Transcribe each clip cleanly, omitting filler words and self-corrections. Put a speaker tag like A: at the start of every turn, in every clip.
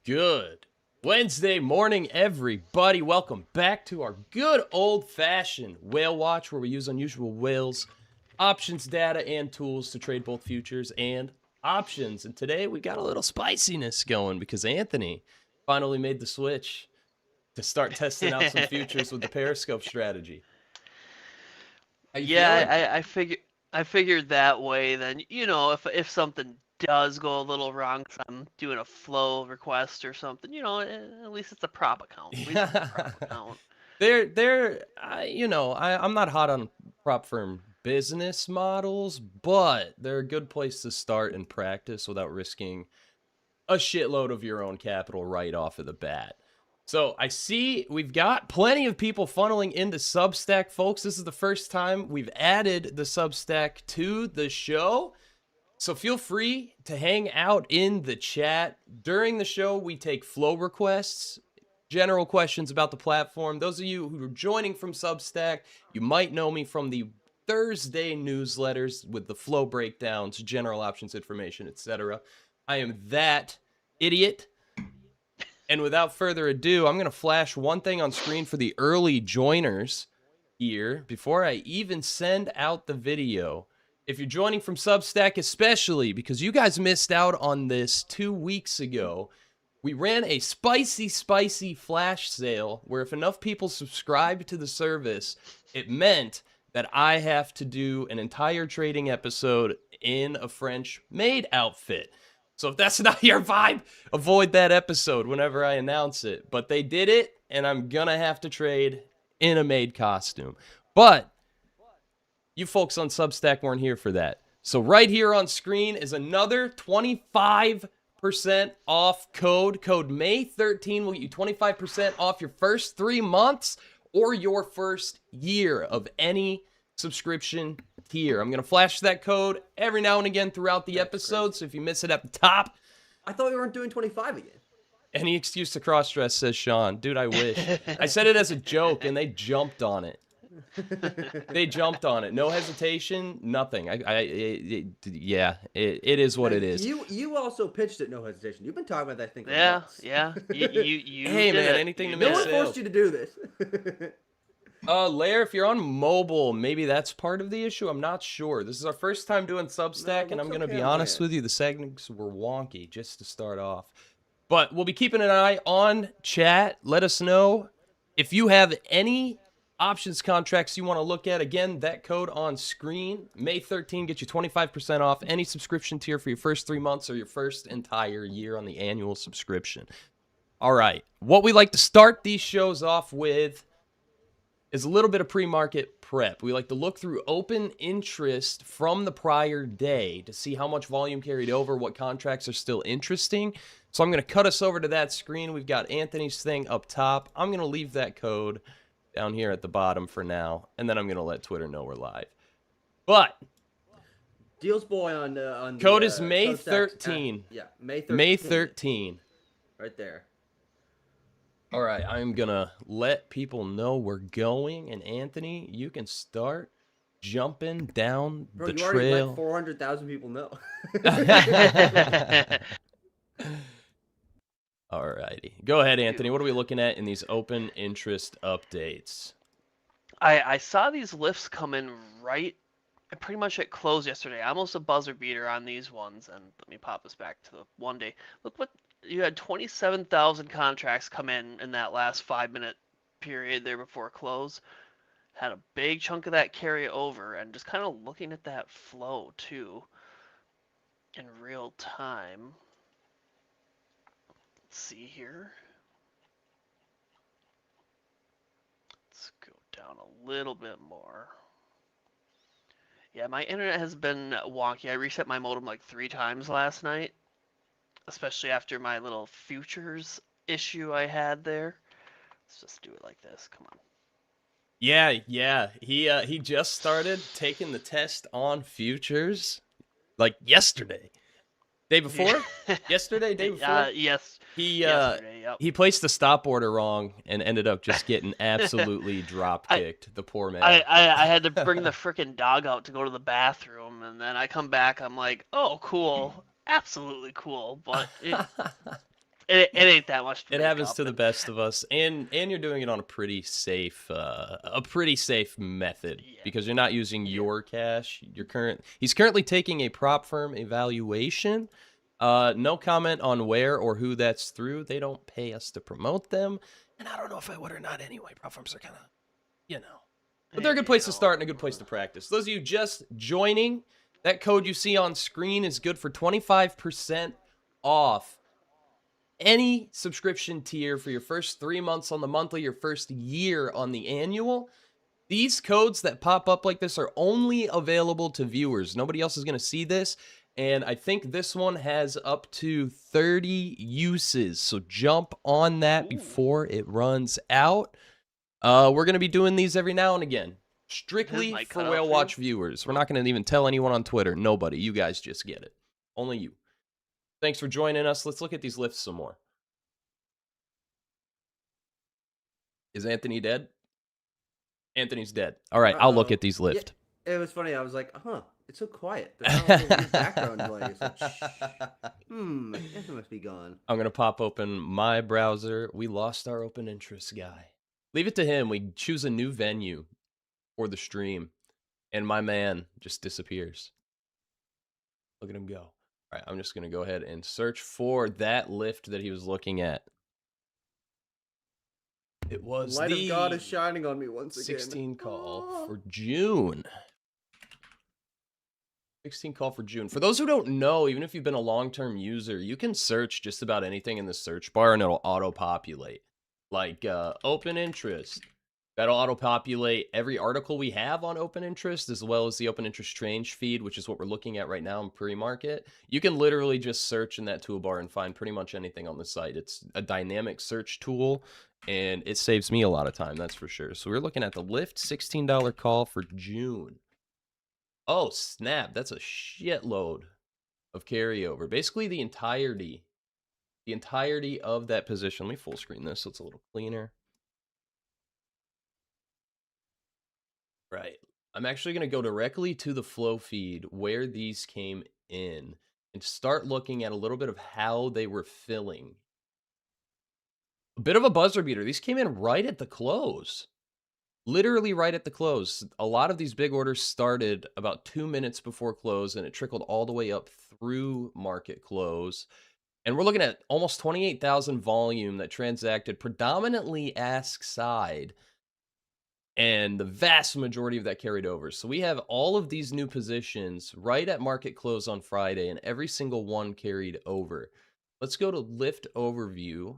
A: Good Wednesday morning, everybody. Welcome back to our good old-fashioned whale watch, where we use unusual whales, options data, and tools to trade both futures and options. And today we got a little spiciness going because Anthony finally made the switch to start testing out some futures with the Periscope strategy. How you feeling?
B: I figured that way. Then if something does go a little wrong, if I'm doing a flow request or something, at least it's a prop account. At least it's a prop account.
A: I'm not hot on prop firm business models, but they're a good place to start and practice without risking a shitload of your own capital right off of the bat. So I see we've got plenty of people funneling into Substack, folks. This is the first time we've added the Substack to the show. So feel free to hang out in the chat. During the show, we take flow requests, general questions about the platform. Those of you who are joining from Substack, you might know me from the Thursday newsletters with the flow breakdowns, general options information, etc. I am that idiot. And without further ado, I'm going to flash one thing on screen for the early joiners here before I even send out the video. If you're joining from Substack, especially because you guys missed out on this 2 weeks ago, we ran a spicy flash sale where if enough people subscribed to the service, it meant that I have to do an entire trading episode in a French maid outfit. So if that's not your vibe, avoid that episode whenever I announce it. But they did it, and I'm gonna have to trade in a maid costume. But you folks on Substack weren't here for that. So right here on screen is another 25% off code. Code May13 will get you 25% off your first 3 months or your first year of any subscription tier. I'm going to flash that code every now and again throughout the episode, so if you miss it at the top.
C: I thought we weren't doing 25 again.
A: Any excuse to cross-dress, says Sean. Dude, I wish. I said it as a joke, and they jumped on it. They jumped on it. No hesitation, nothing. It is what it is.
C: You also pitched it, no hesitation. You've been talking about that thing for months.
B: Yeah. You
A: hey, man,
B: it.
A: anything to
C: No
A: make
C: one
A: sale.
C: forced you to do this.
A: Lair, if you're on mobile, maybe that's part of the issue. I'm not sure. This is our first time doing Substack, and I'm going to be honest with you, the segments were wonky just to start off. But we'll be keeping an eye on chat. Let us know if you have any options contracts you want to look at. Again, that code on screen, May 13, gets you 25% off any subscription tier for your first 3 months or your first entire year on the annual subscription. All right, what we like to start these shows off with is a little bit of pre-market prep. We like to look through open interest from the prior day to see how much volume carried over, what contracts are still interesting. So I'm going to cut us over to that screen. We've got Anthony's thing up top. I'm going to leave that code down here at the bottom for now, and then I'm going to let Twitter know we're live. But
C: Deals boy on
A: code
C: the,
A: is May
C: Substack
A: 13.
C: May 13.
A: May 13.
C: Right there.
A: All right, I'm going to let people know we're going, and Anthony, you can start jumping down
C: Bro,
A: the
C: you already
A: trail.
C: let 400,000 people know.
A: All righty. Go ahead, Anthony. What are we looking at in these open interest updates?
B: I saw these lifts come in right pretty much at close yesterday. Almost a buzzer beater on these ones. And let me pop this back to the 1 day. Look what you had 27,000 contracts come in that last 5-minute period there before close. Had a big chunk of that carry over, and just kind of looking at that flow too in real time. Let's see here. Let's go down a little bit more. Yeah, my internet has been wonky. I reset my modem like 3 times last night, especially after my little futures issue I had there. Let's just do it like this. Come on.
A: Yeah. He just started taking the test on futures like yesterday. Day before? Yesterday, day before?
B: Yes.
A: Yesterday, yep. He placed the stop order wrong and ended up just getting absolutely drop kicked. The poor man.
B: I had to bring the frickin' dog out to go to the bathroom, and then I come back. I'm like, oh, cool, absolutely cool. But It ain't that much to
A: It
B: make
A: happens
B: up,
A: to the
B: and-
A: best of us, and you're doing it on a pretty safe method
B: Yeah.
A: because you're not using your cash. He's currently taking a prop firm evaluation. No comment on where or who that's through. They don't pay us to promote them, and I don't know if I would or not anyway. Prop firms are kind of, but they're a good place to start and a good place to practice. Those of you just joining, that code you see on screen is good for 25% off any subscription tier for your first 3 months on the monthly, your first year on the annual. These codes that pop up like this are only available to viewers. Nobody else is going to see this. And I think this one has up to 30 uses. So jump on that before it runs out. We're going to be doing these every now and again. Strictly
B: mic
A: for
B: cut out for
A: WhaleWatch
B: you?
A: viewers. We're not going to even tell anyone on Twitter. Nobody. You guys just get it. Only you. Thanks for joining us. Let's look at these lifts some more. Is Anthony dead? Anthony's dead. All right, I'll look at these lift.
C: Yeah, it was funny. I was like, it's so quiet. There's not a little weird background noise. Like, Anthony must be gone.
A: I'm going to pop open my browser. We lost our open interest guy. Leave it to him. We choose a new venue for the stream, and my man just disappears. Look at him go. All right, I'm just going to go ahead and search for that lift that he was looking at. It was
C: the light
A: the
C: of God is shining on me once again.
A: 16 call for June. 16 call for June. For those who don't know, even if you've been a long-term user, you can search just about anything in the search bar and it'll auto-populate. Like open interest. That'll auto-populate every article we have on open interest, as well as the open interest change feed, which is what we're looking at right now in Premarket. You can literally just search in that toolbar and find pretty much anything on the site. It's a dynamic search tool, and it saves me a lot of time, that's for sure. So we're looking at the Lyft $16 call for June. Oh, snap. That's a shitload of carryover. Basically, the entirety of that position. Let me full screen this so it's a little cleaner. Right. I'm actually going to go directly to the flow feed where these came in and start looking at a little bit of how they were filling. A bit of a buzzer beater. These came in right at the close. Literally right at the close. A lot of these big orders started about 2 minutes before close, and it trickled all the way up through market close. And we're looking at almost 28,000 volume that transacted predominantly ask side. And the vast majority of that carried over. So we have all of these new positions right at market close on Friday, and every single one carried over. Let's go to lift overview.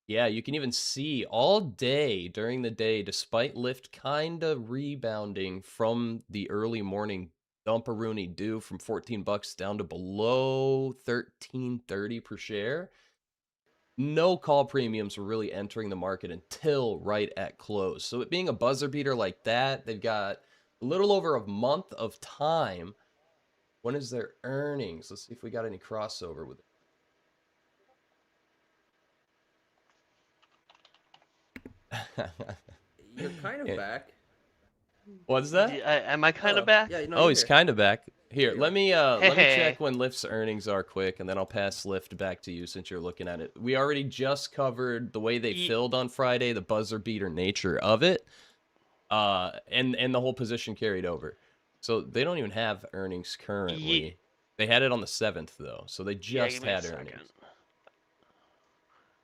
A: Yeah, you can even see all day during the day, despite lift kind of rebounding from the early morning dumperoonie do from 14 bucks down to below 13.30 per share. No call premiums were really entering the market until right at close. So it being a buzzer beater like that, they've got a little over a month of time. When is their earnings? Let's see if we got any crossover with it.
C: You're kind of back.
A: What's that?
B: Am I kind of back?
C: Yeah,
A: Oh, he's kind of back. Here, let me
B: Hey.
A: check when Lyft's earnings are quick, and then I'll pass Lyft back to you since you're looking at it. We already just covered the way they filled on Friday, the buzzer beater nature of it, and the whole position carried over. So they don't even have earnings currently. They had it on the 7th though, so they just had earnings.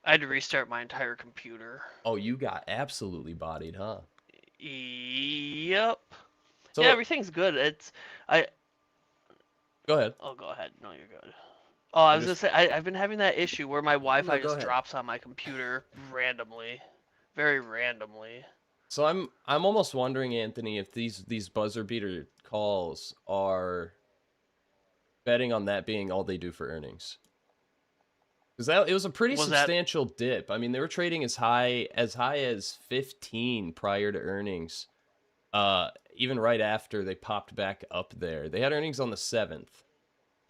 B: I had to restart my entire computer.
A: Oh, you got absolutely bodied, huh?
B: Yep.
A: So,
B: yeah, everything's good.
A: Go ahead.
B: Oh, go ahead. No, you're good. Oh, I was gonna say I've been having that issue where my Wi-Fi just drops on my computer randomly, very randomly.
A: So I'm almost wondering, Anthony, if these buzzer beater calls are betting on that being all they do for earnings. Because it was a pretty substantial dip. I mean, they were trading as high as 15 prior to earnings. Even right after they popped back up there. They had earnings on the 7th.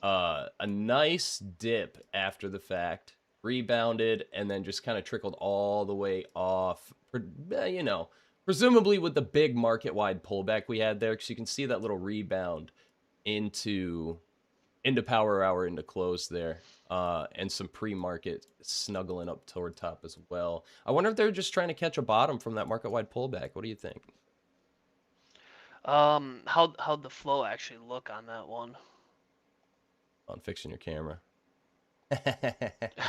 A: A nice dip after the fact, rebounded, and then just kind of trickled all the way off. You know, presumably with the big market-wide pullback we had there, because you can see that little rebound into into power hour, into close there. And some pre-market snuggling up toward top as well. I wonder if they're just trying to catch a bottom from that market-wide pullback. What do you think?
B: How'd the flow actually look on that one?
A: On fixing your camera.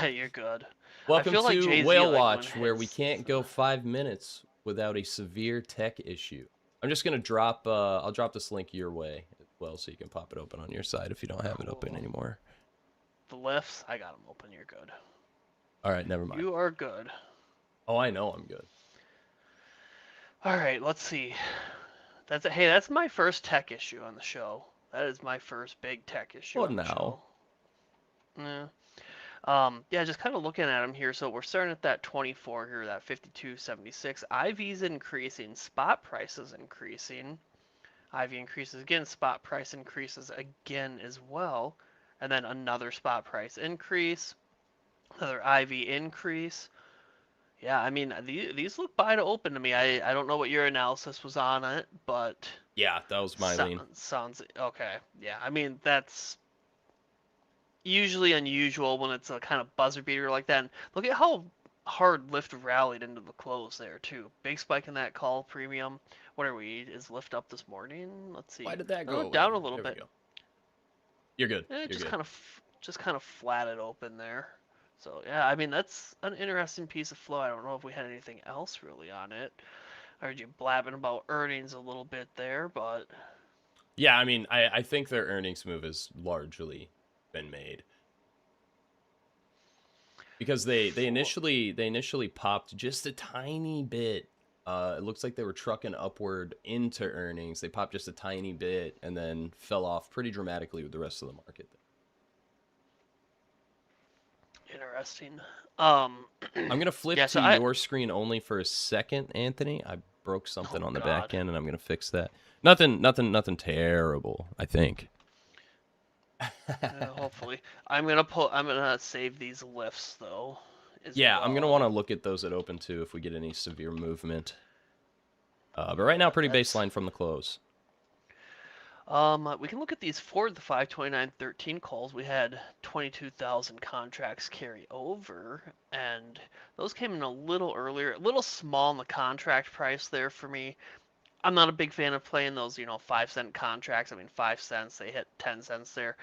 B: You're good. I
A: Welcome
B: feel like
A: to
B: Jay-Z,
A: Whale
B: like, when
A: Watch, where we
B: hits
A: can't go 5 minutes without a severe tech issue. I'm just gonna drop. I'll drop this link your way as well, so you can pop it open on your side if you don't have it open
B: Cool.
A: anymore.
B: the lifts. I got them open. You're good.
A: All right, never mind.
B: You are good.
A: Oh, I know I'm good.
B: All right, let's see. That's my first tech issue on the show. That is my first big tech issue
A: Well,
B: on the
A: now.
B: show. Yeah. Yeah, just kind of looking at them here. So we're starting at that 24 here, that 52.76. IV's increasing, spot price is increasing. IV increases again, spot price increases again as well, and then another spot price increase, another IV increase. Yeah, I mean these look buy to open to me. I don't know what your analysis was on it, but
A: Yeah, that was my lean.
B: sounds okay. Yeah, I mean that's usually unusual when it's a kind of buzzer beater like that. And look at how hard Lyft rallied into the close there too. Big spike in that call premium. What are we? Is Lyft up this morning? Let's see.
A: Why did that
B: Oh,
A: go
B: down
A: away?
B: a little
A: There we
B: bit.
A: go. You're good.
B: It
A: You're
B: just
A: good.
B: kind of flatted open there. So yeah, I mean that's an interesting piece of flow. I don't know if we had anything else really on it. I heard you blabbing about earnings a little bit there, but
A: Yeah, I mean, I think their earnings move has largely been made. Because they initially popped just a tiny bit. It looks like they were trucking upward into earnings. They popped just a tiny bit and then fell off pretty dramatically with the rest of the market.
B: interesting.
A: I'm gonna flip
B: Yeah,
A: to
B: so I
A: your screen only for a second, Anthony. I broke something
B: oh
A: on the
B: god.
A: back end, and I'm gonna fix that. Nothing terrible, I think.
B: Hopefully. I'm gonna save these lifts though as
A: Yeah, I'm gonna want to
B: well.
A: look at those at open too if we get any severe movement. But right now,
B: Yeah,
A: pretty
B: that's
A: baseline from the close.
B: we can look at these for the 529.13 calls. We had 22,000 contracts carry over, and those came in a little earlier, a little small in the contract price there for me. I'm not a big fan of playing those, 5-cent contracts. I mean, 5 cents, they hit 10 cents there.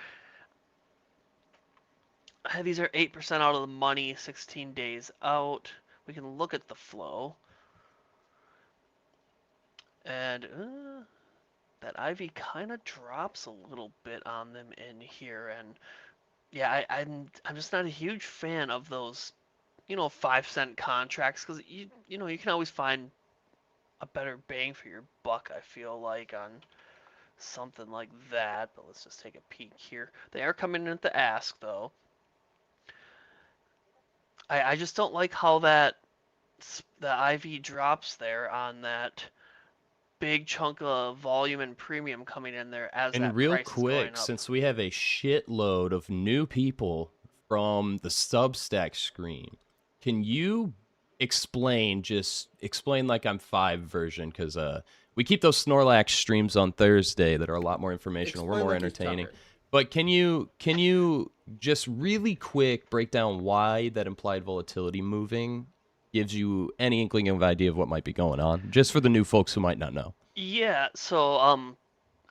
B: These are 8% out of the money, 16 days out. We can look at the flow. And that IV kind of drops a little bit on them in here. And yeah, I'm just not a huge fan of those, 5-cent contracts because you can always find a better bang for your buck, I feel like, on something like that. But let's just take a peek here. They are coming in at the ask though. I just don't like how the IV drops there on that big chunk of volume and premium coming in there as
A: And
B: that
A: real
B: price is going
A: quick,
B: up.
A: since we have a shitload of new people from the Substack screen, can you explain like I'm 5 version? Because we keep those Snorlax streams on Thursday that are a lot more informational. We're
C: Explain
A: more
C: like he's
A: entertaining.
C: covered.
A: But can you just really quick break down why that implied volatility moving gives you any inkling of idea of what might be going on, just for the new folks who might not know?
B: Yeah, so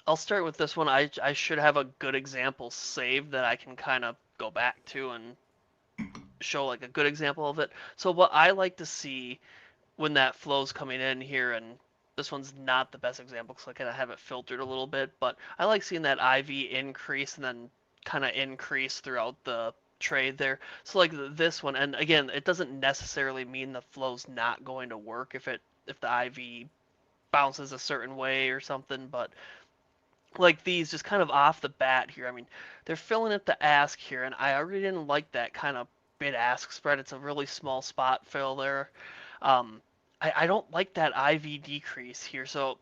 B: I'll start with this one. I should have a good example saved that I can kind of go back to and show like a good example of it. So what I like to see when that flow's coming in here, and this one's not the best example because I kind of have it filtered a little bit, but I like seeing that IV increase and then kind of increase throughout the trade there. So like this one, and again, it doesn't necessarily mean the flow's not going to work if the IV bounces a certain way or something, but like these just kind of off the bat here. I mean, they're filling at the ask here, and I already didn't like that kind of bid ask spread. It's a really small spot fill there. I don't like that IV decrease here. So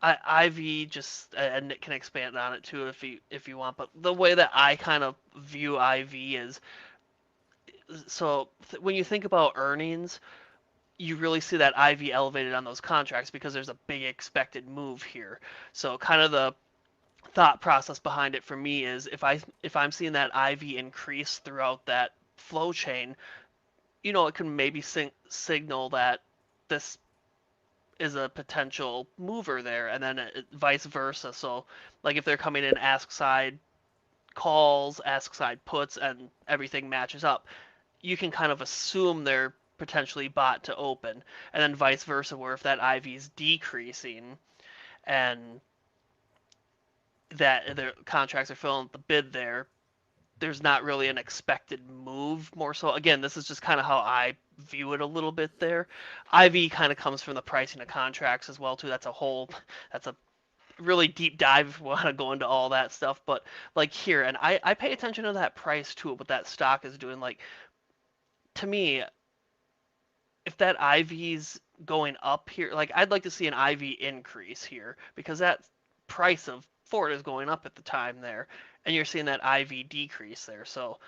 B: IV just and Nick can expand on it too if you want. But the way that I kind of view IV is so when you think about earnings, you really see that IV elevated on those contracts because there's a big expected move here. So kind of the thought process behind it for me is if I'm seeing that IV increase throughout that flow chain, it can maybe signal that this is a potential mover there, and then vice versa. So, like if they're coming in ask side calls, ask side puts, and everything matches up, you can kind of assume they're potentially bought to open, and then vice versa, where if that IV is decreasing and that their contracts are filling the bid there, there's not really an expected move more so. Again, this is just kind of how I view it a little bit there. IV kind of comes from the pricing of contracts as well too. That's a really deep dive if we want to go into all that stuff. But like here, and I pay attention to that price too, what that stock is doing. Like to me, if that IV's going up here, like I'd like to see an IV increase here because that price of Ford is going up at the time there, and you're seeing that IV decrease there. So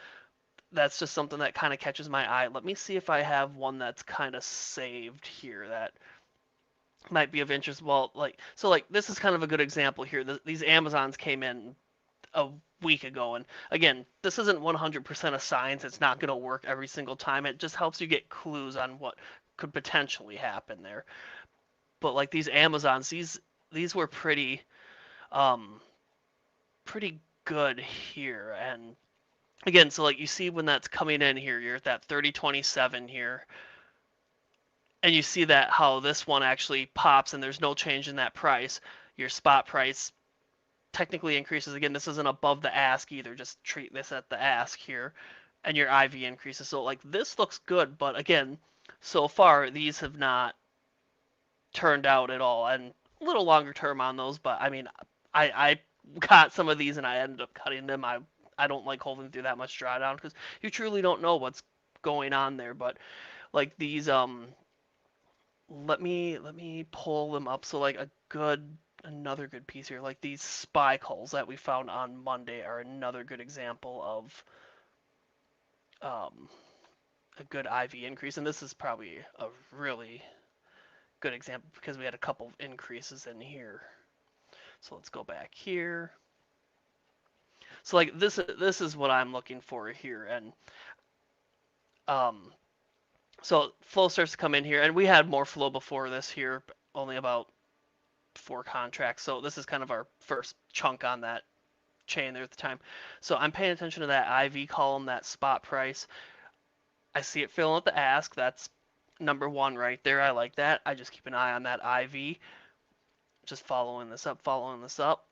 B: that's just something that kind of catches my eye. Let me see if I have one that's kind of saved here that might be of interest. Well, like this is kind of a good example here. These Amazons came in a week ago, and again, this isn't 100% a science. It's not going to work every single time. It just helps you get clues on what could potentially happen there. But like these Amazons, these were um pretty good here. And again, so like you see when that's coming in here, you're at that 30.27 here, and you see that how this one actually pops and there's no change in that price. Your spot price technically increases. Again, this isn't above the ask either. Just treat this at the ask here, and your IV increases. So like this looks good, but again, so far these have not turned out at all. And a little longer term on those, but I mean, I got some of these and I ended up cutting them. I don't like holding through that much drawdown because you truly don't know what's going on there. But like these let me pull them up. So like another good piece here, like these spy calls that we found on Monday are another good example of a good IV increase, and this is probably a really good example because we had a couple of increases in here. So let's go back here. So like this is what I'm looking for here, and so flow starts to come in here, and we had more flow before this here, only about 4 contracts. So this is kind of our first chunk on that chain there at the time. So I'm paying attention to that IV column, that spot price. I see it filling at the ask. That's number 1 right there. I like that. I just keep an eye on that IV. Just following this up.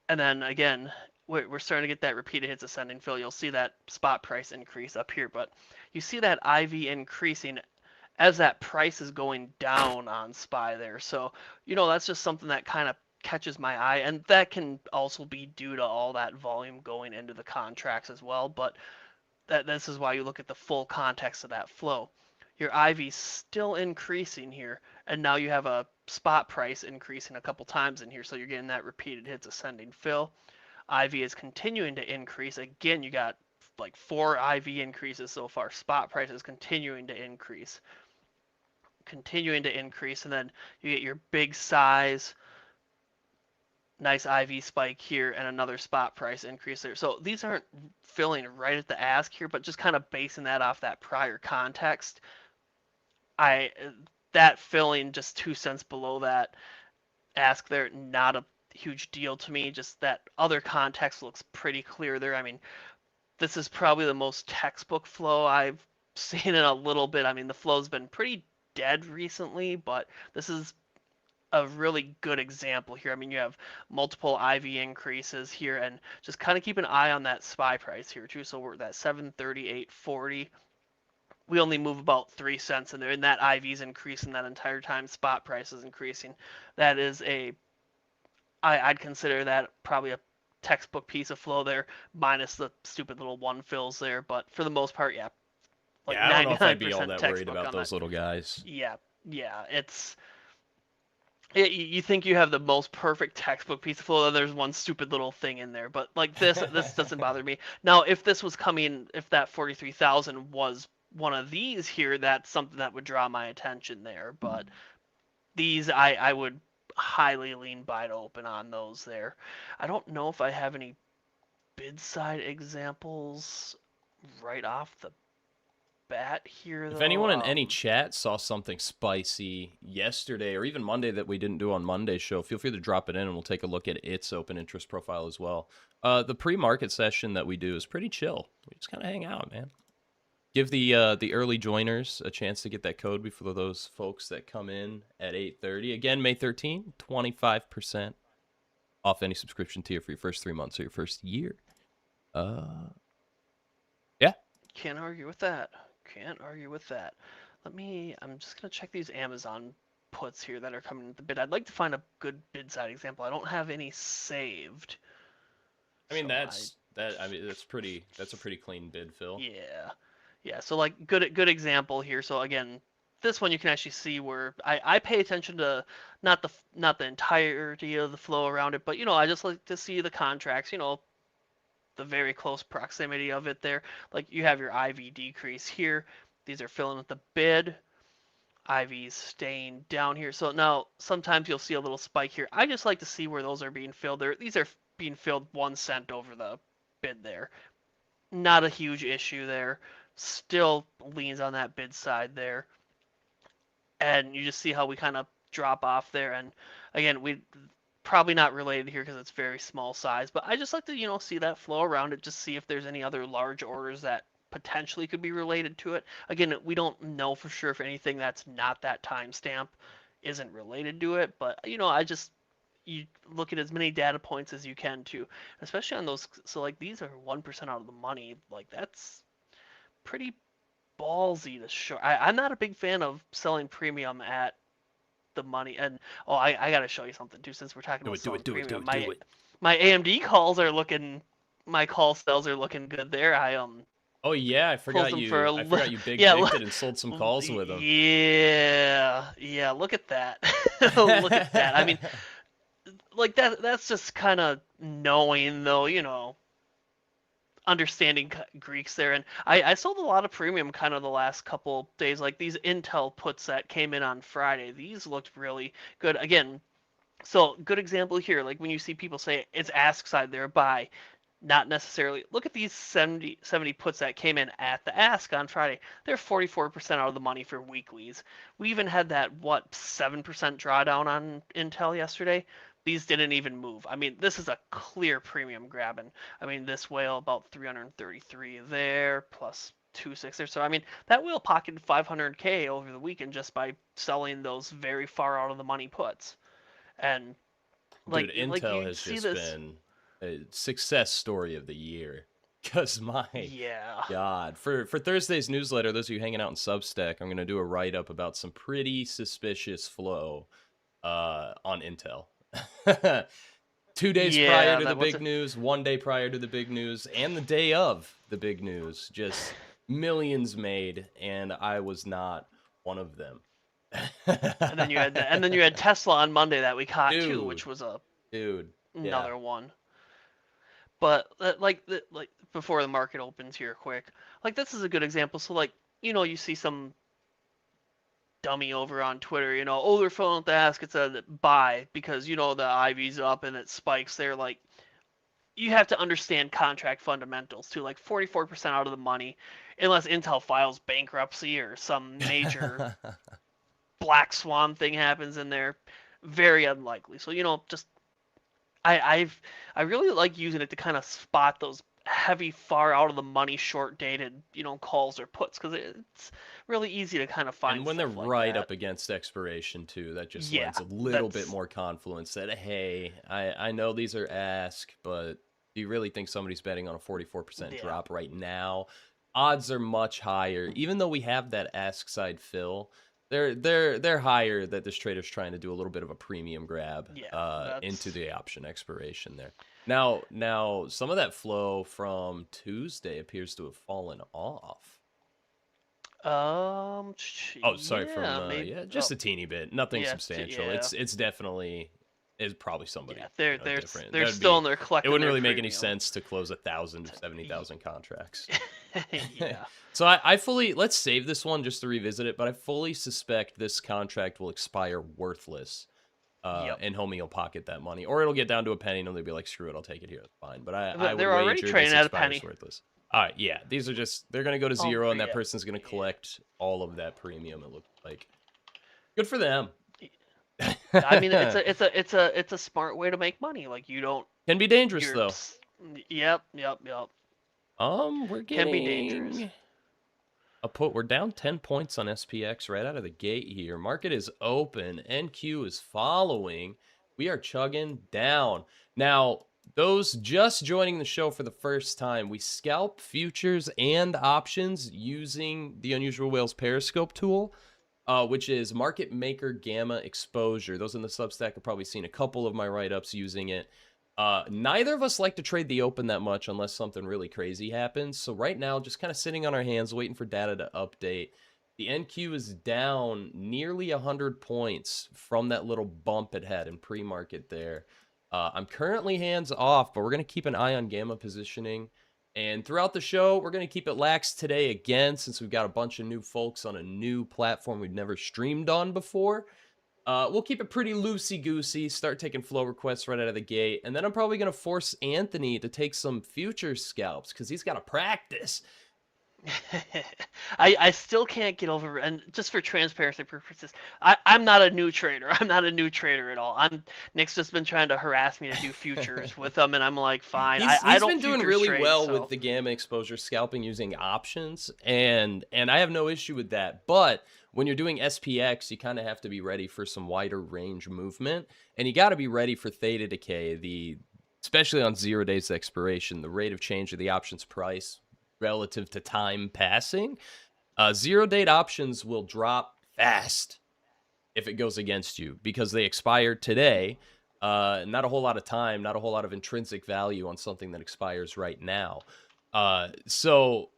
B: And then again, we're starting to get that repeated hits ascending fill. You'll see that spot price increase up here, but you see that IV increasing as that price is going down on SPY there. So, that's just something that kind of catches my eye, and that can also be due to all that volume going into the contracts as well, but this is why you look at the full context of that flow. Your IV still increasing here, and now you have a spot price increasing a couple times in here, so you're getting that repeated hits ascending fill. IV is continuing to increase. Again, you got like 4 IV increases so far. Spot price is continuing to increase, and then you get your big size, nice IV spike here, and another spot price increase there. So these aren't filling right at the ask here, but just kind of basing that off that prior context. That filling just 2 cents below that ask there, not a huge deal to me. Just that other context looks pretty clear there. I mean, this is probably the most textbook flow I've seen in a little bit. I mean, the flow's been pretty dead recently, but this is a really good example here. I mean, you have multiple IV increases here, and just kind of keep an eye on that SPY price here too. So we're at that 738.40. We only move about 3 cents in there, and that IV's increasing that entire time. Spot price is increasing. That is I'd consider that probably a textbook piece of flow there, minus the stupid little one fills there. But for the most part, yeah.
A: Like I don't know if I'd be all that worried about those little guys.
B: Yeah, you think you have the most perfect textbook piece of flow, and there's one stupid little thing in there. But like this doesn't bother me. Now, if this was coming, if that 43,000 was one of these here, that's something that would draw my attention there. But these, I would highly lean buy to open on those there. I don't know if I have any bid side examples right off the bat here
A: If
B: though.
A: anyone in any chat saw something spicy yesterday or even Monday that we didn't do on Monday's show, feel free to drop it in and we'll take a look at its open interest profile as well. The pre-market session that we do is pretty chill. We just kind of hang out, man. Give the early joiners a chance to get that code before those folks that come in at 8:30. Again, May 13, 25% off any subscription tier for your first 3 months or your first year. Yeah.
B: Can't argue with that. Can't argue with that. I'm just going to check these Amazon puts here that are coming at the bid. I'd like to find a good bid side example. I don't have any saved.
A: I mean,
B: So
A: that's a pretty clean bid, Phil.
B: Yeah. Yeah, so like good example here. So again, this one you can actually see where I pay attention to not the entirety of the flow around it, but I just like to see the contracts, the very close proximity of it there. Like you have your IV decrease here. These are filling with the bid. IV's staying down here. So now sometimes you'll see a little spike here. I just like to see where those are being filled there. These are being filled 1 cent over the bid there. Not a huge issue there. Still leans on that bid side there. And you just see how we kind of drop off there. And again, we probably not related here because it's very small size, but I just like to, see that flow around it, just see if there's any other large orders that potentially could be related to it. Again, we don't know for sure if anything that's not that timestamp isn't related to it, but you look at as many data points as you can too, especially on those. So like these are 1% out of the money. Like that's pretty ballsy to short. I'm not a big fan of selling premium at the money. And I gotta show you something too, since we're talking about selling premium. My AMD calls are looking. My call sales are looking good there.
A: Oh yeah, I forgot you big
B: yeah,
A: dicked and sold some calls with them.
B: Yeah. Look at that. Look at that. I mean, like that's just kind of knowing though, understanding Greeks there. And I sold a lot of premium kind of the last couple days, like these Intel puts that came in on Friday. These looked really good. Again, so good example here, like when you see people say it's ask side there, buy. Not necessarily. Look at these 70 puts that came in at the ask on Friday. They're 44% out of the money for weeklies. We even had that, 7% drawdown on Intel yesterday. These didn't even move. I mean, this is a clear premium grabbing. I mean, this whale about 333 there, plus 2.6 there. So, I mean, that whale pocketed 500K over the weekend just by selling those very far out of the money puts. And,
A: dude, Intel has just been a success story of the year. Because God, for Thursday's newsletter, those of you hanging out in Substack, I'm going to do a write-up about some pretty suspicious flow on Intel. 2 days prior to the big news, 1 day prior to the big news, and the day of the big news. Just millions made, and I was not one of them.
B: and then you had Tesla on Monday that we caught too, which was another one. But like before the market opens here quick, like this is a good example. So like you see some dummy over on Twitter, they're filling with the ask, it's a buy because the IV's up and it spikes there. Like you have to understand contract fundamentals too. Like 44% out of the money, unless Intel files bankruptcy or some major black swan thing happens in there, very unlikely. So just. I really like using it to kind of spot those heavy, far out of the money, short dated, calls or puts, because it's really easy to kind of find.
A: And when they're right up against expiration too, that just lends a little bit more confluence that, hey, I know these are ask, but do you really think somebody's betting on a 44% drop right now? Odds are much higher, even though we have that ask side fill. They're higher that this trader's trying to do a little bit of a premium grab into the option expiration there. Now some of that flow from Tuesday appears to have fallen off. Just a teeny bit, nothing substantial.
B: Yeah.
A: It's definitely probably somebody.
B: Yeah,
A: different.
B: They're still in their collecting.
A: It wouldn't really make
B: premium.
A: any sense to close 1,000 to 70,000 contracts.
B: Yeah.
A: So I fully, let's save this one just to revisit it, but I fully suspect this contract will expire worthless
B: Yep.
A: and homie will pocket that money, or it'll get down to a penny, and they'll be like, "Screw it, I'll take it here, it's fine." But I would
B: They're already
A: wager
B: trading
A: this
B: at a
A: expires
B: penny.
A: worthless. Yeah, these are they're gonna go to
B: Oh,
A: zero, and that
B: yeah.
A: person's gonna collect all of that premium. It looks like good for them.
B: I mean, it's a smart way to make money. Like you don't.
A: Can be dangerous
B: You're.
A: though.
B: Yep.
A: We're
B: Can be dangerous.
A: getting we're down 10 points on SPX right out of the gate here. Market is open. NQ is following. We are chugging down. Now, those just joining the show for the first time, we scalp futures and options using the Unusual Whales Periscope tool, which is Market Maker Gamma Exposure. Those in the Substack have probably seen a couple of my write-ups using it. Neither of us like to trade the open that much unless something really crazy happens. So right now, just kind of sitting on our hands, waiting for data to update. The NQ is down nearly 100 points from that little bump it had in pre-market there. I'm currently hands off, but we're going to keep an eye on gamma positioning. And throughout the show, we're going to keep it lax today again, since we've got a bunch of new folks on a new platform we've never streamed on before. We'll keep it pretty loosey-goosey, start taking flow requests right out of the gate, and then I'm probably going to force Anthony to take some future scalps, because he's got to practice.
B: I still can't get over, and just for transparency purposes, I'm not a new trader. I'm not a new trader at all. Nick's just been trying to harass me to do futures with them, and I'm like, fine. I don't
A: been doing
B: futures
A: really
B: trade,
A: well
B: so.
A: with the gamma exposure scalping using options, and I have no issue with that. But when you're doing SPX, you kind of have to be ready for some wider range movement, and you got to be ready for theta decay. Especially on 0 days expiration, the rate of change of the options price relative to time passing. 0 date options will drop fast if it goes against you, because they expired today. Not a whole lot of time, not a whole lot of intrinsic value on something that expires right now. So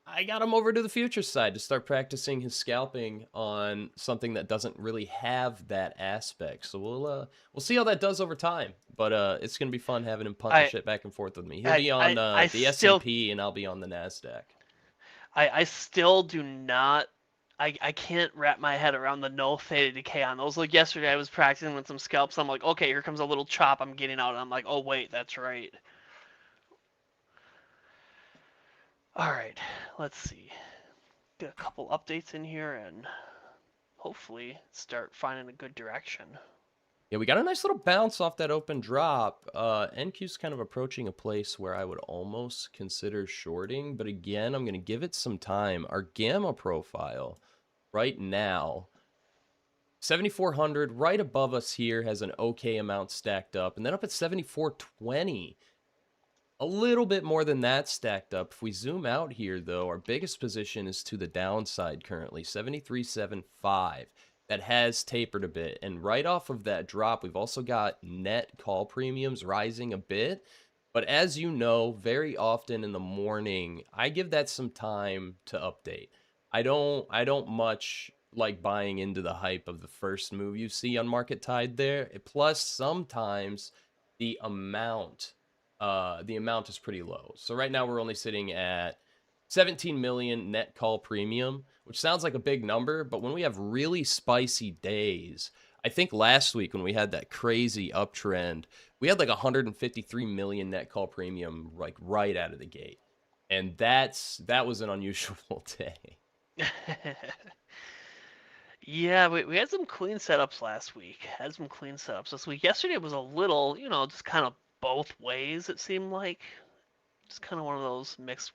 A: I got him over to the futures side to start practicing his scalping on something that doesn't really have that aspect. So we'll see how that does over time. But it's gonna be fun having him punting shit back and forth with me. He'll be on the S&P, and I'll be on the Nasdaq.
B: I still do not. I can't wrap my head around the no theta decay on those. Like yesterday, I was practicing with some scalps. I'm like, okay, here comes a little chop. I'm getting out, and I'm like, oh wait, that's right. All right, let's see. Get a couple updates in here, and hopefully start finding a good direction.
A: Yeah, we got a nice little bounce off that open drop. NQ's kind of approaching a place where I would almost consider shorting, but again, I'm going to give it some time. Our gamma profile right now, 7,400, right above us here, has an okay amount stacked up, and then up at 7,420. A little bit more than that stacked up. If we zoom out here, though, our biggest position is to the downside currently, 73.75. That has tapered a bit. And right off of that drop, we've also got net call premiums rising a bit. But as you know, very often in the morning, I give that some time to update. I don't much like buying into the hype of the first move you see on Market Tide there. Plus, sometimes the amount is pretty low. So right now we're only sitting at 17 million net call premium, which sounds like a big number, but when we have really spicy days, I think last week when we had that crazy uptrend, we had like 153 million net call premium like right out of the gate. And that was an unusual day.
B: Yeah, we had some clean setups last week. Had some clean setups this week. Yesterday was a little, just kind of both ways, it seemed like. Just kind of one of those mixed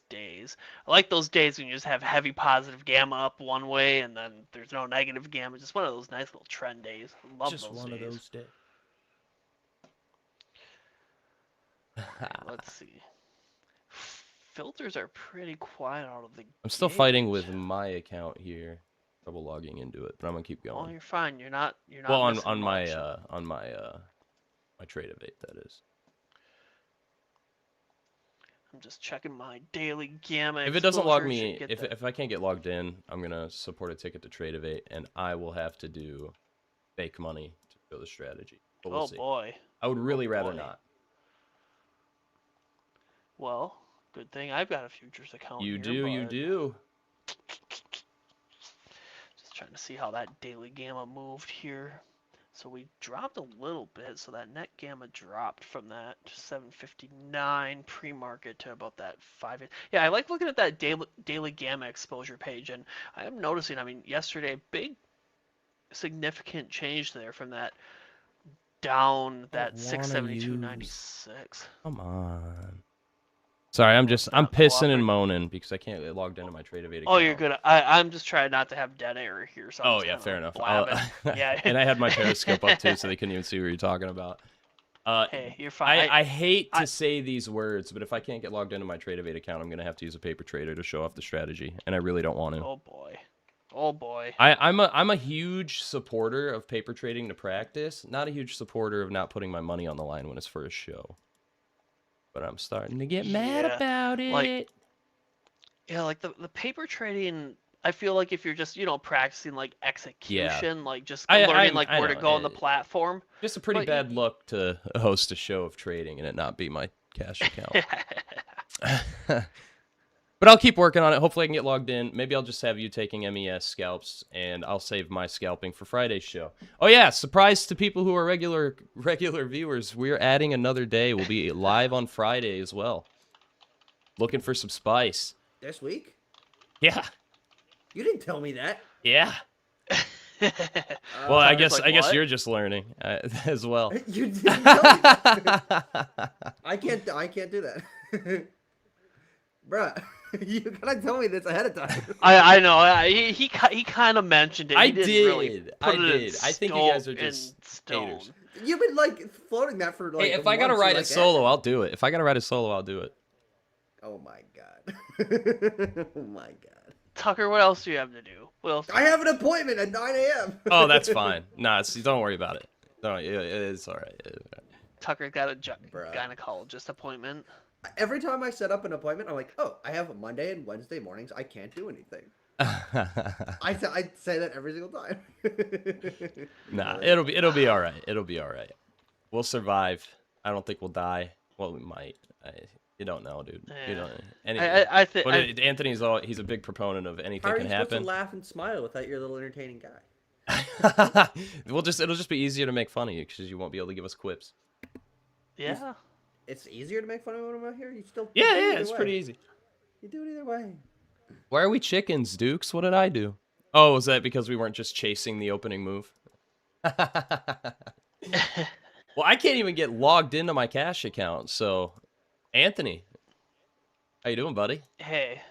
B: days. I like those days when you just have heavy positive gamma up one way and then there's no negative gamma. Just one of those nice little trend days. Love
A: just
B: those
A: one
B: days.
A: of those days.
B: Let's see. Filters are pretty quiet out of the
A: I'm still
B: gate.
A: Fighting with my account here. Trouble logging into it, but I'm gonna keep going.
B: Oh, you're fine. You're not.
A: Well, on
B: much.
A: my trade evade, that is.
B: I'm just checking my daily gamma.
A: If it doesn't log me, if I can't get logged in, I'm gonna support a ticket to trade evade, and I will have to do fake money to show the strategy. But we'll see.
B: Boy.
A: I would really rather not.
B: Well, good thing I've got a futures account.
A: You
B: do.
A: Just
B: trying to see how that daily gamma moved here. So we dropped a little bit, so that net gamma dropped from that 759 pre-market to about that 5. Yeah, I like looking at that daily gamma exposure page, and I am noticing, I mean, yesterday, big significant change there from that down that 672.96.
A: Come on. Sorry, I'm
B: not
A: pissing
B: cooperating.
A: and moaning because I can't get logged into my Tradevate account.
B: Oh, you're good. I'm just trying not to have dead error here. So I'm
A: Oh
B: just
A: yeah,
B: kinda,
A: fair
B: like,
A: enough.
B: blabbing. Yeah.
A: And I had my Periscope up too, so they couldn't even see what you're talking about.
B: Hey, you're fine.
A: I hate to say these words, but if I can't get logged into my Tradevate account, I'm gonna have to use a paper trader to show off the strategy, and I really don't want to.
B: Oh boy. Oh boy.
A: I'm a huge supporter of paper trading to practice, not a huge supporter of not putting my money on the line when it's for a show. But I'm starting to get mad
B: Yeah,
A: about it.
B: like- Yeah, like the paper trading, I feel like if you're just, practicing like execution, like just learning like
A: I
B: where to
A: know,
B: go on the platform.
A: Just a pretty
B: But
A: bad look to host a show of trading and it not be my cash account. But I'll keep working on it. Hopefully I can get logged in. Maybe I'll just have you taking MES scalps, and I'll save my scalping for Friday's show. Oh yeah, surprise to people who are regular viewers. We're adding another day. We'll be live on Friday as well. Looking for some spice.
C: This week?
A: Yeah.
C: You didn't tell me that.
A: Yeah. Well, I guess
B: what?
A: you're just learning as well.
C: You didn't tell me that. I can't do that. Bruh, you gotta tell me this ahead of time.
B: I know. He kind of mentioned it.
A: I
B: He didn't
A: did.
B: Really
A: I
B: put it in
A: did. I think you guys are
B: in
A: just
B: stone.
A: haters.
C: You've been like floating that for like.
A: Hey, if I gotta
C: months,
A: write
C: you're
A: it
C: like,
A: solo, I'll do it. If I gotta write it solo, I'll do it.
C: Oh my god. Oh my god.
B: Tucker, what else do you have to do? What else?
C: I have an appointment at 9 a.m.
A: Oh, that's fine. Nah, don't worry about it. Don't. It's all right.
B: Tucker got a
C: Bruh.
B: gynecologist appointment.
C: Every time I set up an appointment, I'm like, oh, I have Monday and Wednesday mornings. I can't do anything. I say that every single time.
A: Nah, it'll be all right. It'll be all right. We'll survive. I don't think we'll die. Well, we might. You don't know, dude. You don't.
B: I think.
A: But Anthony's he's a big proponent of anything
C: How are
A: can
C: you supposed
A: happen.
C: to laugh and smile without your little entertaining guy?
A: It'll just be easier to make fun of you because you won't be able to give us quips.
B: Yeah.
C: It's easier to make fun of when I'm out here. You still
A: Yeah,
C: you do it
A: yeah,
C: either
A: it's
C: way.
A: pretty easy.
C: You do it either way.
A: Why are we chickens, Dukes? What did I do? Oh, was that because we weren't just chasing the opening move? Well, I can't even get logged into my cash account. So, Anthony, how you doing, buddy?
B: Hey,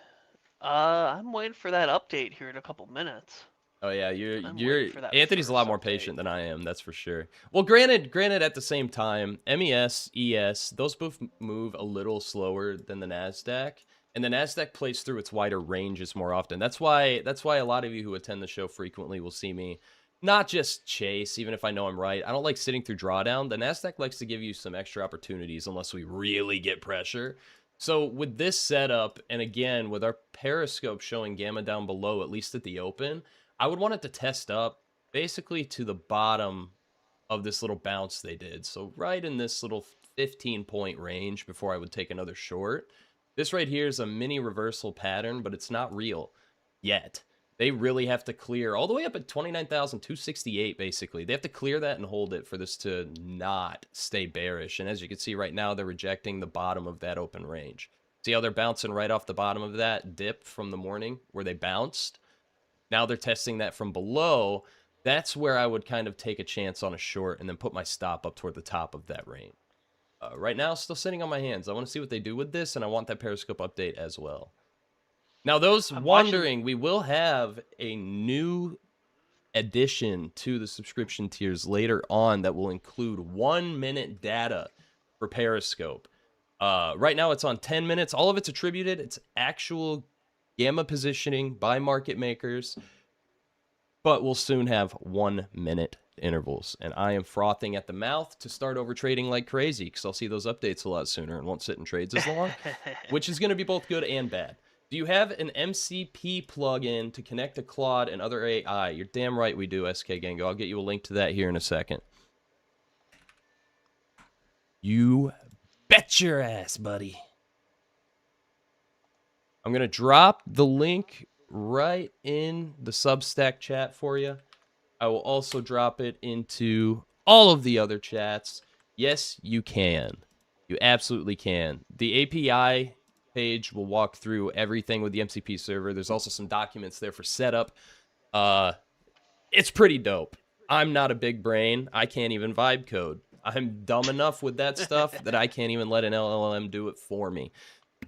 B: I'm waiting for that update here in a couple minutes.
A: Oh yeah,
B: I'm
A: you're
B: waiting for that
A: Anthony's a lot
B: first
A: more
B: update.
A: patient than I am, that's for sure. Well, granted at the same time, MES, ES, those both move a little slower than the Nasdaq, and the Nasdaq plays through its wider ranges more often. That's why a lot of you who attend the show frequently will see me not just chase, even if I know I'm right. I don't like sitting through drawdown. The Nasdaq likes to give you some extra opportunities unless we really get pressure. So with this setup, and again, with our Periscope showing gamma down below, at least at the open, I would want it to test up basically to the bottom of this little bounce they did. So right in this little 15-point range before I would take another short. This right here is a mini reversal pattern, but it's not real yet. They really have to clear all the way up at 29,268, basically. They have to clear that and hold it for this to not stay bearish. And as you can see right now, they're rejecting the bottom of that open range. See how they're bouncing right off the bottom of that dip from the morning where they bounced? Now they're testing that from below. That's where I would kind of take a chance on a short and then put my stop up toward the top of that range. Right now, still sitting on my hands. I want to see what they do with this, and I want that Periscope update as well. Now, those wondering, we will have a new addition to the subscription tiers later on that will include 1-minute data for Periscope. Right now, it's on 10 minutes. All of it's attributed. It's actual gamma positioning by market makers, but we'll soon have 1-minute intervals. And I am frothing at the mouth to start over trading like crazy because I'll see those updates a lot sooner and won't sit in trades as long, which is going to be both good and bad. Do you have an MCP plugin to connect to Claude and other AI? You're damn right we do, SK Gango. I'll get you a link to that here in a second. You bet your ass, buddy. I'm going to drop the link right in the Substack chat for you. I will also drop it into all of the other chats. Yes, you can. You absolutely can. The API page will walk through everything with the MCP server. There's also some documents there for setup. It's pretty dope. I'm not a big brain. I can't even vibe code. I'm dumb enough with that stuff that I can't even let an LLM do it for me.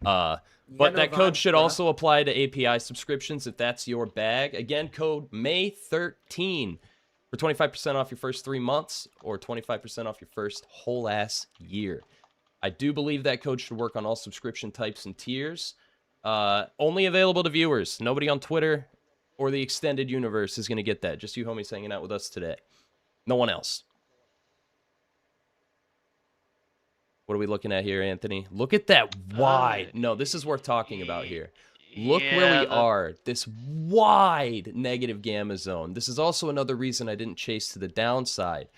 C: You got
A: But
C: no
A: that code
C: vibes,
A: should
C: bruh.
A: also apply to API subscriptions if that's your bag. Again, code May13 for 25% off your first 3 months or 25% off your first whole ass year. I do believe that code should work on all subscription types and tiers. Only available to viewers. Nobody on Twitter or the extended universe is going to get that. Just you homies hanging out with us today. No one else. What are we looking at here, Anthony? Look at that wide. No, this is worth talking about here. Look where we are. This wide negative gamma zone. This is also another reason I didn't chase to the downside.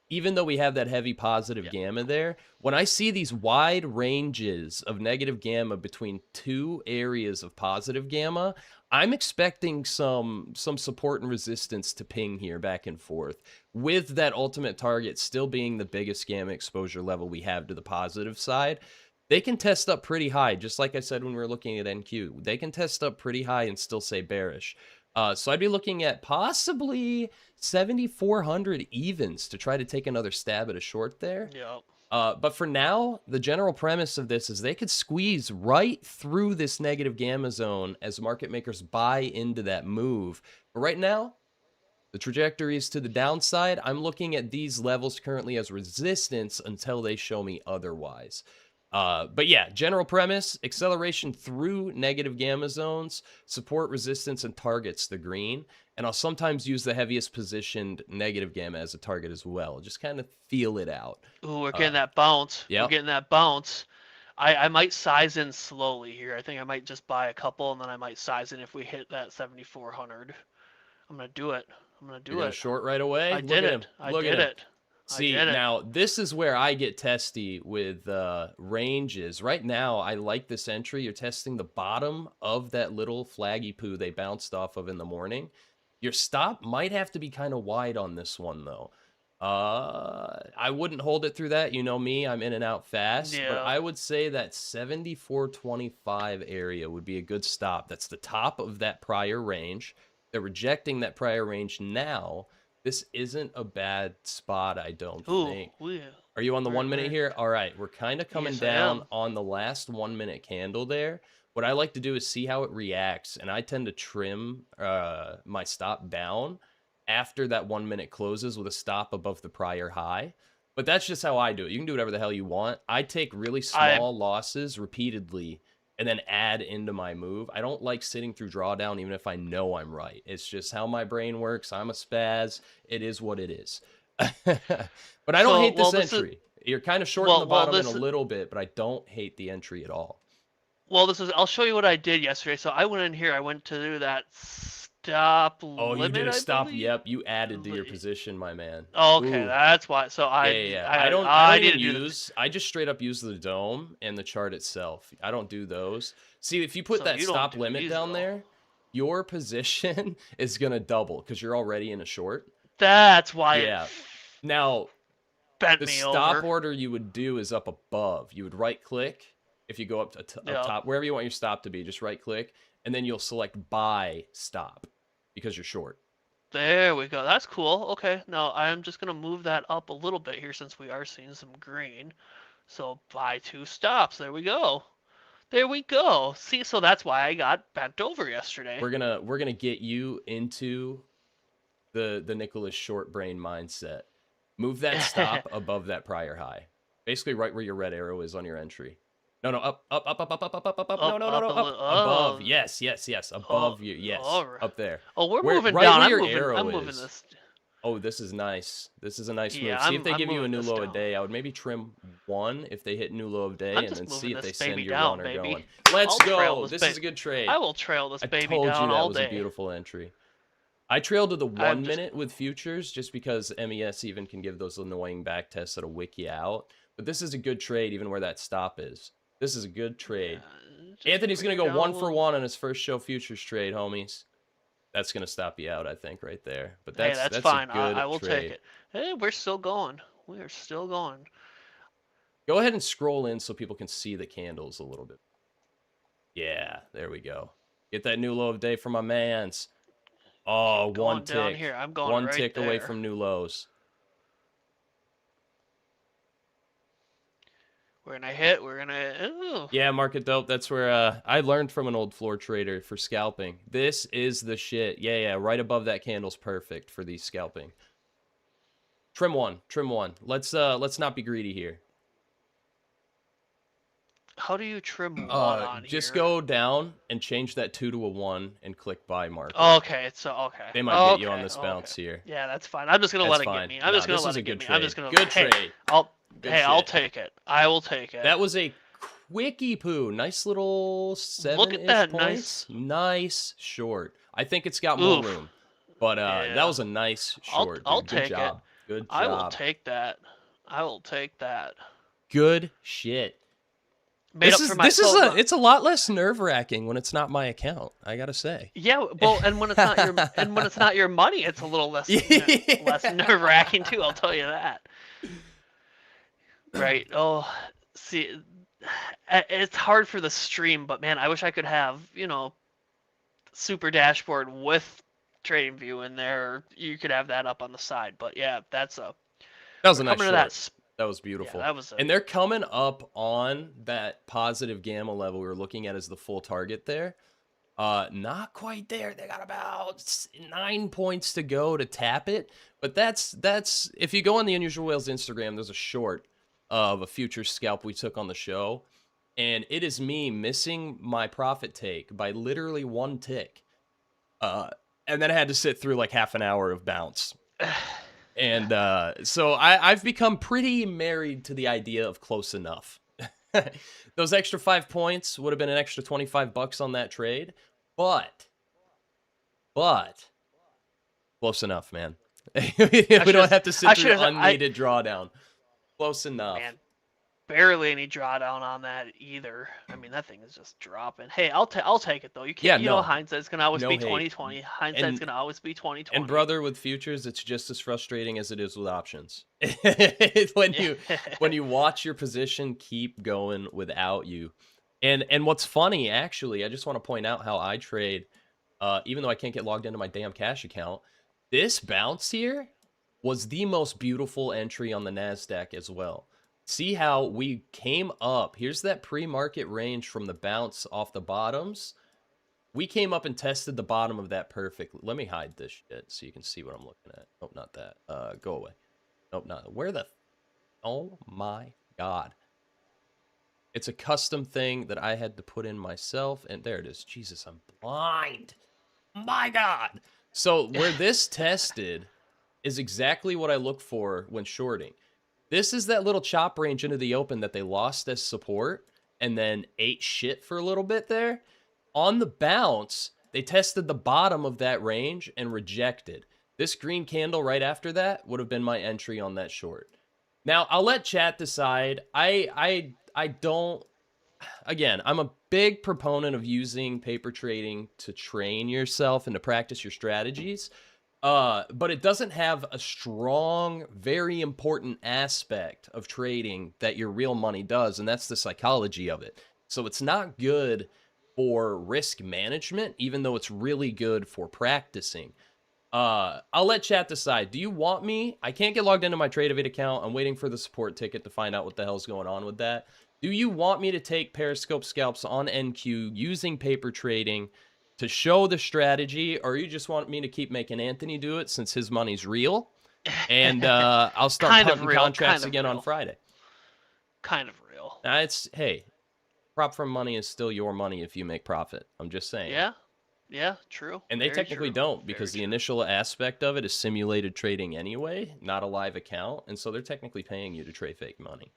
A: Even though we have that heavy positive gamma there, when I see these wide ranges of negative gamma between two areas of positive gamma, I'm expecting some support and resistance to ping here back and forth, with that ultimate target still being the biggest gamma exposure level we have to the positive side. They can test up pretty high, just like I said when we were looking at NQ. They can test up pretty high and still say bearish. So I'd be looking at possibly 7,400 evens to try to take another stab at a short there.
B: Yep.
A: But for now, the general premise of this is they could squeeze right through this negative gamma zone as market makers buy into that move. But right now, the trajectory is to the downside. I'm looking at these levels currently as resistance until they show me otherwise. But yeah, general premise, acceleration through negative gamma zones, support, resistance, and targets the green. And I'll sometimes use the heaviest positioned negative gamma as a target as well. Just kind of feel it out.
B: Ooh, we're getting that bounce.
A: Yep.
B: We're getting that bounce. I might size in slowly here. I think I might just buy a couple, and then I might size in if we hit that 7,400. I'm going to do it. I'm going to do
A: You're gonna
B: it.
A: short right away?
B: I did it. I did it.
A: See, now this is where I get testy with ranges. Right now, I like this entry. You're testing the bottom of that little flaggy poo they bounced off of in the morning. Your stop might have to be kind of wide on this one, though. I wouldn't hold it through that. You know me, I'm in and out fast.
B: Yeah.
A: But I would say that 74.25 area would be a good stop. That's the top of that prior range. They're rejecting that prior range now. This isn't a bad spot, I don't think. Are you on the 1 minute here? All right, we're kind of coming down on the last 1 minute candle there. What I like to do is see how it reacts, and I tend to trim my stop down after that 1 minute closes with a stop above the prior high. But that's just how I do it. You can do whatever the hell you want. I take really small losses repeatedly and then add into my move. I don't like sitting through drawdown even if I know I'm right. It's just how my brain works. I'm a spaz. It is what it is. But I don't hate this entry. You're kind of short on the bottom in a little bit, but I don't hate the entry at all.
B: Well, I'll show you what I did yesterday. So I went in here. I went to do that stop limit.
A: Oh, you did a stop. Yep, you added to your position, my man.
B: Oh, okay, that's why. So I
A: just straight up use the dome and the chart itself. I don't do those. See, if you put that stop limit down there, your position is gonna double because you're already in a short.
B: That's why.
A: Yeah. Now,
B: the
A: stop order you would do is up above. You would right click if you go up top, wherever you want your stop to be. Just right click, and then you'll select buy stop because you're short.
B: There we go. That's cool. Okay, now I'm just gonna move that up a little bit here since we are seeing some green. So buy 2 stops. There we go. There we go. See, so that's why I got bent over yesterday.
A: We're gonna get you into the Nicholas short brain mindset. Move that stop above that prior high. Basically right where your red arrow is on your entry. No, up. No, above. Yes. Above you. Yes, up there.
B: Oh, we're moving down.
A: I'm moving this. Oh, this is nice. This is a nice move. See if they give you a new low of day. I would maybe trim 1 if they hit new low of day, and then see if they send your runner going. Let's go. This is a good trade.
B: I will trail this baby down all day.
A: I told you that was a beautiful entry. I trailed to the 1 minute with futures just because MES even can give those annoying back tests that'll wick you out. But this is a good trade even where that stop is. This is a good trade. Anthony's going to go 1 for 1 on his first show futures trade, homies. That's gonna stop you out, I think, right there. But
B: Hey,
A: that's
B: that's fine.
A: a good
B: I will
A: trade.
B: take it. Hey, we're still going. We are still going.
A: Go ahead and scroll in so people can see the candles a little bit. Yeah, there we go. Get that new low of day for my mans. Oh,
B: Keep going
A: one
B: down
A: tick.
B: here. I'm going
A: One
B: right
A: tick away
B: there.
A: from new lows.
B: We're gonna hit. We're gonna. Ooh.
A: Yeah, market dope. That's where I learned from an old floor trader for scalping. This is the shit. Yeah, right above that candle's perfect for these scalping. Trim one. Let's not be greedy here.
B: How do you trim one on
A: Just
B: here?
A: go down and change that 2 to a 1 and click buy market.
B: Okay, so okay.
A: They might get you on this bounce here.
B: Yeah, that's fine. I'm just gonna
A: That's
B: let it
A: fine.
B: get me. I'm just gonna
A: this
B: let
A: is a
B: it
A: good
B: get me.
A: trade.
B: I'm just gonna.
A: Good
B: Hey,
A: trade.
B: I'll
A: Good shit.
B: take it. I will take it.
A: That was a quickie poo. Nice little 7-ish
B: Look at that,
A: points. Nice short. I think it's got more
B: Oof.
A: room. But
B: Yeah.
A: that was a nice short.
B: I'll
A: dude.
B: take
A: Good job.
B: it.
A: Good job.
B: I will take that. I will take that.
A: Good shit.
B: Made up for myself.
A: It's a lot less nerve-wracking when it's not my account, I gotta say.
B: Yeah, well, and when it's not your money, it's a little less less nerve-wracking too. I'll tell you that. Right. Oh, see, it's hard for the stream, but man, I wish I could have super dashboard with trading view in there. Or you could have that up on the side, but yeah, that
A: was a nice short. That was beautiful.
B: Yeah,
A: and they're coming up on that positive gamma level we were looking at as the full target there. Not quite there. They got about 9 points to go to tap it. But that's if you go on the Unusual Whales Instagram, there's a short of a future scalp we took on the show. And it is me missing my profit take by literally 1 tick. And then I had to sit through like half an hour of bounce. And so I've become pretty married to the idea of close enough. Those extra 5 points would have been an extra $25 on that trade, but close enough, man. We don't have to sit through unneeded drawdown. Close enough.
B: Man, barely any drawdown on that either. I mean, that thing is just dropping. Hey, I'll take it though. You can't. You know, hindsight's gonna always be 20/20. Hindsight's gonna always be 20/20.
A: And brother, with futures, it's just as frustrating as it is with options. when you watch your position keep going without you. And what's funny, actually, I just want to point out how I trade, even though I can't get logged into my damn cash account. This bounce here was the most beautiful entry on the NASDAQ as well. See how we came up. Here's that pre-market range from the bounce off the bottoms. We came up and tested the bottom of that perfectly. Let me hide this shit so you can see what I'm looking at. Oh, not that. Go away. Nope, not. Where the... Oh, my God. It's a custom thing that I had to put in myself. And there it is. Jesus, I'm blind. My God. So where this tested is exactly what I look for when shorting. This is that little chop range into the open that they lost as support and then ate shit for a little bit there. On the bounce, they tested the bottom of that range and rejected. This green candle right after that would have been my entry on that short. Now, I'll let chat decide. I don't... Again, I'm a big proponent of using paper trading to train yourself and to practice your strategies. But it doesn't have a strong, very important aspect of trading that your real money does, and that's the psychology of it. So it's not good for risk management, even though it's really good for practicing. I'll let chat decide. Do you want me? I can't get logged into my Tradevate account. I'm waiting for the support ticket to find out what the hell's going on with that. Do you want me to take Periscope scalps on NQ using paper trading to show the strategy, or you just want me to keep making Anthony do it since his money's real? And I'll start punting contracts again on Friday.
B: Kind of real.
A: Hey, prop firm money is still your money if you make profit. I'm just saying.
B: Yeah, true.
A: And they technically don't, because the initial aspect of it is simulated trading anyway, not a live account. And so they're technically paying you to trade fake money.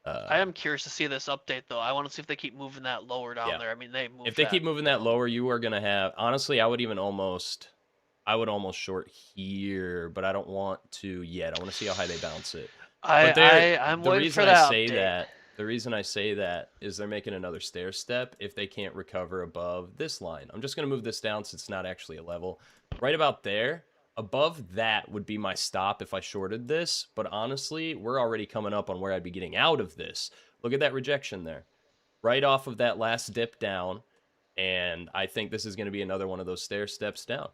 B: I am curious to see this update, though. I want to see if they keep moving that lower down there. I mean,
A: if they keep moving that lower, you are going to have... Honestly, I would almost short here, but I don't want to yet. I want to see how high they bounce it.
B: I'm waiting for that update.
A: The reason I say that is they're making another stair step if they can't recover above this line. I'm just going to move this down since it's not actually a level. Right about there, above that would be my stop if I shorted this. But honestly, we're already coming up on where I'd be getting out of this. Look at that rejection there. Right off of that last dip down. And I think this is going to be another one of those stair steps down.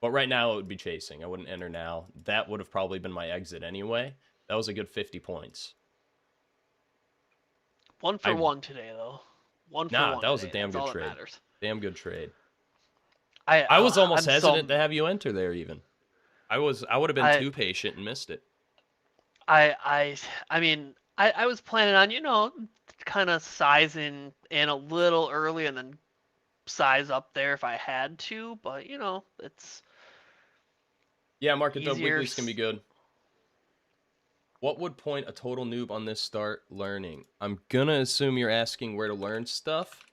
A: But right now, it would be chasing. I wouldn't enter now. That would have probably been my exit anyway. That was a good 50 points.
B: 1 for 1 today, though. 1 for 1.
A: Nah, that was a
B: today.
A: damn
B: That's
A: good
B: all
A: trade.
B: That matters.
A: Damn good trade.
B: I
A: was almost hesitant to have you enter there even. I would have been too patient and missed it.
B: I mean, I was planning on, you know, kind of sizing in a little early and then size up there if I had to, but you know, it's
A: yeah, market dub
B: easier.
A: weeklies can be good. What would point a total noob on this start learning? I'm gonna assume you're asking where to learn stuff.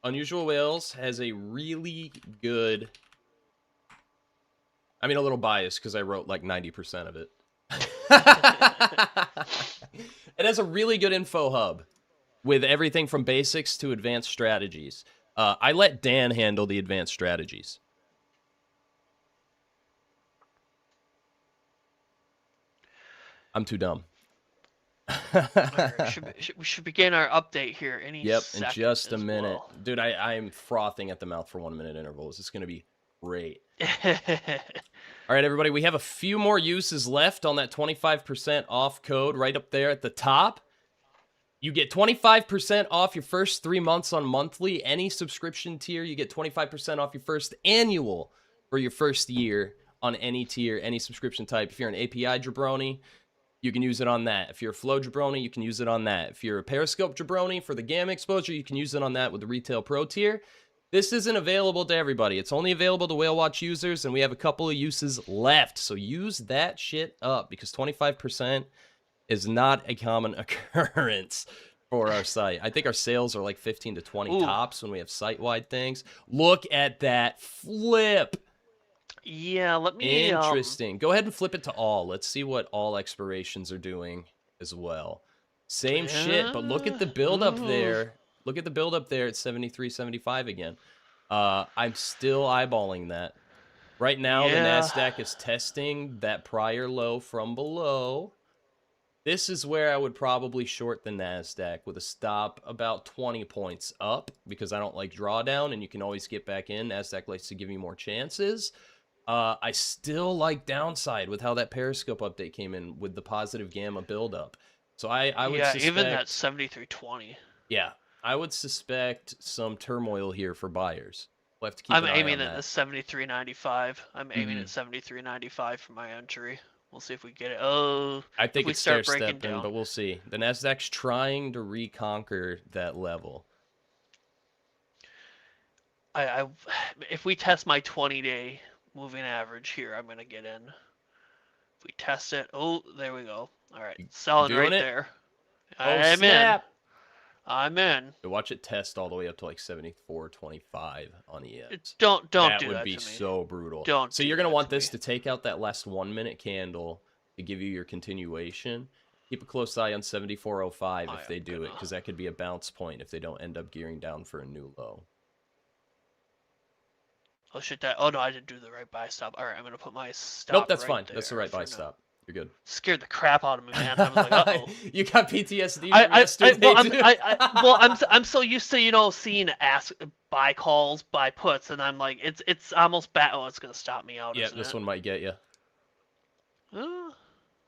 A: Unusual Whales has a really good, I mean, a little biased because I wrote like 90% of it. It has a really good info hub with everything from basics to advanced strategies. I let Dan handle the advanced strategies. I'm too dumb.
B: Right, we should begin our update here any
A: Yep, in
B: second
A: just a
B: as
A: minute.
B: well.
A: Dude, I'm frothing at the mouth for 1 minute intervals. It's going to be great. All right, everybody, we have a few more uses left on that 25% off code right up there at the top. You get 25% off your first 3 months on monthly. Any subscription tier, you get 25% off your first annual for your first year on any tier, any subscription type. If you're an API jabroni, you can use it on that. If you're a Flow jabroni, you can use it on that. If you're a Periscope jabroni for the gamma exposure, you can use it on that with the Retail Pro tier. This isn't available to everybody. It's only available to WhaleWatch users, and we have a couple of uses left. So use that shit up because 25% is not a common occurrence for our site. I think our sales are like 15 to 20 tops when we have site-wide things. Look at that flip.
B: Yeah, let me...
A: Interesting. Go ahead and flip it to all. Let's see what all expirations are doing as well. Same shit, but look at the build up there. Look at the build up there at 73.75 again. I'm still eyeballing that. Right now, the NASDAQ is testing that prior low from below. This is where I would probably short the NASDAQ with a stop about 20 points up because I don't like drawdown and you can always get back in. NASDAQ likes to give you more chances. I still like downside with how that Periscope update came in with the positive gamma buildup. So I would suspect...
B: even that 73.20.
A: Yeah, I would suspect some turmoil here for buyers. We'll have to keep
B: I'm
A: an eye
B: aiming
A: on
B: at
A: that.
B: the 73.95. I'm aiming at 73.95 for my entry. We'll see if we get it. Oh,
A: I think
B: we
A: it's
B: start
A: stair
B: breaking
A: stepping,
B: down.
A: but we'll see. The NASDAQ's trying to reconquer that level.
B: If we test my 20-day moving average here, I'm gonna get in. If we test it, oh, there we go. All right, selling right there.
A: Oh, snap.
B: I'm in.
A: Watch it test all the way up to like 74.25 on ES.
B: Don't do that.
A: That would be so brutal.
B: So
A: you're gonna want this to take out that last 1 minute candle to give you your continuation. Keep a close eye on 74.05 if they do it, because that could be a bounce point if they don't end up gearing down for a new low.
B: Oh shit! Oh no, I didn't do the right buy stop. All right, I'm gonna put my stop.
A: Nope, that's
B: right
A: fine.
B: there
A: That's the right buy stop. You're good.
B: Scared the crap out of me, man. I was like, uh-oh.
A: You got PTSD from yesterday.
B: I'm so used to seeing buy calls, buy puts, and I'm like, it's almost bad. Oh, it's gonna stop me out.
A: Yeah, this one might get you.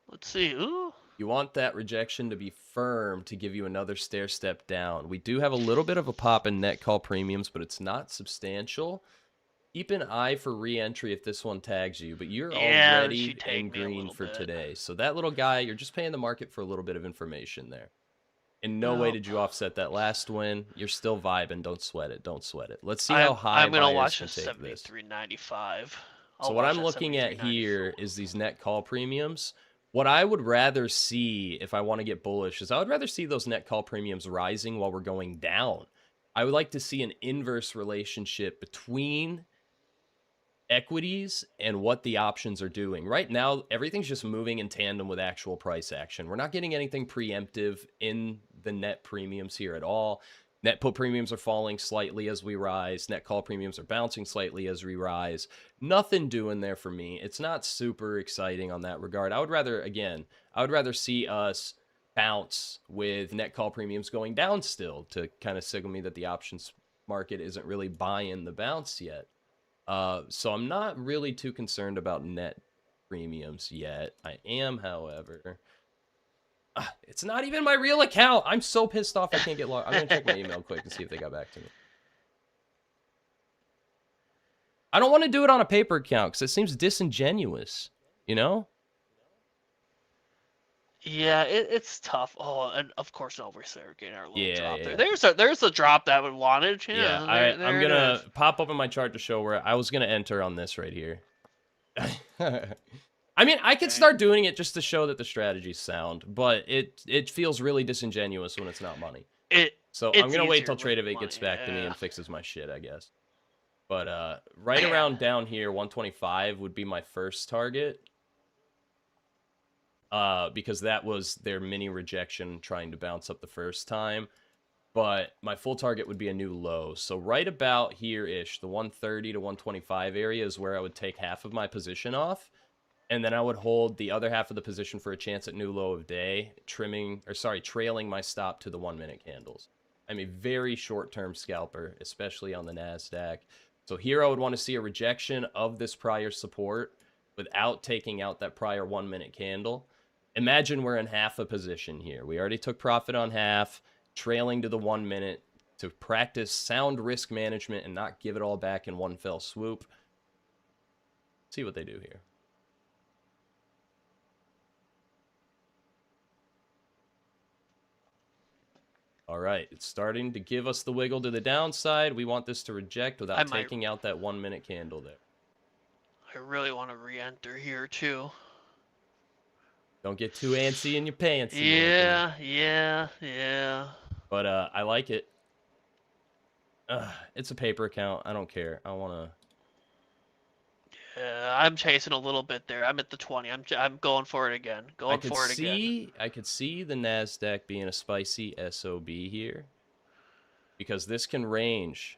B: Let's see. Ooh.
A: You want that rejection to be firm to give you another stair step down. We do have a little bit of a pop in net call premiums, but it's not substantial. Keep an eye for re-entry if this one tags you, but you're already in green for today. So that little guy, you're just paying the market for a little bit of information there. In no way did you offset that last win. You're still vibing. Don't sweat it. Don't sweat it. Let's see how high buyers can take this.
B: 73.95.
A: So what I'm looking at here is these net call premiums. What I would rather see if I want to get bullish is I would rather see those net call premiums rising while we're going down. I would like to see an inverse relationship between equities and what the options are doing. Right now, everything's just moving in tandem with actual price action. We're not getting anything preemptive in the net premiums here at all. Net put premiums are falling slightly as we rise. Net call premiums are bouncing slightly as we rise. Nothing doing there for me. It's not super exciting on that regard. I would rather see us bounce with net call premiums going down still to kind of signal me that the options market isn't really buying the bounce yet. So I'm not really too concerned about net premiums yet. I am, however... it's not even my real account. I'm so pissed off I can't get logged. I'm going to check my email quick and see if they got back to me. I don't want to do it on a paper account because it seems disingenuous, you know?
B: Yeah, it's tough. Oh, and of course, no, we're getting our little drop
A: Yeah.
B: there. There's a drop that we wanted.
A: Yeah, I'm going to pop up in my chart to show where I was going to enter on this right here. I mean, I could start doing it just to show that the strategy's sound, but it feels really disingenuous when it's not money. So I'm going to wait till Tradevate gets back to me and fixes my shit, I guess. But right around down here, 125 would be my first target. Because that was their mini rejection trying to bounce up the first time. But my full target would be a new low. So right about here-ish, the 130 to 125 area is where I would take half of my position off. And then I would hold the other half of the position for a chance at new low of day, trailing my stop to the 1-minute candles. I'm a very short-term scalper, especially on the NASDAQ. So here I would want to see a rejection of this prior support without taking out that prior 1-minute candle. Imagine we're in half a position here. We already took profit on half, trailing to the 1-minute to practice sound risk management and not give it all back in one fell swoop. See what they do here. All right, it's starting to give us the wiggle to the downside. We want this to reject without taking out that 1-minute candle there.
B: I really want to re-enter here, too.
A: Don't get too antsy in your pants.
B: Yeah.
A: But I like it. It's a paper account. I don't care. I want to...
B: Yeah, I'm chasing a little bit there. I'm at the 20. I'm going for it again. I could
A: see the NASDAQ being a spicy SOB here. Because this can range.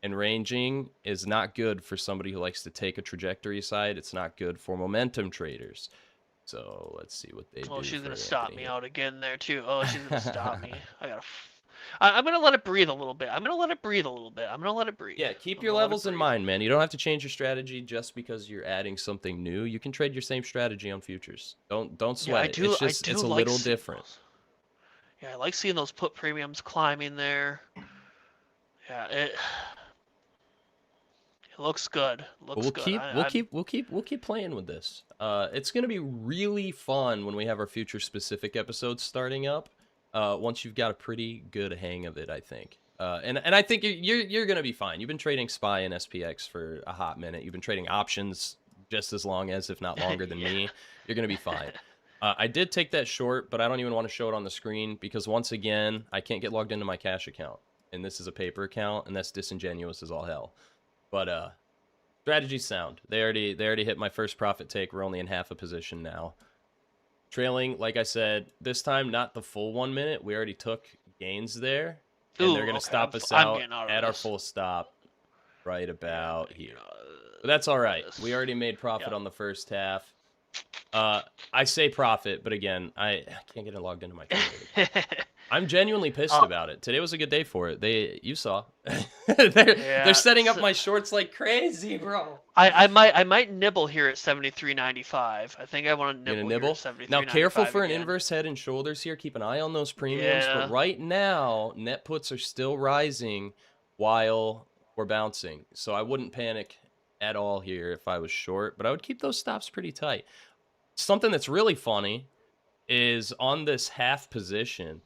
A: And ranging is not good for somebody who likes to take a trajectory side. It's not good for momentum traders. So let's see what they do.
B: Oh, she's going to stop me out again there, too. Oh, she's going to stop me. I'm going to let it breathe a little bit. Yeah,
A: keep your levels in mind, man. You don't have to change your strategy just because you're adding something new. You can trade your same strategy on futures. Don't sweat it. It's a little different.
B: Yeah, I like seeing those put premiums climbing there. Yeah, it looks good.
A: We'll keep playing with this. It's gonna be really fun when we have our future specific episodes starting up. Once you've got a pretty good hang of it, I think. And I think you're gonna be fine. You've been trading SPY and SPX for a hot minute. You've been trading options just as long as, if not longer than me. You're gonna be fine. I did take that short, but I don't even want to show it on the screen because once again, I can't get logged into my cash account, and this is a paper account, and that's disingenuous as all hell. But strategy's sound. They already hit my first profit take. We're only in half a position now. Trailing, like I said, this time not the full 1 minute. We already took gains there, and they're gonna stop us out at our full stop right about here. But that's all right. We already made profit on the first half. I say profit, but again, I can't get it logged into my computer. I'm genuinely pissed about it. Today was a good day for it. You saw. they're setting up my shorts like crazy, bro.
B: I might nibble here at 73.95. I think I want to nibble.
A: Now, careful for an inverse head and shoulders here. Keep an eye on those premiums. But right now, net puts are still rising while we're bouncing. So I wouldn't panic at all here if I was short, but I would keep those stops pretty tight. Something that's really funny is on this half position,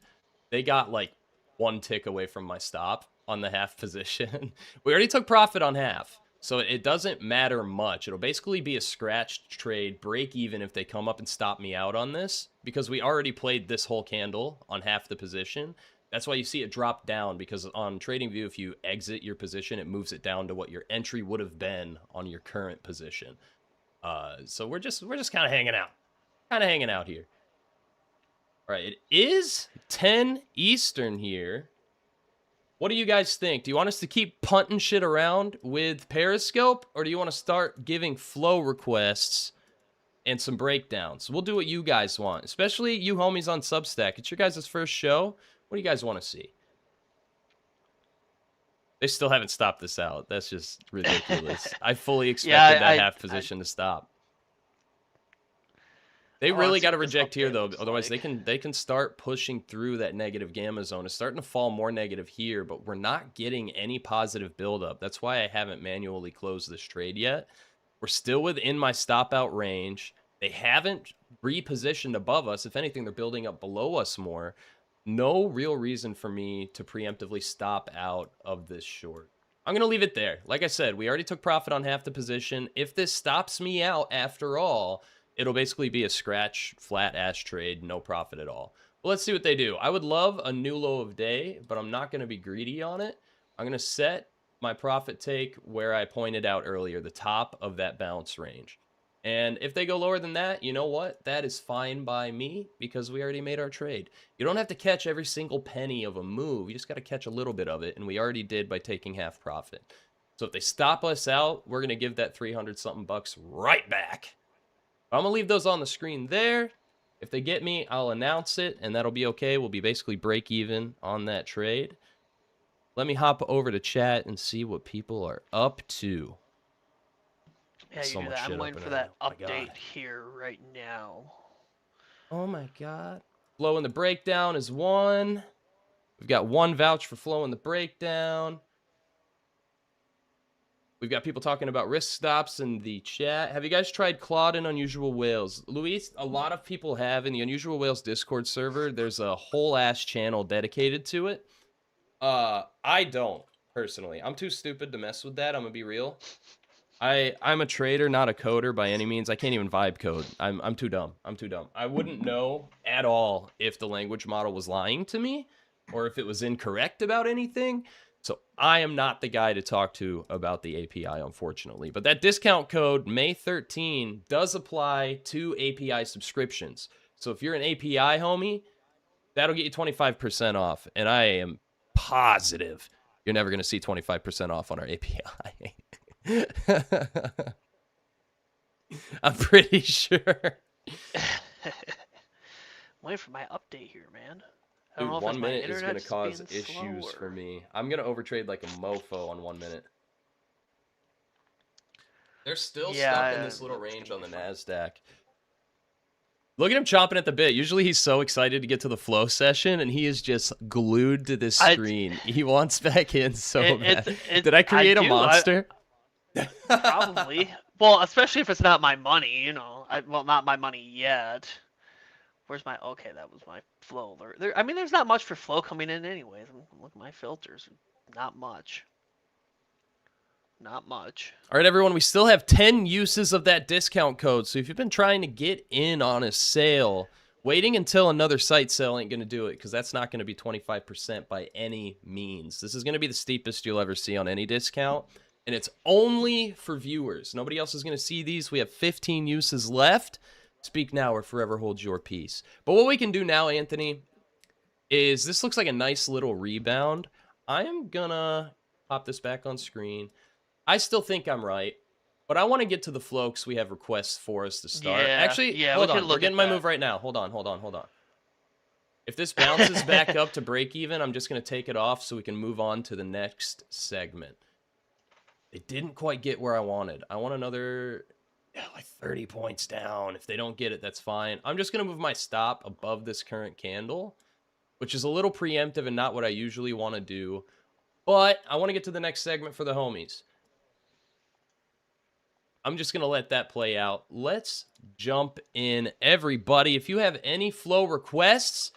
A: they got like one tick away from my stop on the half position. We already took profit on half, so it doesn't matter much. It'll basically be a scratched trade, break even if they come up and stop me out on this, because we already played this whole candle on half the position. That's why you see it drop down, because on TradingView, if you exit your position, it moves it down to what your entry would have been on your current position. So we're just kind of hanging out. Here. All right, it is 10 Eastern here. What do you guys think? Do you want us to keep punting shit around with Periscope, or do you want to start giving flow requests and some breakdowns? We'll do what you guys want, especially you homies on Substack. It's your guys' first show. What do you guys want to see? They still haven't stopped this out. That's just ridiculous. I fully expected that half position to stop. They really got to reject here, though. Otherwise, they can start pushing through that negative gamma zone. It's starting to fall more negative here, but we're not getting any positive buildup. That's why I haven't manually closed this trade yet. We're still within my stop out range. They haven't repositioned above us. If anything, they're building up below us more. No real reason for me to preemptively stop out of this short. I'm going to leave it there. Like I said, we already took profit on half the position. If this stops me out after all, it'll basically be a scratch, flat ash trade, no profit at all. But let's see what they do. I would love a new low of day, but I'm not going to be greedy on it. I'm going to set my profit take where I pointed out earlier, the top of that bounce range. And if they go lower than that, you know what? That is fine by me because we already made our trade. You don't have to catch every single penny of a move. You just got to catch a little bit of it, and we already did by taking half profit. So if they stop us out, we're going to give that 300-something bucks right back. I'm going to leave those on the screen there. If they get me, I'll announce it, and that'll be okay. We'll be basically break even on that trade. Let me hop over to chat and see what people are up to.
B: Yeah, you do that. I'm waiting for that update here right now.
A: Oh my god. Flow in the breakdown is 1. We've got 1 vouch for flow in the breakdown. We've got people talking about risk stops in the chat. Have you guys tried Claude and Unusual Whales? Luis, a lot of people have in the Unusual Whales Discord server. There's a whole ass channel dedicated to it. I don't, personally. I'm too stupid to mess with that. I'm gonna be real. I'm a trader, not a coder by any means. I can't even vibe code. I'm too dumb. I'm too dumb. I wouldn't know at all if the language model was lying to me or if it was incorrect about anything. So I am not the guy to talk to about the API, unfortunately. But that discount code, May 13, does apply to API subscriptions. So if you're an API homie, that'll get you 25% off. And I am positive you're never going to see 25% off on our API. I'm pretty sure.
B: Wait for my update here, man. I
A: Dude,
B: don't know
A: 1 minute
B: if
A: is going to cause issues for me. I'm going to overtrade like a mofo on 1 minute. They're still stuck in this little range on the NASDAQ. Look at him chomping at the bit. Usually he's so excited to get to the flow session, and he is just glued to this screen. He wants back in so bad. Did I create a monster?
B: Probably. Well, especially if it's not my money, you know. Well, not my money yet. Where's my... Okay, that was my flow alert. I mean, there's not much for flow coming in anyways. Look at my filters. Not much. Not much.
A: All right, everyone, we still have 10 uses of that discount code. So if you've been trying to get in on a sale, waiting until another site sale ain't going to do it because that's not going to be 25% by any means. This is going to be the steepest you'll ever see on any discount. And it's only for viewers. Nobody else is going to see these. We have 15 uses left. Speak now or forever hold your peace. But what we can do now, Anthony, is this looks like a nice little rebound. I am going to pop this back on screen. I still think I'm right, but I want to get to the flow because we have requests for us to start. Actually, hold on. We're getting my move right now. Hold on. If this bounces back up to break even, I'm just going to take it off so we can move on to the next segment. They didn't quite get where I wanted. I want another, like 30 points down. If they don't get it, that's fine. I'm just going to move my stop above this current candle, which is a little preemptive and not what I usually want to do. But I want to get to the next segment for the homies. I'm just going to let that play out. Let's jump in, everybody. If you have any flow requests,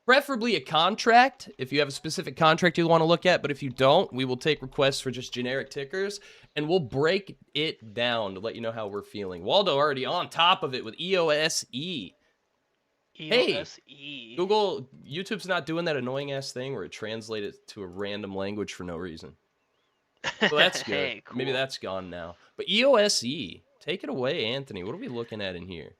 A: preferably a contract, if you have a specific contract you want to look at, but if you don't, we will take requests for just generic tickers, and we'll break it down to let you know how we're feeling. Waldo already on top of it with EOSE. Hey, Google, YouTube's not doing that annoying-ass thing where it translates it to a random language for no reason. So that's good.
B: Hey, cool.
A: Maybe that's gone now. But EOSE, take it away, Anthony. What are we looking at in here?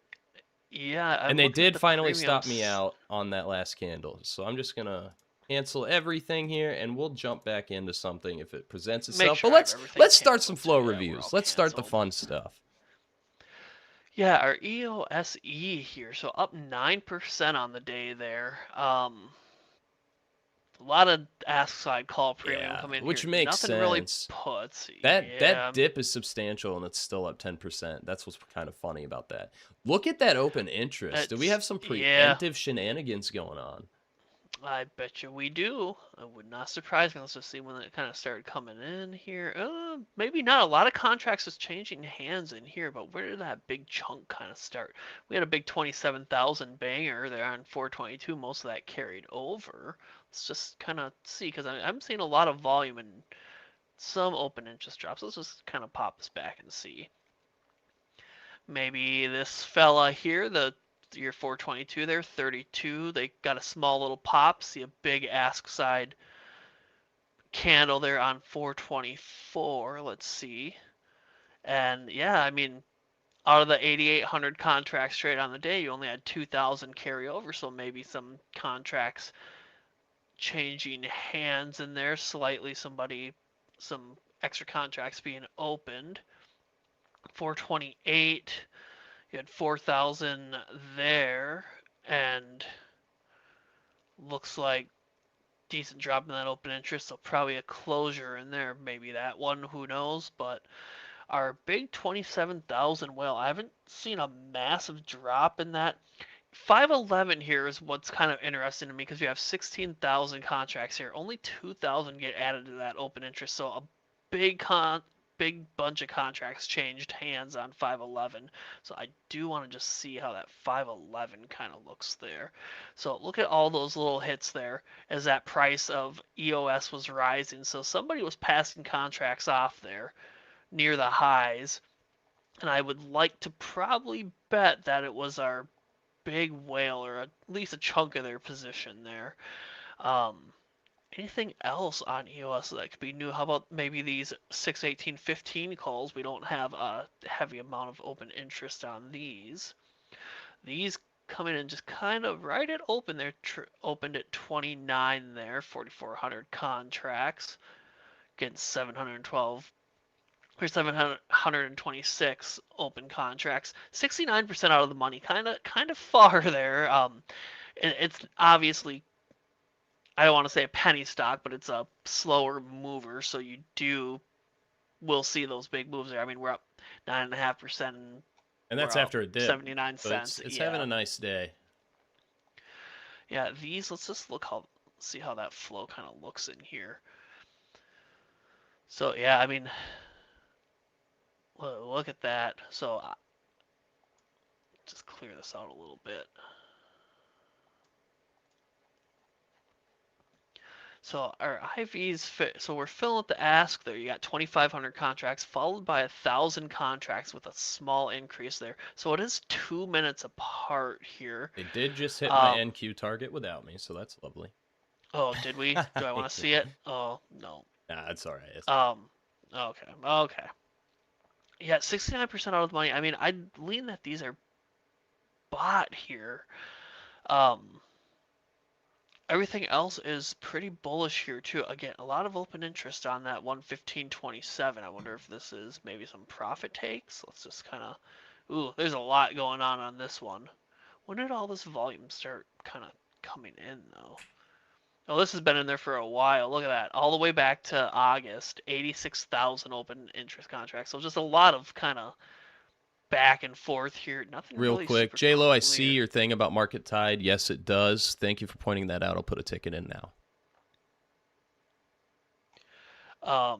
B: Yeah, I'm
A: And they
B: looking at
A: did
B: the
A: finally stop me
B: premiums.
A: out on that last candle. So I'm just going to cancel everything here and we'll jump back into something if it presents
B: Make
A: itself. But
B: sure I have everything
A: let's start some
B: canceled too.
A: flow
B: Yeah, we're all
A: reviews. Let's start the
B: canceled.
A: fun stuff.
B: Yeah, our EOSE here, so up 9% on the day there. A lot of ask side call premium
A: Yeah,
B: come in here.
A: which makes
B: Nothing really
A: sense.
B: puts.
A: That
B: Yeah,
A: dip is substantial and it's still up 10%. That's what's kind of funny about that. Look at that open interest. Do we have some
B: yeah.
A: preemptive shenanigans going on?
B: I bet you we do. It would not surprise me. Let's just see when it kind of started coming in here. Maybe not. A lot of contracts is changing hands in here, but where did that big chunk kind of start? We had a big 27,000 banger there on 422. Most of that carried over. Let's just kind of see, because I'm seeing a lot of volume and some open interest drops. Let's just kind of pop this back and see. Maybe this fella here, the year 422 there, 32, they got a small little pop. See a big ask side candle there on 424. Let's see. And yeah, I mean, out of the 8,800 contracts traded on the day, you only had 2,000 carry over. So maybe some contracts changing hands in there slightly. Some extra contracts being opened. 428. You had 4,000 there, and looks like decent drop in that open interest, so probably a closure in there, maybe that one, who knows. But our big 27,000 whale, I haven't seen a massive drop in that. 511 here is what's kind of interesting to me, because you have 16,000 contracts here. Only 2,000 get added to that open interest, so a big bunch of contracts changed hands on 511. So I do want to just see how that 511 kind of looks there. So look at all those little hits there as that price of EOS was rising. So somebody was passing contracts off there near the highs. And I would like to probably bet that it was our big whale, or at least a chunk of their position there. Um, Anything else on EOS that could be new? How about maybe these 61815 calls? We don't have a heavy amount of open interest on these. These come in and just kind of right at open. They're opened at 29 there, 4,400 contracts, getting 712 or 726 open contracts, 69% out of the money, kind of far there. It's obviously, I don't want to say a penny stock, but it's a slower mover, so will see those big moves there. I mean, we're up 9.5%,
A: And
B: we're
A: that's
B: up
A: after a dip.
B: 79
A: So
B: cents.
A: it's
B: Yeah,
A: having a nice day.
B: yeah. Let's just see how that flow kind of looks in here. So yeah, I mean, look at that. So just clear this out a little bit. So our IVs fit. So we're filling with the ask there. You got 2,500 contracts, followed by 1,000 contracts with a small increase there. So it is 2 minutes apart here.
A: They did just hit my NQ target without me, so that's lovely.
B: Oh, did we? Do I want to see it? Oh no.
A: Nah, it's all right.
B: Okay. Yeah, 69% out of the money. I mean, I'd lean that these are bought here. Everything else is pretty bullish here too. Again, a lot of open interest on that 115.27. I wonder if this is maybe some profit takes. Let's just kind of, ooh, there's a lot going on this one. When did all this volume start kind of coming in though? Oh, this has been in there for a while. Look at that. All the way back to August, 86,000 open interest contracts. So just a lot of kind of back and forth here. Nothing
A: Real
B: really
A: quick,
B: super
A: J-Lo, I
B: clear.
A: see your thing about market tide. Yes, it does. Thank you for pointing that out. I'll put a ticket in now.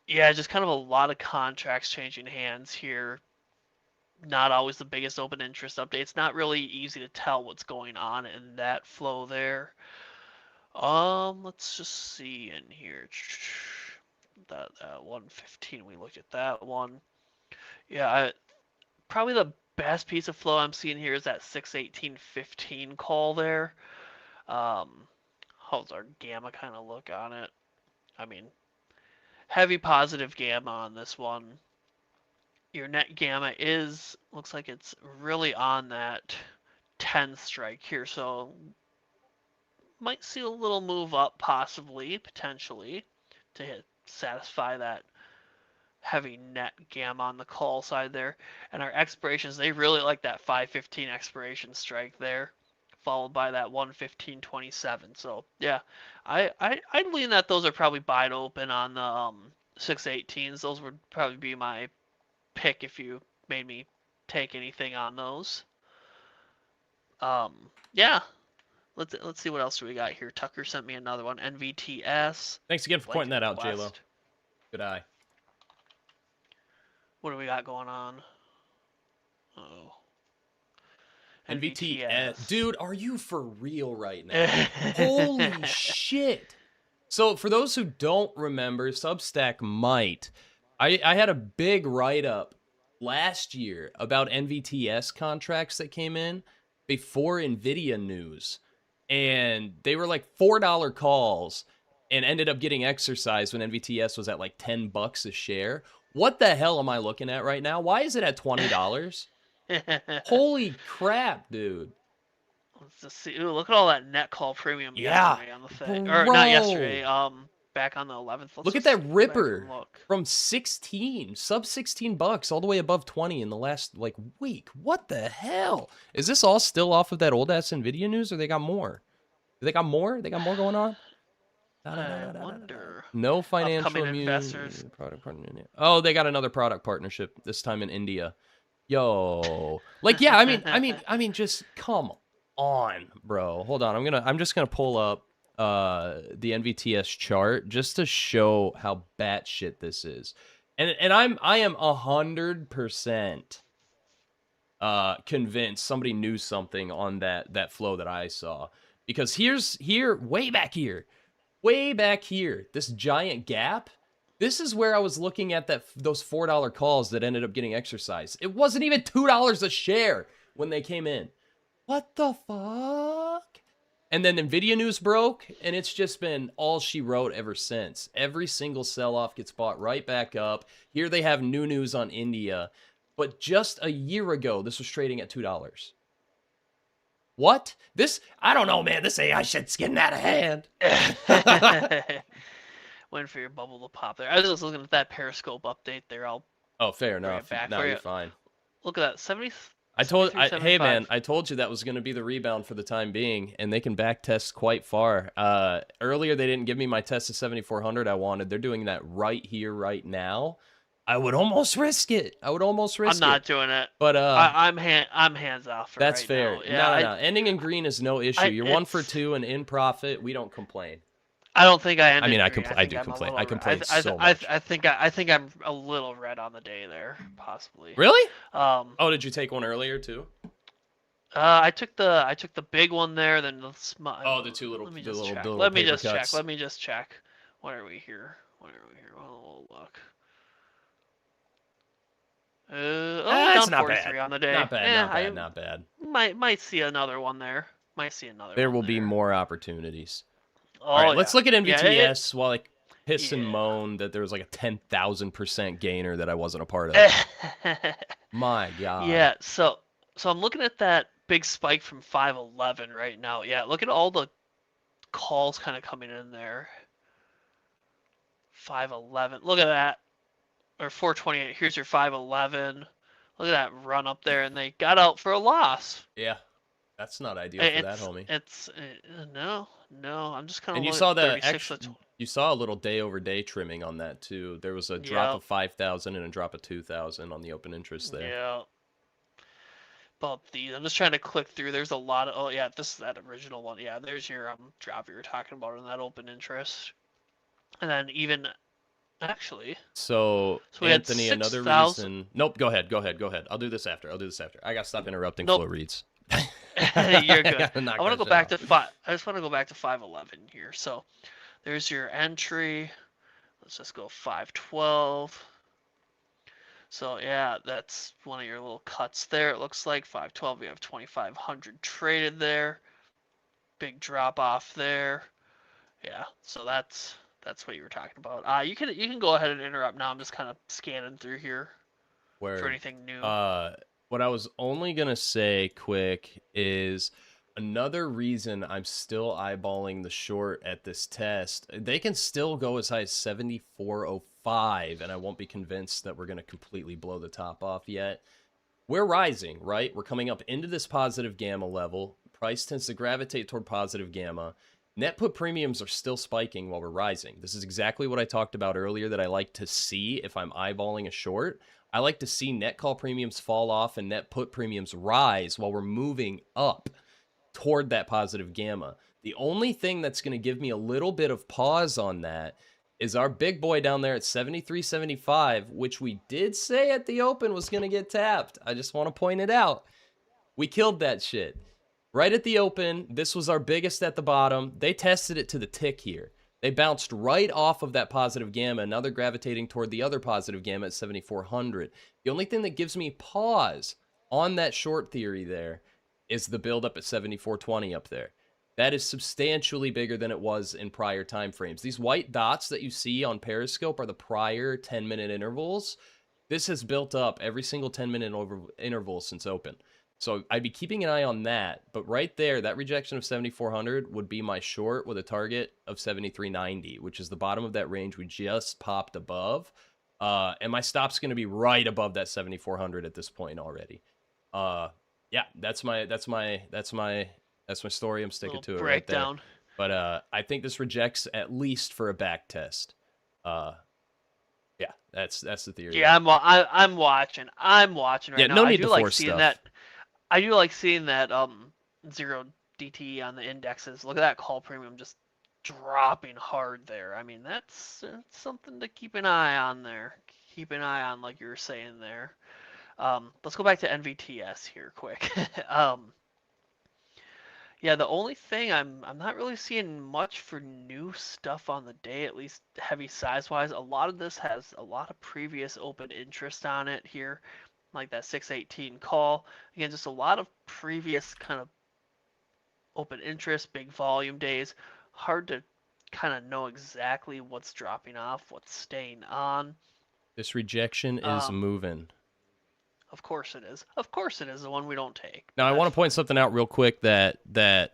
B: Yeah, just kind of a lot of contracts changing hands here. Not always the biggest open interest update. It's not really easy to tell what's going on in that flow there. Let's just see in here. That 115, we looked at that one. Yeah, probably the best piece of flow I'm seeing here is that 618.15 call there. How's our gamma kind of look on it? I mean, heavy positive gamma on this one. your net gamma looks like it's really on that 10 strike here, so might see a little move up possibly, potentially, to satisfy that heavy net gamma on the call side there. And our expirations, they really like that 515 expiration strike there, followed by that 115.27. So yeah, I'd lean that those are probably buying open on the 618s. Those would probably be my pick if you made me take anything on those. Yeah. Let's see what else do we got here. Tucker sent me another one. NVTS.
A: Thanks again for pointing that out, JLo. Good eye.
B: What do we got going on? Oh.
A: NVTS. Dude, are you for real right now? Holy shit. So for those who don't remember, Substack might. I had a big write-up last year about NVTS contracts that came in before NVIDIA news. And they were like $4 calls and ended up getting exercised when NVTS was at like $10 a share. What the hell am I looking at right now? Why is it at $20? Holy crap, dude.
B: Let's just see. Ooh, look at all that net call premium yesterday on the thing.
A: Bro.
B: Or not yesterday, back on the 11th.
A: Look at that ripper from 16, sub $16 all the way above 20 in the last like week. What the hell? Is this all still off of that old ass NVIDIA news, or they got more? They got more? They got more going on?
B: I wonder.
A: No financial
B: investors.
A: Product partnership. Oh, they got another product partnership this time in India. Yo, like yeah, I mean, just come on, bro. Hold on, I'm just gonna pull up the NVTS chart just to show how batshit this is, and I am 100% convinced somebody knew something on that flow that I saw, because way back here, this giant gap. This is where I was looking at those $4 calls that ended up getting exercised. It wasn't even $2 a share when they came in. What the fuck? And then NVIDIA news broke, and it's just been all she wrote ever since. Every single sell-off gets bought right back up. Here they have new news on India. But just a year ago, this was trading at $2. What? I don't know, man. This AI shit's getting out of hand.
B: Waiting for your bubble to pop there. I was just looking at that Periscope update there.
A: Oh, fair enough. No, you're fine.
B: Look at that, 70.
A: Hey man, I told you that was going to be the rebound for the time being, and they can back test quite far. Earlier they didn't give me my test of 7,400 I wanted. They're doing that right here, right now. I would almost risk it. I'm not
B: doing it.
A: But
B: I'm hands off.
A: That's
B: right
A: fair.
B: Now. Yeah,
A: no. Ending in green is no issue. You're 1 for 2 and in profit. We don't complain.
B: I don't think I ended.
A: I mean, I do
B: I'm
A: complain. I complain so much.
B: I think I'm a little red on the day there, possibly.
A: Really? Oh, did you take one earlier too?
B: I took the big one there, then the small.
A: Oh, the two little. Let me just check.
B: Let me just check. What are we here? Well, we'll look.
A: That's
B: down
A: not
B: 43
A: bad.
B: on the day.
A: Not bad.
B: Might see another one there.
A: There will be more opportunities.
B: Oh,
A: all right, let's look at NVTS while I piss and moan that there was like a 10,000% gainer that I wasn't a part of. My God.
B: Yeah, so I'm looking at that big spike from 511 right now. Yeah, look at all the calls kind of coming in there. 511. Look at that. Or 428. Here's your 511. Look at that run up there, and they got out for a loss.
A: Yeah, that's not ideal for that, homie.
B: It's no. I'm just kind of.
A: And you saw you saw a little day-over-day trimming on that too. There was a drop of 5,000 and a drop of 2,000 on the open interest there.
B: Yeah. But these, I'm just trying to click through. There's a lot of. Oh yeah, this is that original one. Yeah, there's your drop you were talking about in that open interest, and then even. Actually.
A: So Anthony, another reason. Nope. Go ahead. I'll do this after. I gotta stop interrupting flow reads.
B: You're good. I want to go back to I just want to go back to 511 here. So there's your entry. Let's just go 512. So yeah, that's one of your little cuts there. It looks like 512. We have 2,500 traded there. Big drop off there. Yeah. So that's what you were talking about. You can go ahead and interrupt now. I'm just kind of scanning through here. for
A: Where
B: anything new.
A: what I was only gonna say quick is another reason I'm still eyeballing the short at this test. They can still go as high as 74.05, and I won't be convinced that we're gonna completely blow the top off yet. We're rising, right? We're coming up into this positive gamma level. Price tends to gravitate toward positive gamma. Net put premiums are still spiking while we're rising. This is exactly what I talked about earlier that I like to see if I'm eyeballing a short. I like to see net call premiums fall off and net put premiums rise while we're moving up toward that positive gamma. The only thing that's going to give me a little bit of pause on that is our big boy down there at 73.75, which we did say at the open was going to get tapped. I just want to point it out. We killed that shit. Right at the open, this was our biggest at the bottom. They tested it to the tick here. They bounced right off of that positive gamma, and now they're gravitating toward the other positive gamma at 7,400. The only thing that gives me pause on that short theory there is the buildup at 74.20 up there. That is substantially bigger than it was in prior time frames. These white dots that you see on Periscope are the prior 10-minute intervals. This has built up every single 10-minute interval since open. So I'd be keeping an eye on that. But right there, that rejection of 7,400 would be my short with a target of 73.90, which is the bottom of that range we just popped above. And my stop's going to be right above that 7,400 at this point already. Yeah, that's my story. I'm sticking to it right there.
B: Breakdown.
A: But I think this rejects at least for a back test. Yeah, that's the theory.
B: Yeah, I'm watching. I'm watching right
A: yeah,
B: now.
A: no need
B: I do
A: to
B: like
A: force
B: seeing
A: stuff.
B: that. I do like seeing that zero DT on the indexes. Look at that call premium just dropping hard there. I mean, that's something to keep an eye on there. Keep an eye on, like you were saying there. Let's go back to NVTS here quick. Yeah, the only thing I'm not really seeing much for new stuff on the day, at least heavy size wise. A lot of this has a lot of previous open interest on it here, like that 618 call. Again, just a lot of previous kind of open interest, big volume days. Hard to kind of know exactly what's dropping off, what's staying on.
A: This rejection is moving.
B: Of course it is. Of course it is the one we don't take.
A: Now, I want to point something out real quick that the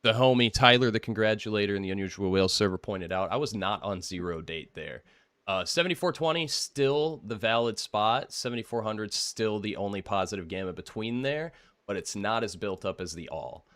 A: homie Tyler, the congratulator in the Unusual Whale server, pointed out. I was not on zero date there. 74.20 still the valid spot. 7,400 still the only positive gamma between there, but it's not as built up as the all.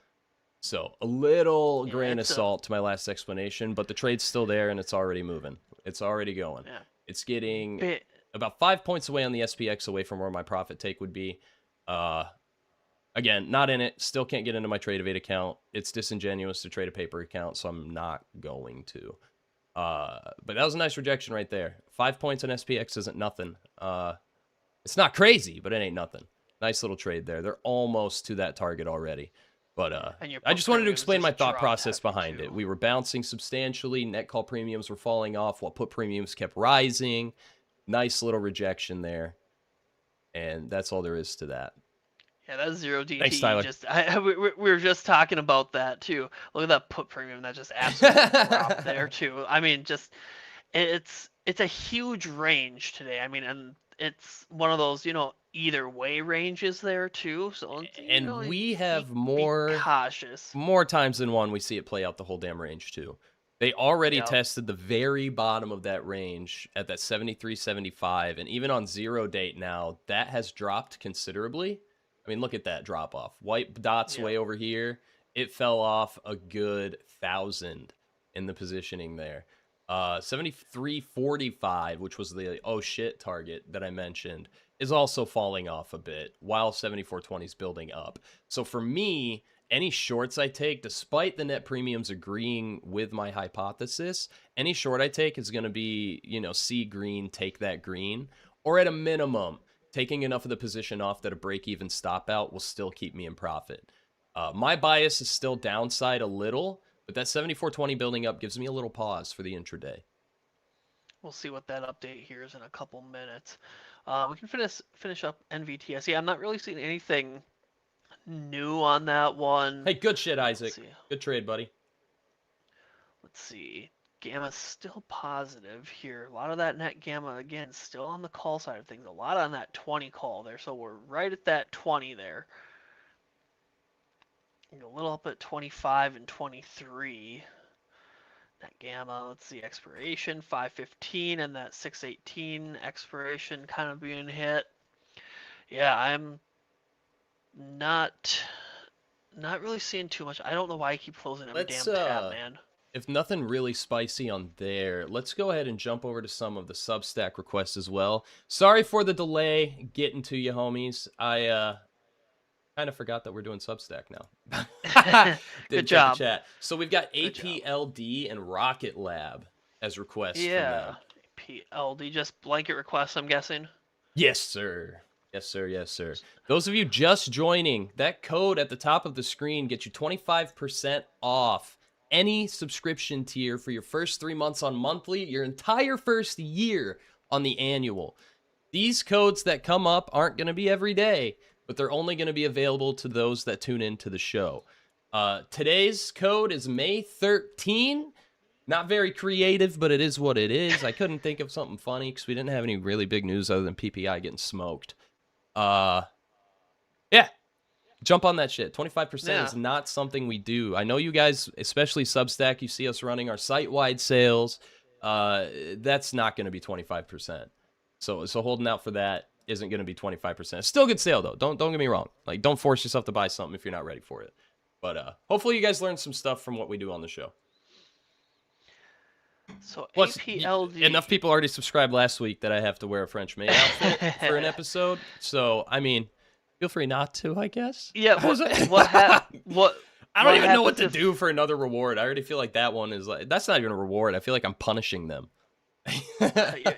A: So a little grain of salt to my last explanation, but the trade's still there and it's already moving. It's already going.
B: Yeah.
A: It's getting about 5 points away on the SPX away from where my profit take would be. Again, not in it. Still can't get into my Trade-Evade account. It's disingenuous to trade a paper account, so I'm not going to. But that was a nice rejection right there. 5 points on SPX isn't nothing. It's not crazy, but it ain't nothing. Nice little trade there. They're almost to that target already. But I just wanted to explain my thought process behind it. We were bouncing substantially. Net call premiums were falling off while put premiums kept rising. Nice little rejection there. And that's all there is to that.
B: Yeah, that's zero DT.
A: Thanks, Tyler.
B: We were just talking about that too. Look at that put premium that just absolutely dropped there too. I mean, just it's a huge range today. I mean, and it's one of those, either way ranges there too. So
A: and we have
B: be
A: cautious. More times than one we see it play out the whole damn range too. They already tested the very bottom of that range at that 73.75, and even on zero date now, that has dropped considerably. I mean, look at that drop off. White dots way over here. It fell off a good 1,000 in the positioning there. 73.45, which was the oh shit target that I mentioned, is also falling off a bit while 74.20 is building up. So for me, any shorts I take, despite the net premiums agreeing with my hypothesis, any short I take is going to be, see green, take that green, or at a minimum, taking enough of the position off that a break-even stop out will still keep me in profit. My bias is still downside a little, but that 74.20 building up gives me a little pause for the intraday.
B: We'll see what that update here is in a couple minutes. We can finish up NVTS. Yeah, I'm not really seeing anything new on that one.
A: Hey, good shit, Isaac. Good trade, buddy.
B: Let's see. gamma's still positive here. A lot of that net gamma, again, still on the call side of things. A lot on that 20 call there. So we're right at that 20 there. A little up at 25 and 23. Net gamma, let's see, expiration 515 and that 618 expiration kind of being hit. Yeah, I'm not really seeing too much. I don't know why I keep closing every damn tab, man.
A: If nothing really spicy on there, let's go ahead and jump over to some of the Substack requests as well. Sorry for the delay getting to you, homies. I kind of forgot that we're doing Substack now.
B: Good job.
A: Chat. So we've got APLD and Rocket Lab as requests.
B: Yeah, APLD, just blanket requests, I'm guessing.
A: Yes, sir. Yes, sir. Yes, sir. Those of you just joining, that code at the top of the screen gets you 25% off any subscription tier for your first 3 months on monthly, your entire first year on the annual. These codes that come up aren't going to be every day, but they're only going to be available to those that tune into the show. Today's code is May 13. Not very creative, but it is what it is. I couldn't think of something funny because we didn't have any really big news other than PPI getting smoked. Yeah. Jump on that shit. 25% is not something we do. I know you guys, especially Substack, you see us running our site-wide sales. That's not going to be 25%. So holding out for that isn't going to be 25%. Still a good sale though. Don't get me wrong. Like, don't force yourself to buy something if you're not ready for it. But hopefully you guys learned some stuff from what we do on the show.
B: So
A: plus,
B: APLD.
A: Enough people already subscribed last week that I have to wear a French maid outfit for an episode. So I mean, feel free not to, I guess.
B: Yeah. What?
A: I don't even know what to do for another reward. I already feel like that one is like, that's not even a reward. I feel like I'm punishing them.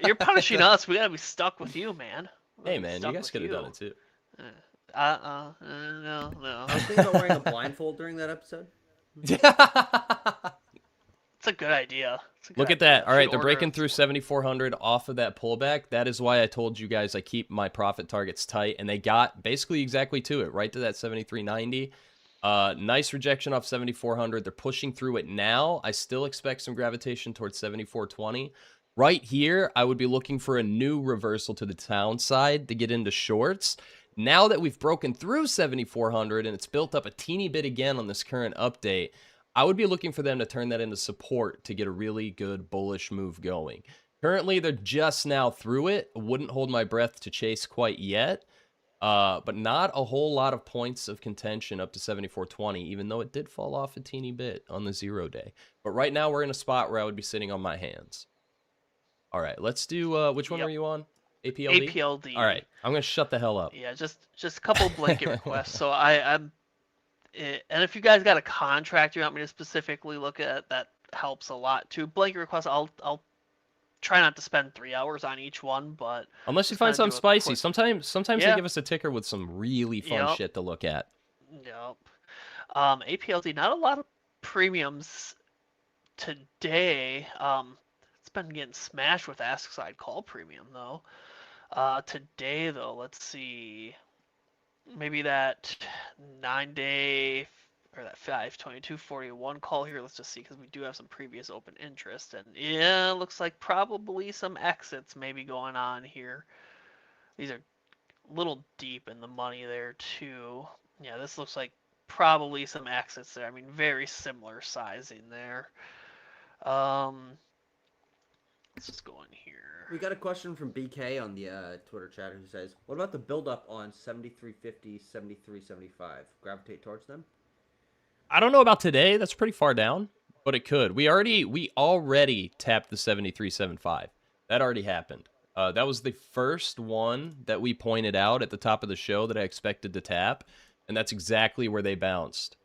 B: You're punishing us. We gotta be stuck with you, man.
A: Hey, man, you guys could have done it too.
B: No.
C: I was thinking about wearing a blindfold during that episode.
B: It's a good idea.
A: Look at that. All right, they're breaking through 7,400 off of that pullback. That is why I told you guys I keep my profit targets tight, and they got basically exactly to it, right to that 7,390. Nice rejection off 7,400. They're pushing through it now. I still expect some gravitation towards 7,420. Right here, I would be looking for a new reversal to the downside to get into shorts. Now that we've broken through 7,400 and it's built up a teeny bit again on this current update, I would be looking for them to turn that into support to get a really good bullish move going. Currently, they're just now through it. Wouldn't hold my breath to chase quite yet, but not a whole lot of points of contention up to 7,420, even though it did fall off a teeny bit on the 0 day. But right now, we're in a spot where I would be sitting on my hands. All right, let's do, which one are you on? APLD?
B: APLD.
A: All right, I'm going to shut the hell up.
B: Yeah, just a couple blanket requests. So I'm, and if you guys got a contract you want me to specifically look at, that helps a lot too. Blanket requests, I'll try not to spend 3 hours on each one, but
A: unless you find something spicy, sometimes they give us a ticker with some really fun shit to look at.
B: Yep. APLD, not a lot of premiums today. It's been getting smashed with ask side call premium though. Today though, let's see. Maybe that 9-day or that 5/22/41 call here. Let's just see, because we do have some previous open interest, and yeah, looks like probably some exits maybe going on here. These are a little deep in the money there too. Yeah, this looks like probably some exits there. I mean, very similar sizing there. Let's just go in here.
C: We got a question from BK on the Twitter chat who says, what about the build-up on 73.50, 73.75? Gravitate towards them?
A: I don't know about today. That's pretty far down, but it could. We already tapped the 73.75. That already happened. That was the first one that we pointed out at the top of the show that I expected to tap, and that's exactly where they bounced.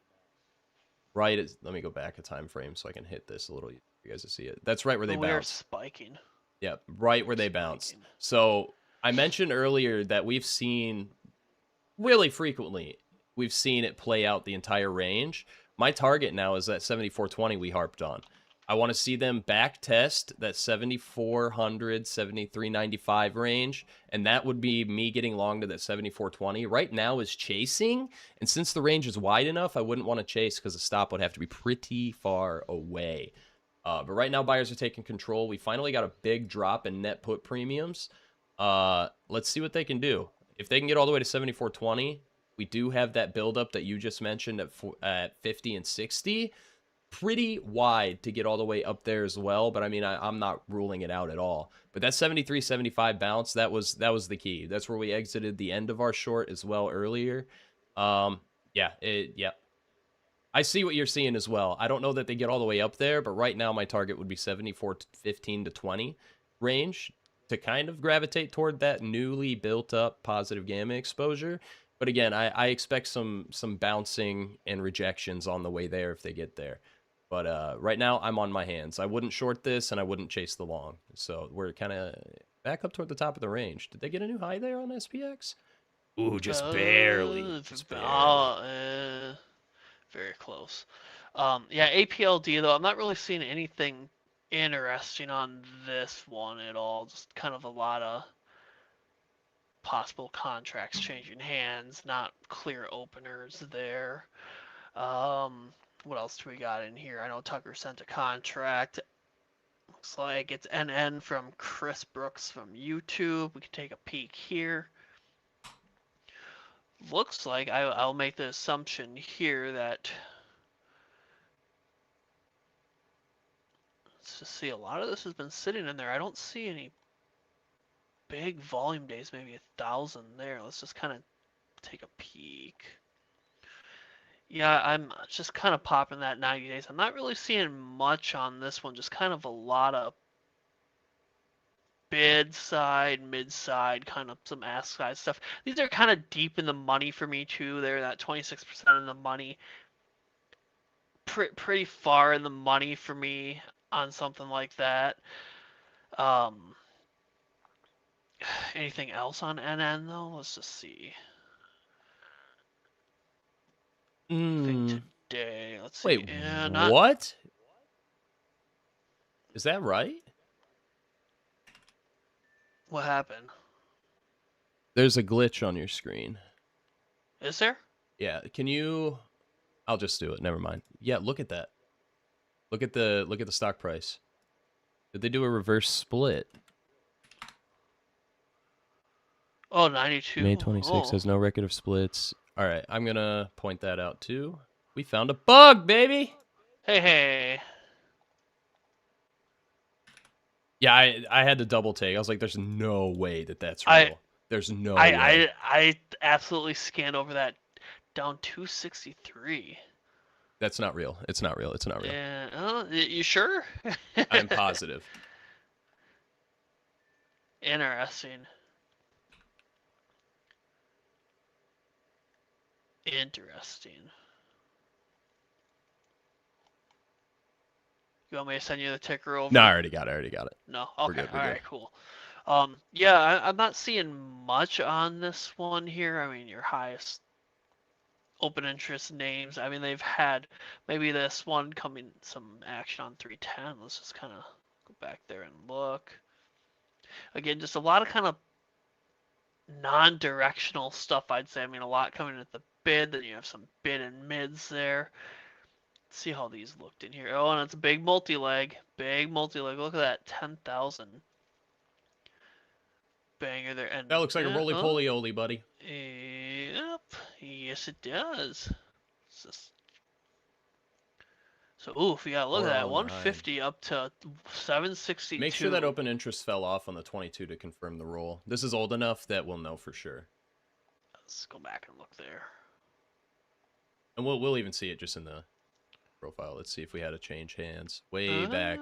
A: Right? Let me go back a time frame so I can hit this a little. You guys to see it. That's right where they bounced.
B: We're spiking.
A: Yeah, right where they bounced. So I mentioned earlier that we've seen really frequently, we've seen it play out the entire range. My target now is that 74.20 we harped on. I want to see them back test that 7,400, 73.95 range, and that would be me getting long to that 74.20. Right now is chasing, and since the range is wide enough, I wouldn't want to chase because the stop would have to be pretty far away. But right now, buyers are taking control. We finally got a big drop in net put premiums. Let's see what they can do. If they can get all the way to 74.20, we do have that buildup that you just mentioned at 50 and 60. Pretty wide to get all the way up there as well, but I mean, I'm not ruling it out at all. But that 73.75 bounce, that was the key. That's where we exited the end of our short as well earlier. Yeah. I see what you're seeing as well. I don't know that they get all the way up there, but right now my target would be 74.15 to 20 range to kind of gravitate toward that newly built up positive gamma exposure. But again, I expect some bouncing and rejections on the way there if they get there. But right now, I'm on my hands. I wouldn't short this, and I wouldn't chase the long. So we're kind of back up toward the top of the range. Did they get a new high there on SPX? Ooh, just barely. Just barely.
B: Very close. Yeah, APLD, though, I'm not really seeing anything interesting on this one at all. Just kind of a lot of possible contracts changing hands, not clear openers there. What else do we got in here? I know Tucker sent a contract. Looks like it's NN from Chris Brooks from YouTube. We can take a peek here. Looks like I'll make the assumption here that let's just see, a lot of this has been sitting in there. I don't see any big volume days, maybe 1,000 there. Let's just kind of take a peek. Yeah, I'm just kind of popping that 90 days. I'm not really seeing much on this one, just kind of a lot of bid side, mid side, kind of some ask side stuff. These are kind of deep in the money for me too. They're that 26% in the money. Pretty far in the money for me on something like that. Anything else on NN though? Let's just see. Thing today. Let's see.
A: Wait, what? Is that right?
B: What happened?
A: There's a glitch on your screen.
B: Is there?
A: Yeah, can you... I'll just do it. Never mind. Yeah, look at that. Look at the stock price. Did they do a reverse split?
B: Oh, 92.
A: May 26 has no record of splits. All right, I'm going to point that out too. We found a bug, baby!
B: Hey.
A: Yeah, I had to double take. I was like, there's no way that's real. There's no way.
B: I absolutely scanned over that down 263.
A: That's not real. It's not real. It's not real.
B: Yeah. You sure?
A: I'm positive.
B: Interesting. You want me to send you the ticker over?
A: No, I already got it.
B: No? Okay.
A: We're good.
B: All right, cool. Yeah, I'm not seeing much on this one here. I mean, your highest open interest names. I mean, they've had maybe this one coming some action on 310. Let's just kind of go back there and look. Again, just a lot of kind of non-directional stuff, I'd say. I mean, a lot coming at the bid. Then you have some bid and mids there. Let's see how these looked in here. Oh, and it's a big multi-leg. Look at that, 10,000. Banger there. And
A: that looks like a roly-poly-oly, buddy.
B: Yep. Yes, it does. So, oof, yeah, look at that. 150 up to 762.
A: Make sure that open interest fell off on the 22 to confirm the roll. This is old enough that we'll know for sure.
B: Let's go back and look there.
A: And we'll even see it just in the profile. Let's see if we had to change hands. Way back.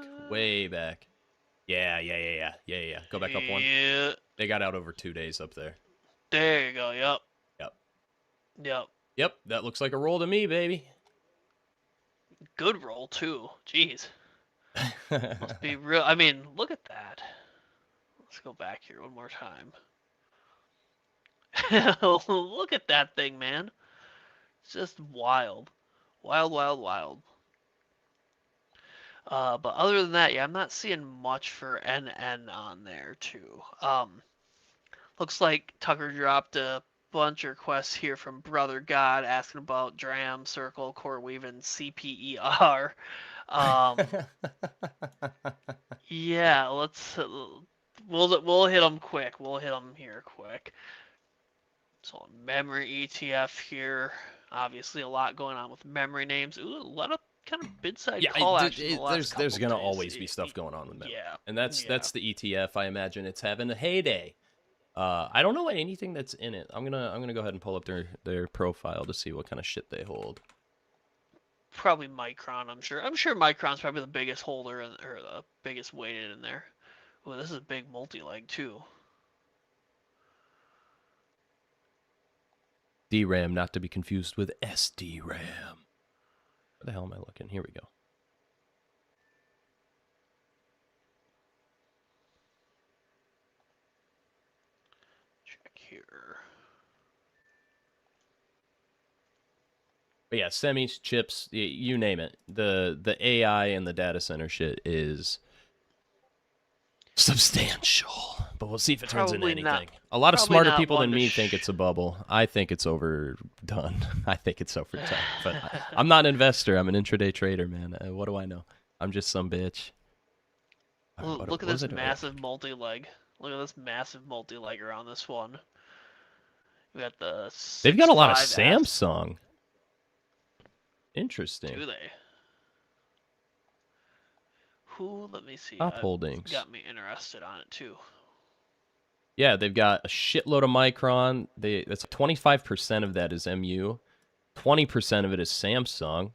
A: Yeah. Go back up one.
B: Yeah.
A: They got out over 2 days up there.
B: There you go. Yep.
A: That looks like a roll to me, baby.
B: Good roll too. Jeez. Must be real. I mean, look at that. Let's go back here one more time. Look at that thing, man. It's just wild. Wild. But other than that, yeah, I'm not seeing much for NN on there too. Looks like Tucker dropped a bunch of requests here from Brother God asking about DRAM, Circle, Core Weave, and CPER. Yeah, let's we'll hit them quick. We'll hit them here quick. So memory ETF here. Obviously, a lot going on with memory names. Ooh, a lot of kind of bid-side call action in the last couple
A: there's gonna
B: days.
A: always be stuff going on with memory.
B: Yeah,
A: And that's
B: yeah.
A: the ETF. I imagine it's having a heyday. I don't know anything that's in it. I'm gonna go ahead and pull up their profile to see what kind of shit they hold.
B: Probably Micron, I'm sure. I'm sure Micron's probably the biggest holder or the biggest weighted in there. Ooh, this is a big multi-leg too.
A: DRAM, not to be confused with SDRAM. Where the hell am I looking? Here we go.
B: Check here.
A: But yeah, semis, chips, you name it. The AI and the data center shit is substantial. But we'll see if it turns into anything. A lot of smarter people than me think it's a bubble. I think it's overdone. I think it's overdone. But I'm not an investor. I'm an intraday trader, man. What do I know? I'm just some bitch.
B: Look at this massive multi-leg. Look at this massive multi-leg around this one. We got the.
A: They've got a lot of Samsung. Interesting.
B: Do they? Who? Let me see.
A: Top holdings.
B: Got me interested on it too.
A: Yeah, they've got a shitload of Micron. That's 25% of that is MU. 20% of it is Samsung.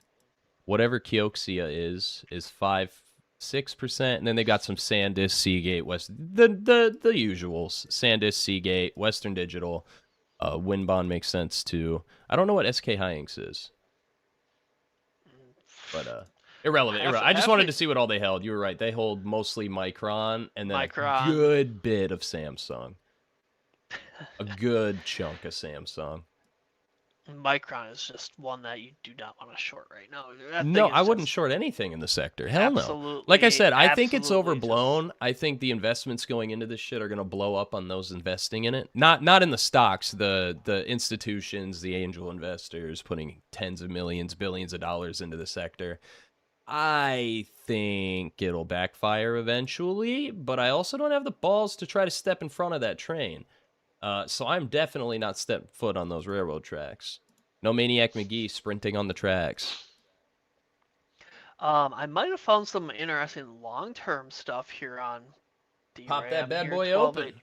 A: Whatever Kioxia is 5-6%, and then they got some SanDisk, Seagate, the usuals. SanDisk, Seagate, Western Digital, Winbond makes sense too. I don't know what SK Hynix is, but irrelevant. I just wanted to see what all they held. You were right. They hold mostly Micron and then a good bit of Samsung. A good chunk of Samsung.
B: Micron is just one that you do not want to short right now.
A: No, I wouldn't short anything in the sector. Hell no. Like I said, I think it's overblown. I think the investments going into this shit are going to blow up on those investing in it. Not in the stocks, the institutions, the angel investors putting tens of millions, billions of dollars into the sector. I think it'll backfire eventually, but I also don't have the balls to try to step in front of that train. So I'm definitely not stepping foot on those railroad tracks. No Maniac McGee sprinting on the tracks.
B: I might have found some interesting long-term stuff here on DRAM.
A: Pop that bad boy open.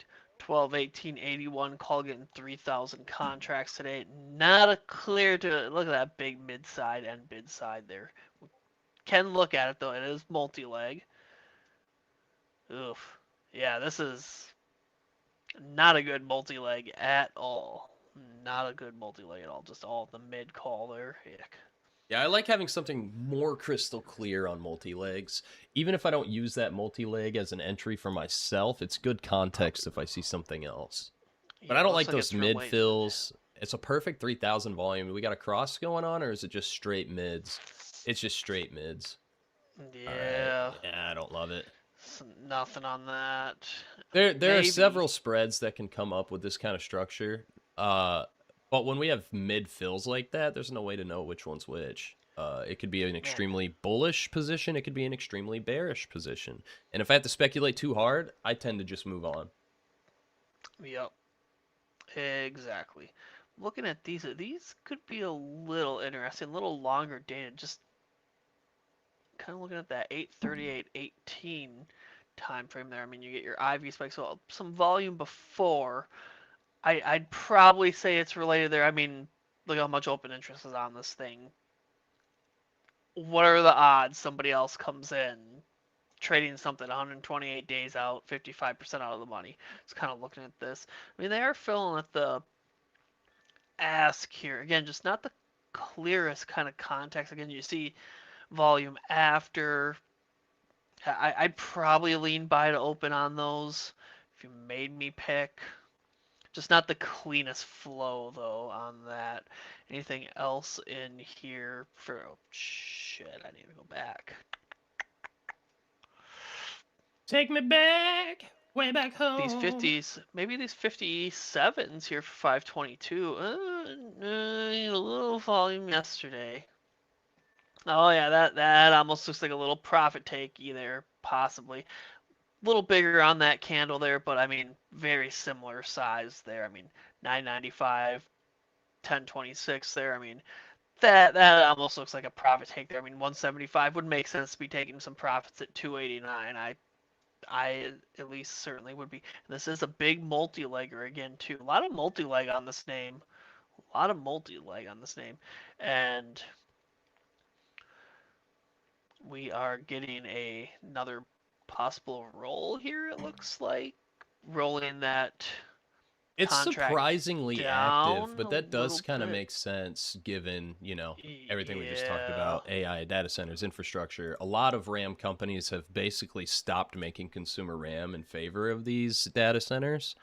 B: 12/18/81 call getting 3,000 contracts today. Not a clear to look at that big mid-side and bid-side there. Can look at it though. It is multi-leg. Oof. Yeah, this is not a good multi-leg at all. Not a good multi-leg at all. Just all the mid call there. Heck.
A: Yeah, I like having something more crystal clear on multi-legs. Even if I don't use that multi-leg as an entry for myself, it's good context if I see something else. But I don't like those mid fills. It's a perfect 3,000 volume. We got a cross going on, or is it just straight mids? It's just straight mids.
B: Yeah.
A: Right. Yeah, I don't love it.
B: Nothing on that.
A: There are several spreads that can come up with this kind of structure. But when we have mid fills like that, there's no way to know which one's which. It could be an extremely bullish position. It could be an extremely bearish position. And if I have to speculate too hard, I tend to just move on.
B: Yep. Exactly. Looking at these could be a little interesting, a little longer dated. Just kind of looking at that 8/38/18 time frame there. I mean, you get your IV spike, so some volume before. I'd probably say it's related there. I mean, look how much open interest is on this thing. What are the odds somebody else comes in trading something 128 days out, 55% out of the money? Just kind of looking at this. I mean, they are filling at the ask here. Again, just not the clearest kind of context. Again, you see volume after. I'd probably lean buy to open on those if you made me pick. Just not the cleanest flow, though, on that. Anything else in here for... Oh, shit, I need to go back.
A: Take me back, way back home.
B: These 50s, maybe these 57s here for 522. A little volume yesterday. Oh yeah, that almost looks like a little profit take either, possibly. A little bigger on that candle there, but I mean, very similar size there. I mean, 995, 1026 there. I mean, that almost looks like a profit take there. I mean, 175 would make sense to be taking some profits at 289. I at least certainly would be. This is a big multi-legger again too. A lot of multi-leg on this name. A lot of multi-leg on this name, and we are getting another possible roll here. It looks like rolling that
A: It's
B: contract
A: surprisingly active,
B: down
A: but
B: a
A: that does
B: little
A: kind of
B: bit.
A: make sense given, everything we just talked
B: Yeah.
A: about, AI, data centers, infrastructure. A lot of RAM companies have basically stopped making consumer RAM in favor of these data centers,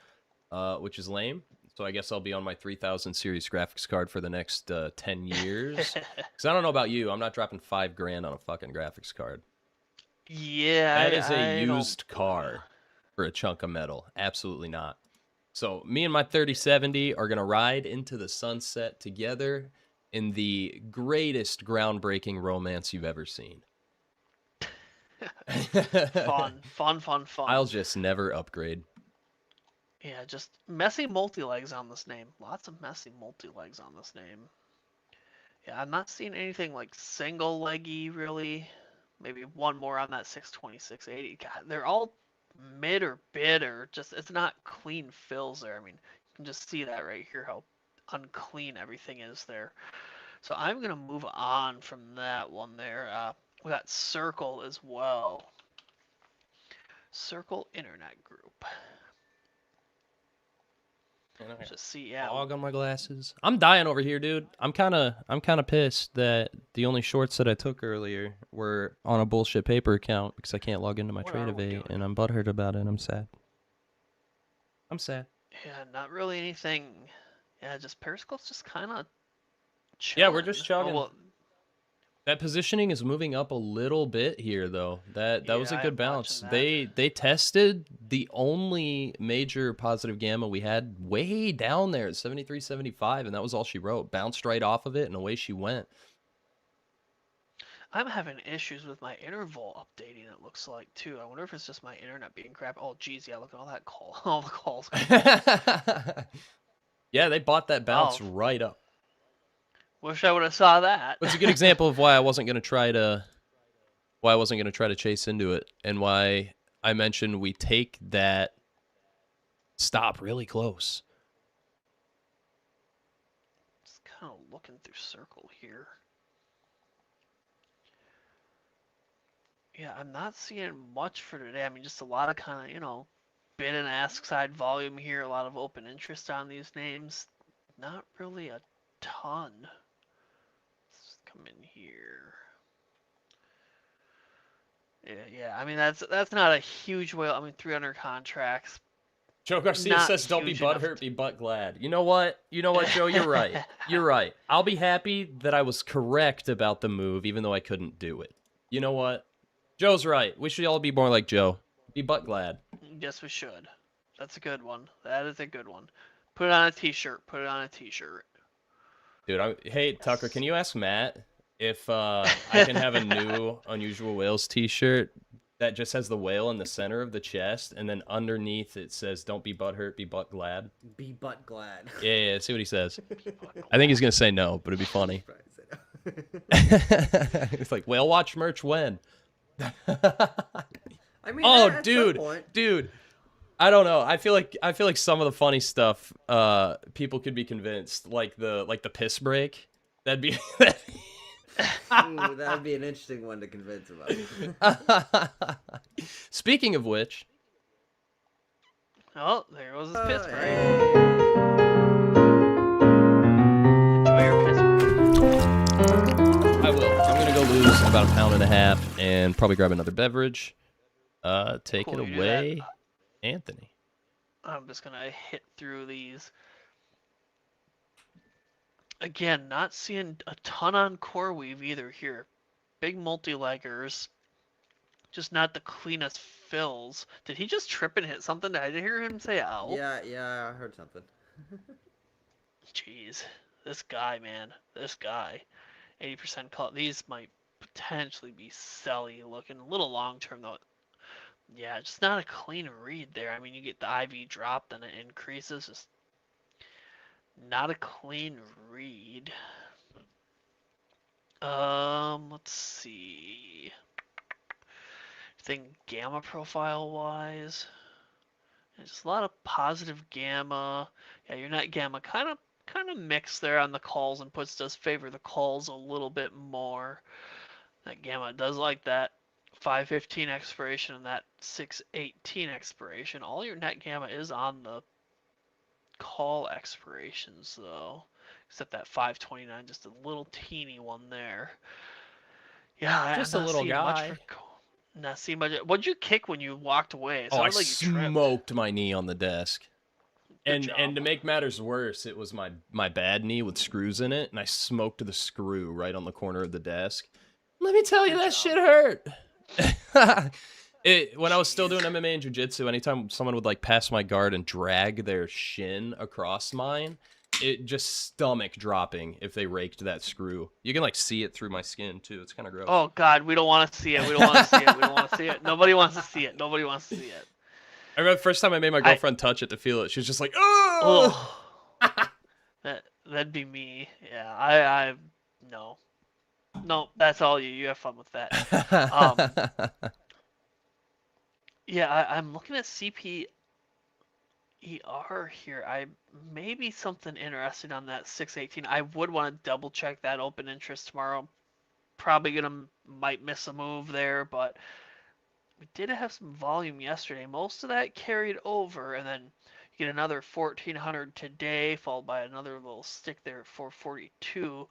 A: which is lame. So I guess I'll be on my 3000 series graphics card for the next 10 years. Because I don't know about you, I'm not dropping $5,000 on a fucking graphics card.
B: Yeah,
A: That is a
B: I don't
A: used
B: blame ya.
A: car for a chunk of metal. Absolutely not. So me and my 3070 are going to ride into the sunset together in the greatest groundbreaking romance you've ever seen.
B: Fun.
A: I'll just never upgrade.
B: Yeah, just messy multi-legs on this name. Lots of messy multi-legs on this name. Yeah, I'm not seeing anything like single-leggy, really. Maybe one more on that 620, 680. God, they're all mid or bid or just, it's not clean fills there. I mean, you can just see that right here, how unclean everything is there. So I'm going to move on from that one there. We got Circle as well. Circle Internet Group. Just see, yeah.
A: Fog on my glasses. I'm dying over here, dude. I'm kind of pissed that the only shorts that I took earlier were on a bullshit paper account because I can't log into my
B: What are we
A: Tradevate,
B: doing?
A: and I'm butthurt about it. I'm sad.
B: Yeah, not really anything. Yeah, just Periscope's just kind of
A: Yeah,
B: chilling.
A: we're just chugging.
B: Oh, well,
A: That positioning is moving up a little bit here, though. That was a
B: yeah,
A: good
B: I'm
A: balance.
B: watching that.
A: They tested the only major positive gamma we had way down there at 73, 75, and that was all she wrote. Bounced right off of it, and away she went.
B: I'm having issues with my interval updating, it looks like, too. I wonder if it's just my internet being crap. Oh, geez, yeah, look at all that call. All the calls.
A: Yeah, they bought that bounce
B: Oh.
A: right up.
B: Wish I would have saw that.
A: It's a good example of why I wasn't gonna try to chase into it, and why I mentioned we take that stop really close.
B: Just kind of looking through Circle here. Yeah, I'm not seeing much for today. I mean, just a lot of kind of, bid and ask side volume here. A lot of open interest on these names. Not really a ton. Let's come in here. Yeah. I mean, that's not a huge whale. I mean, 300 contracts.
A: Joe Garcia
B: Not
A: says, "Don't be
B: huge enough
A: butthurt, be butt glad." You know what? Joe? You're right. You're right. I'll be happy that I was correct about the move, even though I couldn't do it. You know what? Joe's right. We should all be more like Joe. Be butt glad.
B: Yes, we should. That's a good one. That is a good one. Put it on a t-shirt. Put it on a t-shirt.
A: Dude, hey, Tucker, can you ask Matt if I can have a new Unusual Whales t-shirt that just has the whale in the center of the chest, and then underneath it says, "Don't be butthurt, be butt glad."
C: Be butt glad.
A: Yeah, see what he says. I think he's going to say no, but it'd be funny. It's like, WhaleWatch merch when?
C: I mean,
A: Oh,
C: at some
A: dude,
C: point-
A: dude. I don't know. I feel like some of the funny stuff people could be convinced, like the piss break. That'd be
C: Ooh, that would be an interesting one to convince about.
A: Speaking of which,
B: Oh, there goes his piss break.
C: Hey.
B: Enjoy your piss break.
A: I will. I'm gonna go lose about 1.5 pounds and probably grab another beverage. Take
B: Cool,
A: it
B: you do that.
A: away, Anthony.
B: I'm just gonna hit through these. Again, not seeing a ton on CoreWeave either here. Big multi-leggers. Just not the cleanest fills. Did he just trip and hit something? Did I hear him say ow?
C: Yeah, I heard something.
B: Jeez. This guy, man. This guy. 80% call. These might potentially be selly looking. A little long term though. Yeah, just not a clean read there. I mean, you get the IV drop, then it increases. Just not a clean read. Let's see. Think gamma profile wise. There's a lot of positive gamma. Yeah, your net gamma kind of mixed there on the calls and puts does favor the calls a little bit more. That gamma does like that 515 expiration and that 618 expiration. All your net gamma is on the call expirations though, except that 529, just a little teeny one there. Yeah,
A: Just
B: I'm
A: a
B: not
A: little
B: seeing much
A: guy.
B: for not seeing much. What'd you kick when you walked away? It
A: Oh, I
B: sounded like you tripped.
A: smoked my knee on the desk.
B: Good
A: And
B: job.
A: to make matters worse, it was my bad knee with screws in it, and I smoked the screw right on the corner of the desk. Let me tell you,
B: Good
A: that
B: job.
A: shit hurt. When I was still doing MMA and jiu-jitsu, anytime someone would like pass my guard and drag their shin across mine, it just stomach dropping if they raked that screw. You can like see it through my skin too. It's kind of gross.
B: Oh God, we don't want to see it. We don't want to see it. We don't want to see it. Nobody wants to see it. Nobody wants to see it.
A: I remember the first time I made my girlfriend touch it to feel it. She was just like, "Oh!"
B: That'd be me. Yeah, I no. That's all you. You have fun with that. Yeah, I'm looking at CPER here. I maybe something interesting on that 618. I would want to double check that open interest tomorrow. Probably might miss a move there, but we did have some volume yesterday. Most of that carried over, and then you get another 1400 today, followed by another little stick there at 442.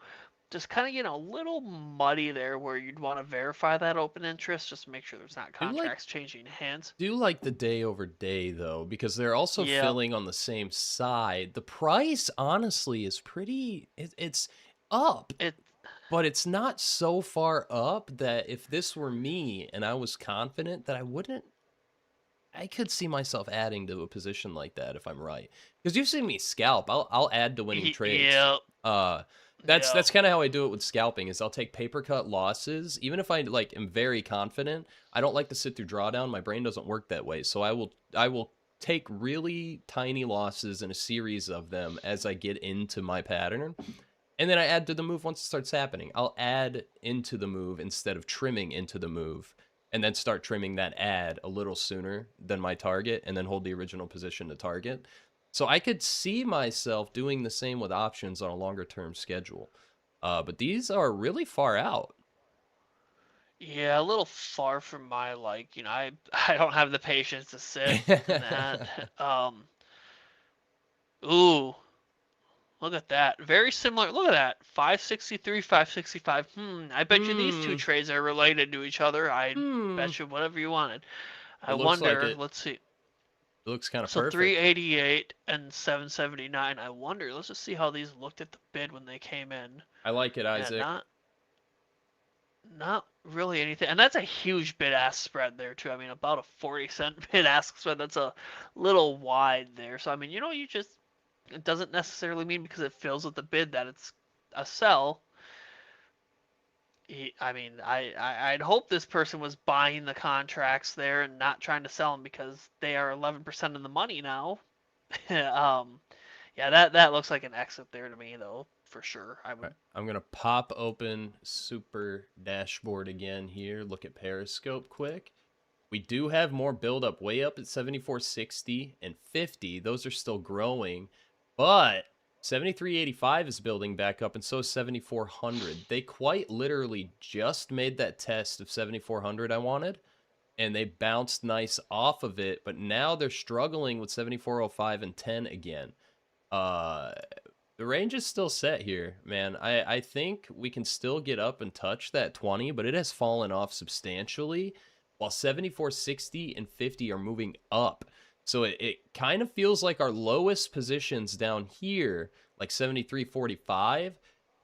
B: Just kind of getting a little muddy there where you'd want to verify that open interest just to make sure there's not contracts changing hands.
A: Do like the day over day though, because they're also filling on the same side. The price honestly is pretty, it's up, but it's not so far up that if this were me and I was confident that I could see myself adding to a position like that if I'm right. Because you've seen me scalp. I'll add to winning trades. That's kind of how I do it with scalping is I'll take paper cut losses. Even if I like am very confident, I don't like to sit through drawdown. My brain doesn't work that way. So I will take really tiny losses in a series of them as I get into my pattern. And then I add to the move once it starts happening. I'll add into the move instead of trimming into the move. And then start trimming that add a little sooner than my target and then hold the original position to target. So I could see myself doing the same with options on a longer term schedule. But these are really far out.
B: Yeah, a little far from my I don't have the patience to sit in that. Ooh. Look at that. Very similar. Look at that. 563, 565. I bet you these two trades are related to each other. I bet you whatever you wanted. I wonder,
A: like
B: let's see.
A: It looks kind of
B: so
A: perfect.
B: 388 and 779. I wonder, let's just see how these looked at the bid when they came in.
A: I like it, Isaac.
B: Yeah, not really anything. And that's a huge bid-ask spread there, too. I mean, about a 40-cent bid-ask spread. That's a little wide there. So, I mean, it doesn't necessarily mean because it fills with the bid that it's a sell. I mean, I'd hope this person was buying the contracts there and not trying to sell them because they are 11% in the money now. Yeah, that looks like an exit there to me, though, for sure.
A: I'm going to pop open Super Dashboard again here. Look at Periscope quick. We do have more buildup way up at 74.60 and 50. Those are still growing. But 73.85 is building back up, and so is 7400. They quite literally just made that test of 7400 I wanted, and they bounced nice off of it, but now they're struggling with 7405 and 10 again. The range is still set here, man. I think we can still get up and touch that 20, but it has fallen off substantially, while 74.60 and 50 are moving up. So it kind of feels like our lowest positions down here, like 73.45,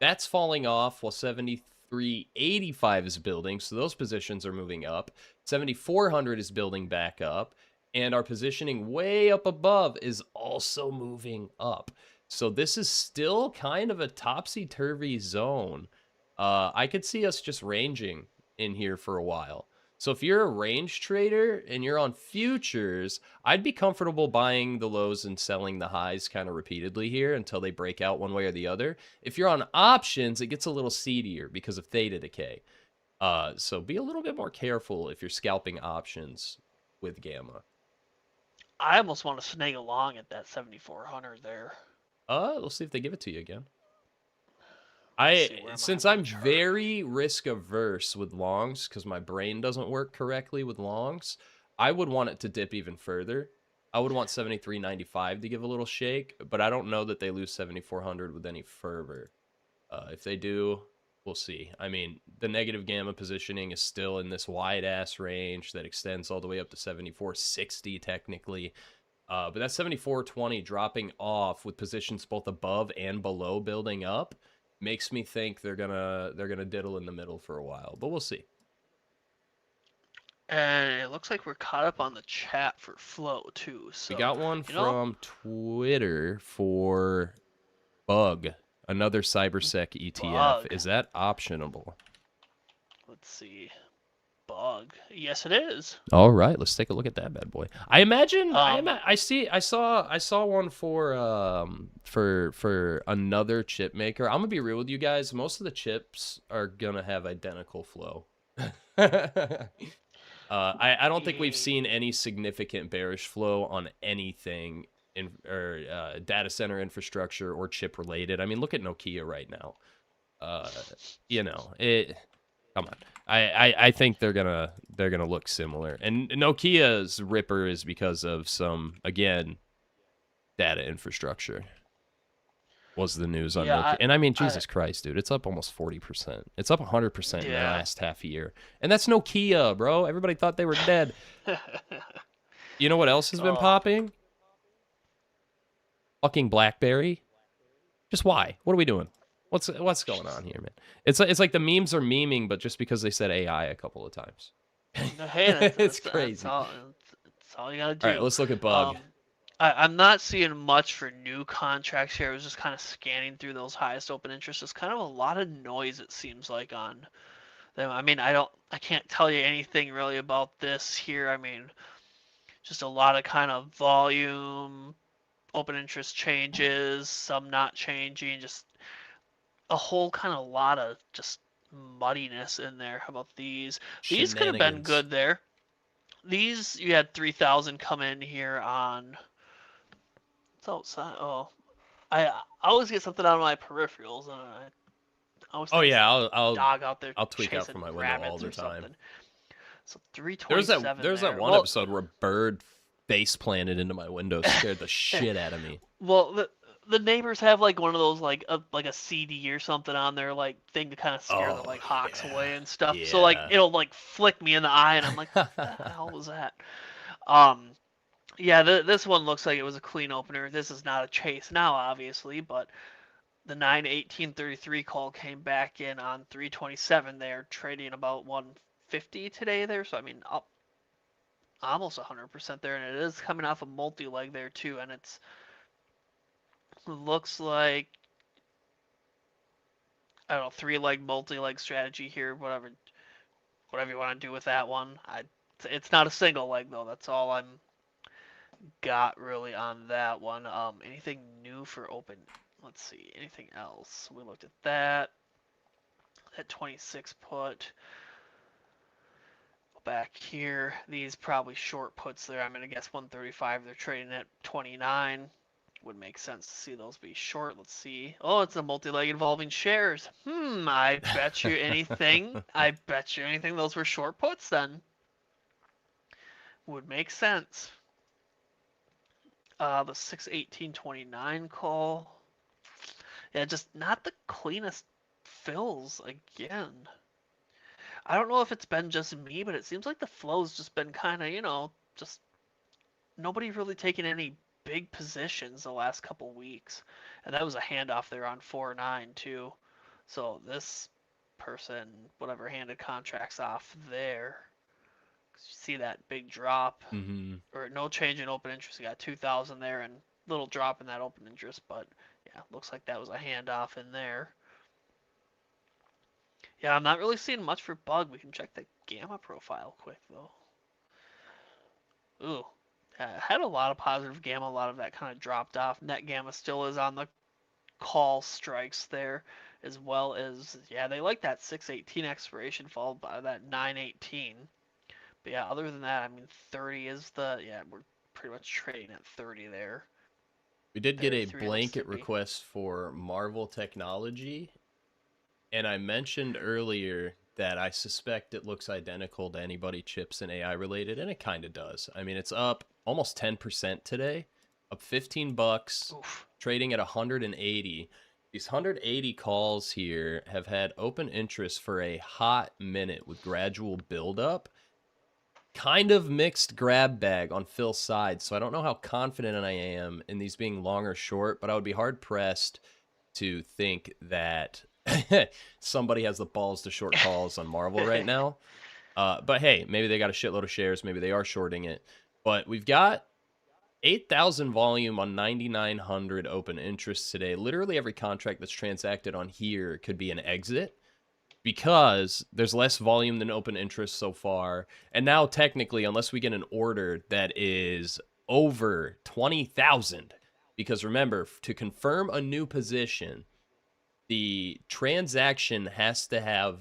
A: that's falling off while 73.85 is building. So those positions are moving up. 7,400 is building back up. And our positioning way up above is also moving up. So this is still kind of a topsy-turvy zone. I could see us just ranging in here for a while. So if you're a range trader and you're on futures, I'd be comfortable buying the lows and selling the highs kind of repeatedly here until they break out one way or the other. If you're on options, it gets a little seedier because of theta decay. So be a little bit more careful if you're scalping options with gamma.
B: I almost want to snag along at that 7,400 there.
A: We'll see if they give it to you again. Since I'm very risk averse with longs because my brain doesn't work correctly with longs, I would want it to dip even further. I would want 73.95 to give a little shake, but I don't know that they lose 7,400 with any fervor. If they do, we'll see. I mean, the negative gamma positioning is still in this wide ass range that extends all the way up to 74.60 technically. But that 74.20 dropping off with positions both above and below building up makes me think they're gonna diddle in the middle for a while, but we'll see.
B: And it looks like we're caught up on the chat for flow too. So
A: we got one from Twitter for Bug, another cybersec ETF.
B: Bug.
A: Is that optionable?
B: Let's see. Bug. Yes, it is.
A: All right, let's take a look at that bad boy. I imagine I saw one for another chip maker. I'm gonna be real with you guys. Most of the chips are gonna have identical flow. I don't think we've seen any significant bearish flow on anything or data center infrastructure or chip related. I mean, look at Nokia right now. Come on. I think they're gonna look similar. And Nokia's ripper is because of some, again, data infrastructure. Was the news on Nokia. And I mean, Jesus Christ, dude, it's up almost 40%. It's up 100% in the last half year. And that's Nokia, bro. Everybody thought they were dead. You know what else has been popping? Fucking BlackBerry. Just why? What are we doing? What's going on here, man? It's like the memes are memeing, but just because they said AI a couple of times.
B: Hey,
A: it's crazy.
B: That's all you gotta do.
A: All right, let's look at Bug.
B: I'm not seeing much for new contracts here. I was just kind of scanning through those highest open interests. There's kind of a lot of noise, it seems like, on them. I mean, I can't tell you anything really about this here. I mean, just a lot of kind of volume, open interest changes, some not changing, just a whole kind of lot of just muddiness in there. How about these? These could have been good there. These, you had 3,000 come in here on... It's outside. Oh, I always get something out of my peripherals, and I always
A: I'll
B: dog out there.
A: I'll tweak out from my window all the time.
B: Something. So 327.
A: There's that one episode where a bird face planted into my window, scared the shit out of me.
B: Well, the neighbors have like one of those like a CD or something on their like thing to kind of scare the like hawks away and stuff.
A: Yeah.
B: So like it'll like flick me in the eye, and I'm like, what the hell was that? Yeah, this one looks like it was a clean opener. This is not a chase now, obviously, but the 9/18/33 call came back in on 327. They're trading about 150 today there, so I mean up almost 100% there, and it is coming off a multi-leg there too, and it looks like, I don't know, 3-leg multi-leg strategy here, whatever you want to do with that one. It's not a single leg though. That's all I'm got really on that one. Anything new for open? Let's see. Anything else? We looked at that 26 put. Back here, these probably short puts there. I'm gonna guess 135. They're trading at 29. Would make sense to see those be short. Let's see. Oh, it's a multi-leg involving shares. I bet you anything. I bet you anything those were short puts then. Would make sense. The 6/18/29 call. Yeah, just not the cleanest fills again. I don't know if it's been just me, but it seems like the flow's just been kind of, just nobody really taking any big positions the last couple weeks. And that was a handoff there on 4/9 too. So this person, whatever, handed contracts off there. You see that big drop, or no change in open interest. You got 2,000 there and little drop in that open interest, but yeah, looks like that was a handoff in there. Yeah, I'm not really seeing much for bug. We can check the gamma profile quick though. Ooh, had a lot of positive gamma. A lot of that kind of dropped off. Net gamma still is on the call strikes there, as well as yeah, they like that 618 expiration followed by that 918. But yeah, other than that, I mean 30 is the we're pretty much trading at 30 there.
A: We did get a
B: 33 on the
A: blanket
B: Stippy.
A: request for Marvel Technology, and I mentioned earlier that I suspect it looks identical to anybody chips and AI related, and it kind of does. I mean, it's up almost 10% today, up 15 bucks,
B: Oof.
A: trading at 180. These 180 calls here have had open interest for a hot minute with gradual buildup. Kind of mixed grab bag on Phil's side, so I don't know how confident I am in these being long or short, but I would be hard pressed to think that somebody has the balls to short calls on Marvel right now. But hey, maybe they got a shitload of shares, maybe they are shorting it. But we've got 8,000 volume on 9,900 open interest today. Literally every contract that's transacted on here could be an exit, because there's less volume than open interest so far. And now technically, unless we get an order that is over 20,000, because remember, to confirm a new position, the transaction has to have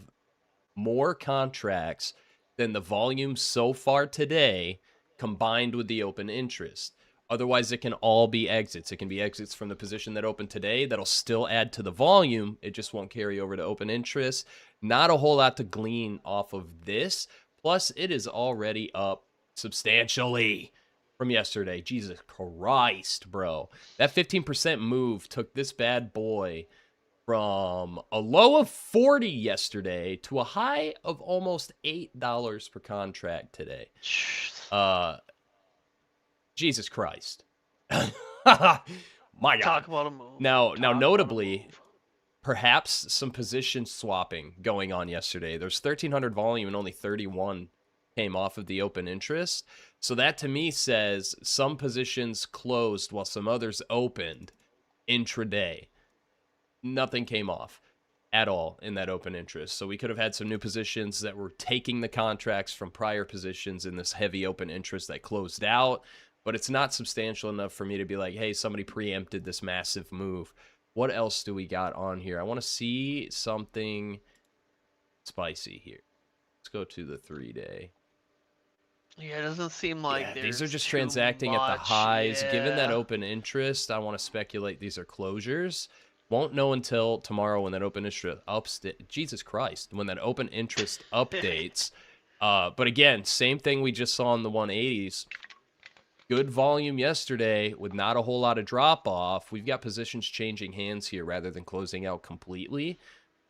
A: more contracts than the volume so far today combined with the open interest. Otherwise, it can all be exits. It can be exits from the position that opened today that'll still add to the volume. It just won't carry over to open interest. Not a whole lot to glean off of this. Plus, it is already up substantially from yesterday. Jesus Christ, bro. That 15% move took this bad boy from a low of 40 yesterday to a high of almost $8 per contract today. Jesus Christ. My God.
B: Talk about a move.
A: Now,
B: Talk about a
A: notably,
B: move.
A: perhaps some position swapping going on yesterday. There's 1,300 volume and only 31 came off of the open interest. So that to me says some positions closed while some others opened intraday. Nothing came off at all in that open interest. So we could have had some new positions that were taking the contracts from prior positions in this heavy open interest that closed out. But it's not substantial enough for me to be like, hey, somebody preempted this massive move. What else do we got on here? I want to see something spicy here. Let's go to the 3-day.
B: Yeah, it doesn't seem like
A: Yeah, these are
B: there's
A: just
B: too
A: transacting at the
B: much.
A: highs. Given that
B: Yeah.
A: open interest, I want to speculate these are closures. Won't know until tomorrow when that open interest Jesus Christ, when that open interest updates. But again, same thing we just saw in the 180s. Good volume yesterday with not a whole lot of drop off. We've got positions changing hands here rather than closing out completely.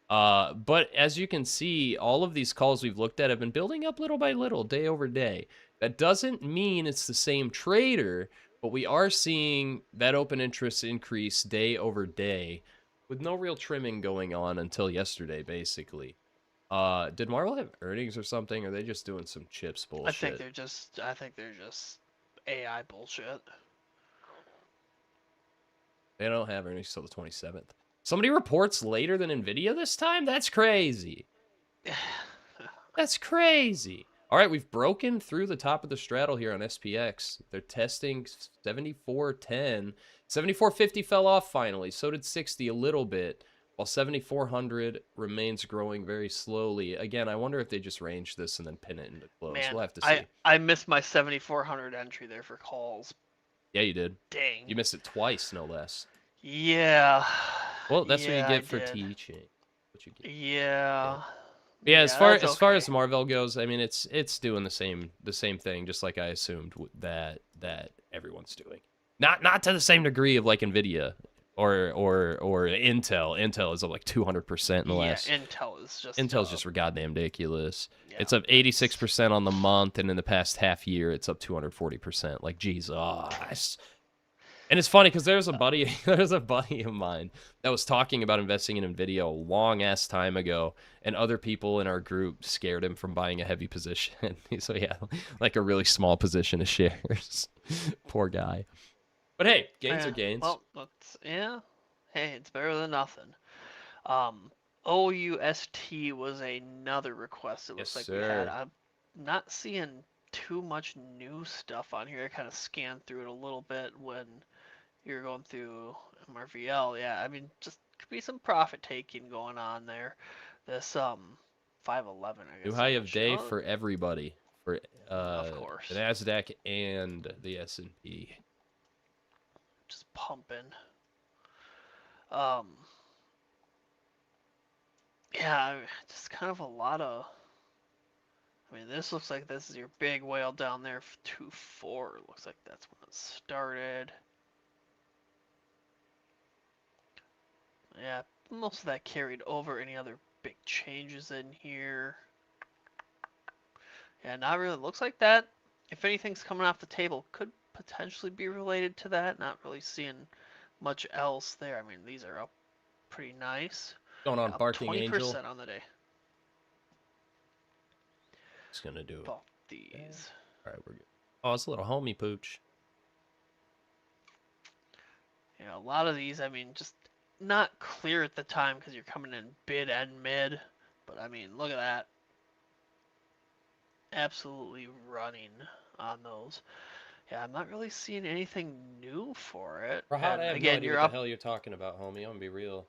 A: But as you can see, all of these calls we've looked at have been building up little by little, day over day. That doesn't mean it's the same trader, but we are seeing that open interest increase day over day with no real trimming going on until yesterday, basically. Did Marvel have earnings or something? Or are they just doing some chips bullshit?
B: I think they're just AI bullshit.
A: They don't have earnings till the 27th. Somebody reports later than NVIDIA this time? That's crazy. That's crazy. All right, we've broken through the top of the straddle here on SPX. They're testing 74.10. 74.50 fell off finally. So did 60 a little bit, while 7,400 remains growing very slowly. Again, I wonder if they just range this and then pin it into close.
B: Man,
A: We'll have to see.
B: I missed my 7,400 entry there for calls.
A: Yeah, you did.
B: Dang.
A: You missed it twice, no less.
B: Yeah.
A: Well, that's
B: Yeah,
A: what you
B: I
A: get for
B: did.
A: teaching. What you get.
B: Yeah.
A: Yeah, as far
B: that's
A: as Marvel goes, I mean, it's doing the same thing, just like I assumed that everyone's doing. Not to the same degree of like Nvidia or Intel. Intel is up like 200% in the last. Intel's just goddamn ridiculous.
B: Yeah,
A: It's up 86% on the month, and in the past half year, it's up 240%. Like Jesus. And it's funny because there's a buddy of mine that was talking about investing in Nvidia a long ass time ago, and other people in our group scared him from buying a heavy position. So yeah, like a really small position of shares. Poor guy. But hey, gains are gains.
B: Well, hey, it's better than nothing. OUST was another request. It looks
A: Yes,
B: like we had.
A: sir.
B: I'm not seeing too much new stuff on here. I kind of scanned through it a little bit when you're going through MRVL. Yeah, I mean, just could be some profit taking going on there. This 511, I
A: New
B: guess.
A: high
B: I'm
A: of
B: not sure.
A: day
B: Oh,
A: for everybody. For
B: of course.
A: the Nasdaq and the S&P.
B: Just pumping. Um, yeah, just kind of a lot of. I mean, this looks like this is your big whale down there, 2.4. Looks like that's when it started. Yeah, most of that carried over. Any other big changes in here? Yeah, not really. Looks like that. If anything's coming off the table, could potentially be related to that. Not really seeing much else there. I mean, these are up pretty nice.
A: Going on,
B: Up
A: Barking
B: 20%
A: Angel.
B: on the day.
A: It's gonna do it.
B: Both these.
A: All right, we're good. Oh, it's a little homie pooch.
B: Yeah, a lot of these, I mean, just not clear at the time because you're coming in bid and mid. But I mean, look at that. Absolutely running on those. Yeah, I'm not really seeing anything new for it.
A: Rahad,
B: And
A: I have
B: again,
A: no idea
B: you're
A: what
B: up.
A: the hell you're talking about, homie. I'm gonna be real.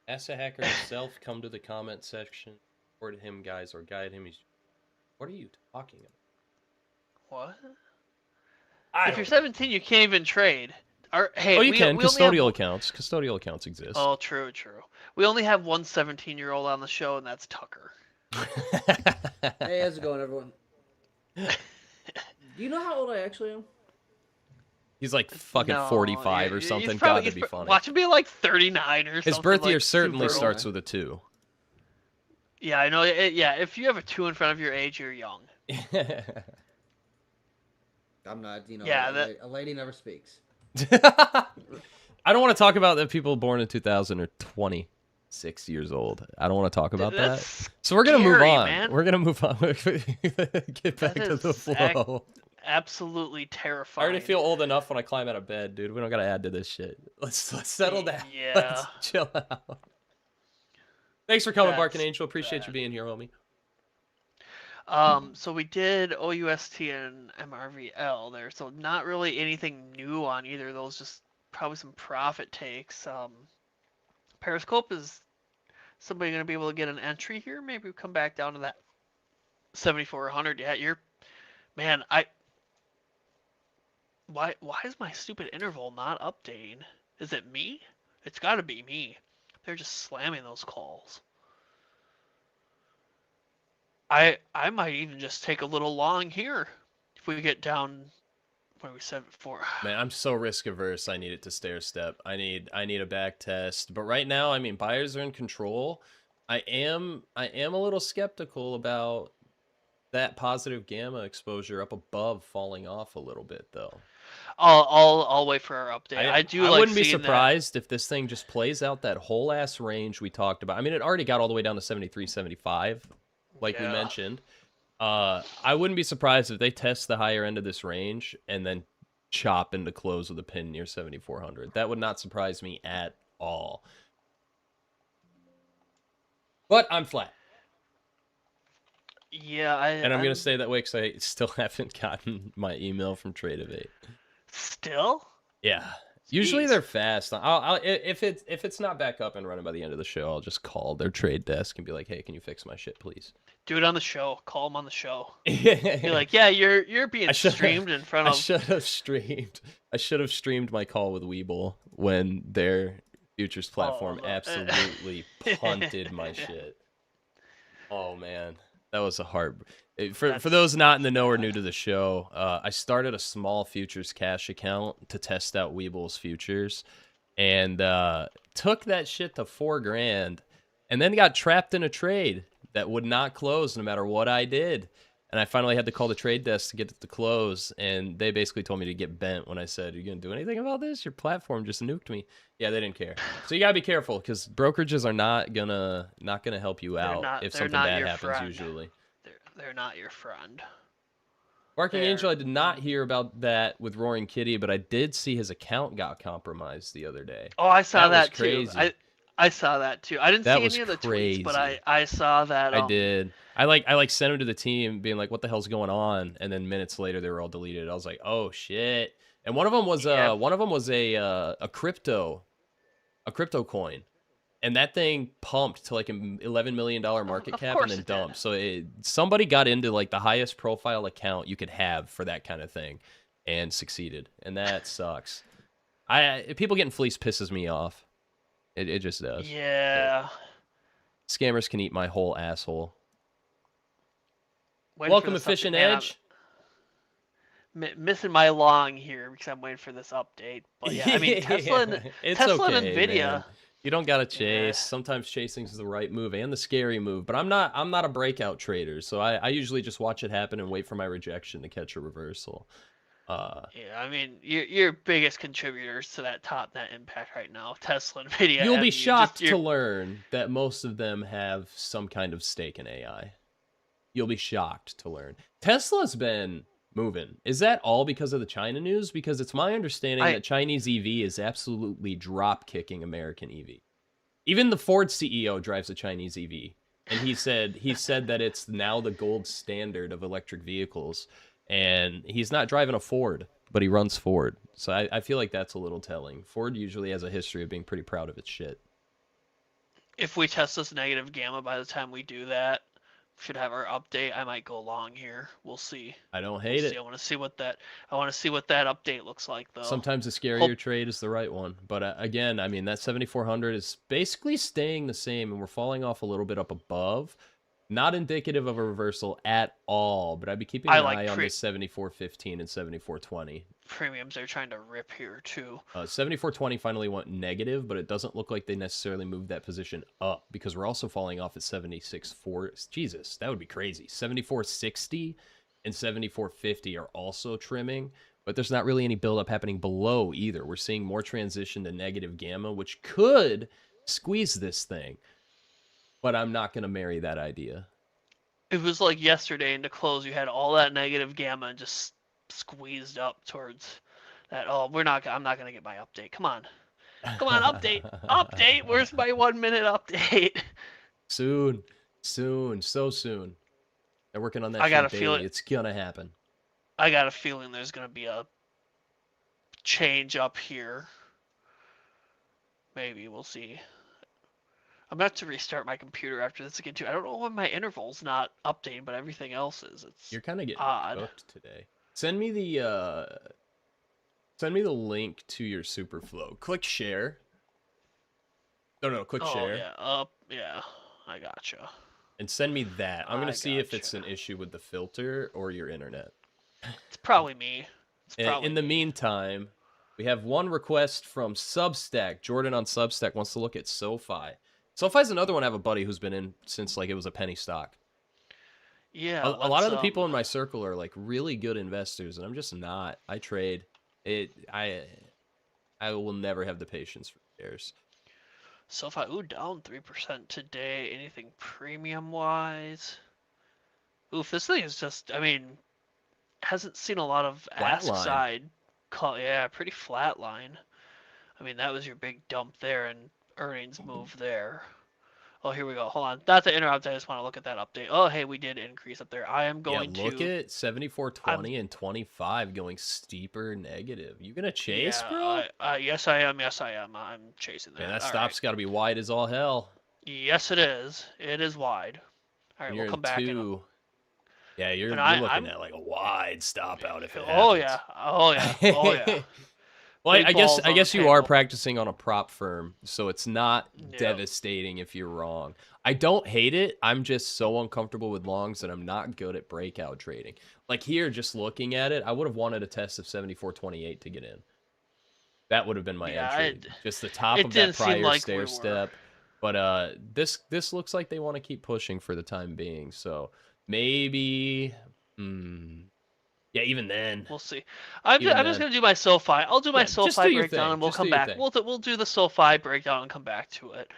A: Ask the hacker himself. Come to the comment section. Report him, guys, or guide him. What are you talking about?
B: What? If you're 17, you can't even trade. Hey,
A: Oh, you can.
B: we only have.
A: Custodial accounts. Custodial accounts exist.
B: Oh, true. We only have one 17-year-old on the show, and that's Tucker.
C: Hey, how's it going, everyone? Do you know how old I actually am?
A: He's like fucking 45 or something. God, that'd be funny.
B: Watch him be like 39 or something.
A: His birth year
B: like,
A: certainly
B: super
A: starts
B: old.
A: with a 2.
B: Yeah, I know. Yeah, if you have a 2 in front of your age, you're young.
C: I'm not,
B: Yeah,
C: a lady never speaks.
A: I don't want to talk about the people born in 2000 or 26 years old. I don't want to talk about that. So we're going to move on.
B: Man.
A: We're going to move on. Get back to the flow.
B: Absolutely terrifying.
A: I already feel old enough when I climb out of bed, dude. We don't got to add to this shit. Let's settle down.
B: Yeah.
A: Let's chill out. Thanks for coming,
B: That's
A: Barking Angel. Appreciate you being here, homie.
B: So we did OUST and MRVL there, so not really anything new on either of those, just probably some profit takes. Periscope, is somebody going to be able to get an entry here? Maybe we come back down to that 7,400. Yeah, man, why is my stupid interval not updating? Is it me? It's got to be me. They're just slamming those calls. I might even just take a little long here if we get down where we said before.
A: Man, I'm so risk averse. I need it to stair step. I need a back test. But right now, I mean, buyers are in control. I am a little skeptical about that positive gamma exposure up above falling off a little bit, though.
B: I'll wait for our update. I
A: wouldn't be surprised if this thing just plays out that whole ass range we talked about. I mean, it already got all the way down to 73, 75. Like we mentioned, I wouldn't be surprised if they test the higher end of this range and then chop into close with a pin near 7,400. That would not surprise me at all. But I'm flat.
B: Yeah,
A: and I'm going to stay that way because I still haven't gotten my email from Tradevate.
B: Still?
A: Yeah. Usually they're fast. If it's not back up and running by the end of the show, I'll just call their trade desk and be like, "Hey, can you fix my shit, please?"
B: Do it on the show. Call them on the show. You're like, "Yeah, you're being streamed in front of."
A: I should have streamed my call with Weeble when their futures platform absolutely punted my shit. Oh man, that was a hard. For those not in the know or new to the show, I started a small futures cash account to test out Weeble's futures, and took that shit to $4,000, and then got trapped in a trade that would not close no matter what I did. And I finally had to call the trade desk to get it to close, and they basically told me to get bent when I said, "Are you gonna do anything about this? Your platform just nuked me." Yeah, they didn't care. So you gotta be careful because brokerages are not gonna help you out if something bad happens. Usually.
B: They're not your friend.
A: Barking Angel, I did not hear about that with Roaring Kitty, but I did see his account got compromised the other day.
B: Oh, I saw that
A: too.
B: I saw that too. I didn't
A: That
B: see
A: was
B: any of the
A: crazy.
B: tweets, but I saw that.
A: I did. I sent them to the team, being like, "What the hell's going on?" And then minutes later, they were all deleted. I was like, "Oh shit!" And one of them was a crypto coin, and that thing pumped to like an $11 million market
B: Of
A: cap and
B: course
A: then
B: it did.
A: dumped. So somebody got into like the highest profile account you could have for that kind of thing, and succeeded, and that sucks. People getting fleeced pisses me off. It just does.
B: Yeah.
A: Scammers can eat my whole asshole.
B: Waiting for
A: Welcome,
B: this
A: Efficient
B: update. Man,
A: Edge.
B: missing my long here because I'm waiting for this update. But yeah, I mean Tesla and
A: okay,
B: and Nvidia.
A: Man. You don't gotta chase.
B: Yeah.
A: Sometimes chasing is the right move and the scary move. But I'm not a breakout trader, so I usually just watch it happen and wait for my rejection to catch a reversal.
B: Yeah, I mean your biggest contributors to that top net impact right now, Tesla, Nvidia.
A: You'll be shocked to learn that most of them have some kind of stake in AI. You'll be shocked to learn. Tesla's been moving. Is that all because of the China news? Because it's my understanding that Chinese EV is absolutely drop kicking American EV. Even the Ford CEO drives a Chinese EV, and he said that it's now the gold standard of electric vehicles. And he's not driving a Ford, but he runs Ford. So I feel like that's a little telling. Ford usually has a history of being pretty proud of its shit.
B: If we test this negative gamma by the time we do that, should have our update. I might go long here. We'll see.
A: I don't hate it.
B: I want to see what that update looks like, though.
A: Sometimes the scarier trade is the right one. But again, I mean, that 7,400 is basically staying the same, and we're falling off a little bit up above. Not indicative of a reversal at all, but I'd be keeping an eye on the 74.15 and 74.20.
B: Premiums are trying to rip here too.
A: 74.20 finally went negative, but it doesn't look like they necessarily moved that position up because we're also falling off at 76.4. Jesus, that would be crazy. 74.60 and 74.50 are also trimming, but there's not really any buildup happening below either. We're seeing more transition to negative gamma, which could squeeze this thing. But I'm not going to marry that idea.
B: It was like yesterday in the close, you had all that negative gamma and just squeezed up towards that. Oh, I'm not going to get my update. Come on, update, update. Where's my 1 minute update?
A: Soon, so soon. They're working on that.
B: I got a feeling
A: it's gonna happen.
B: I got a feeling there's gonna be a change up here. Maybe we'll see. I'm about to restart my computer after this again too. I don't know why my interval's not updating, but everything else is. You're
A: kind of getting
B: odd.
A: cooked today. Send me the link to your Superflow. Click share. No, click share.
B: Yeah, I gotcha.
A: And send me that. I'm gonna see if it's an issue with the filter or your internet.
B: It's probably me.
A: In the meantime, we have one request from Substack. Jordan on Substack wants to look at SoFi. SoFi's another one. I have a buddy who's been in since like it was a penny stock.
B: Yeah,
A: a lot of the people in my circle are like really good investors, and I'm just not. I trade it. I will never have the patience for shares.
B: SoFi, down 3% today. Anything premium wise? Oof, this thing is just. I mean, hasn't seen a lot of ask side. Yeah, pretty flat line. I mean, that was your big dump there, and earnings move there. Oh, here we go. Hold on. Not to interrupt. I just want to look at that update. Oh, hey, we did increase up there. I am going to
A: look at 74.20 and 25 going steeper negative. You gonna chase, bro?
B: Yes, I am. Yes, I am. I'm chasing that.
A: Man, that stop's got to be wide as all hell.
B: Yes, it is. It is wide. All right, we'll come back.
A: Yeah, you're looking at like a wide stop out if it happens.
B: Oh yeah. Oh yeah.
A: Well, I guess you are practicing on a prop firm, so it's not devastating if you're wrong. I don't hate it. I'm just so uncomfortable with longs that I'm not good at breakout trading. Like here, just looking at it, I would have wanted a test of 74.28 to get in. That would have been my entry. Just the top of that prior stair step. But this looks like they want to keep pushing for the time being. So maybe. Yeah, even then.
B: We'll see. I'm just going to do my SoFi. I'll do my SoFi breakdown and we'll come back. We'll do the SoFi breakdown and come back to it.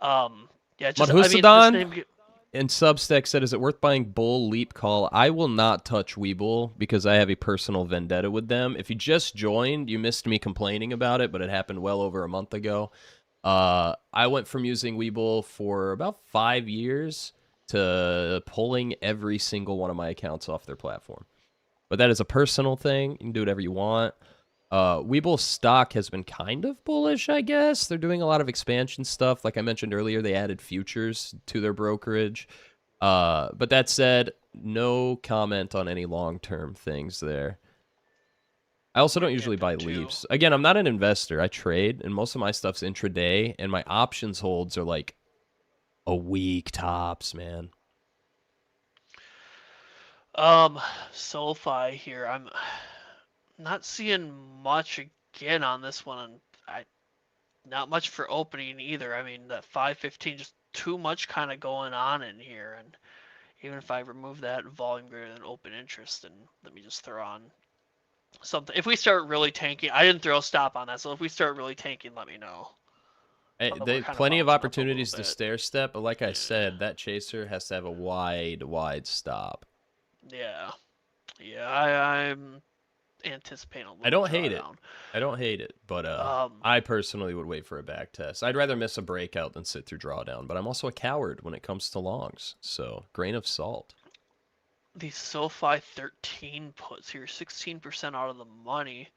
A: Madhusadan in Substack said, is it worth buying Bull Leap Call? I will not touch Webull because I have a personal vendetta with them. If you just joined, you missed me complaining about it, but it happened well over a month ago. I went from using Webull for about 5 years to pulling every single one of my accounts off their platform. But that is a personal thing. You can do whatever you want. Webull stock has been kind of bullish, I guess. They're doing a lot of expansion stuff. Like I mentioned earlier, they added futures to their brokerage. But that said, no comment on any long-term things there. I also don't usually buy leaves. Again, I'm not an investor. I trade, and most of my stuff's intraday, and my options holds are like a week tops, man.
B: SoFi here. I'm not seeing much again on this one. Not much for opening either. I mean, that 515, just too much kind of going on in here. And even if I remove that volume greater than open interest, and let me just throw on something. If we start really tanking, I didn't throw a stop on that, so if we start really tanking, let me know.
A: Hey, they plenty of opportunities to stair step, but like I said, that chaser has to have a wide stop.
B: Yeah, I'm anticipating a little.
A: I don't hate it, but I personally would wait for a back test. I'd rather miss a breakout than sit through drawdown, but I'm also a coward when it comes to longs, so grain of salt.
B: The SoFi 13 puts here, 16% out of the money.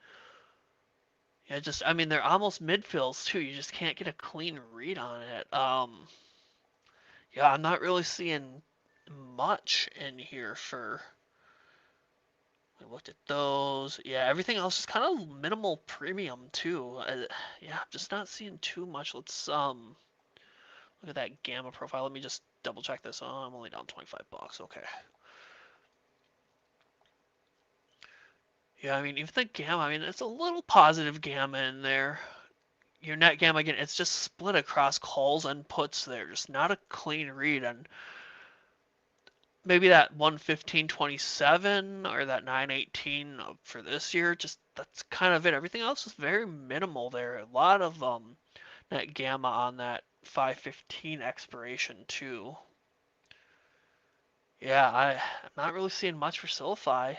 B: Yeah, I mean, they're almost midfills too. You just can't get a clean read on it. Yeah, I'm not really seeing much in here for. I looked at those. Yeah, everything else is kind of minimal premium too. Yeah, I'm just not seeing too much. Let's look at that gamma profile. Let me just double check this. Oh, I'm only down 25 bucks. Okay. Yeah, I mean, even the gamma, I mean, it's a little positive gamma in there. Your net gamma, again, it's just split across calls and puts there. Just not a clean read. And maybe that 115.27 or that 918 for this year, just that's kind of it. Everything else is very minimal there. A lot of net gamma on that 515 expiration too. Yeah, I'm not really seeing much for SoFi.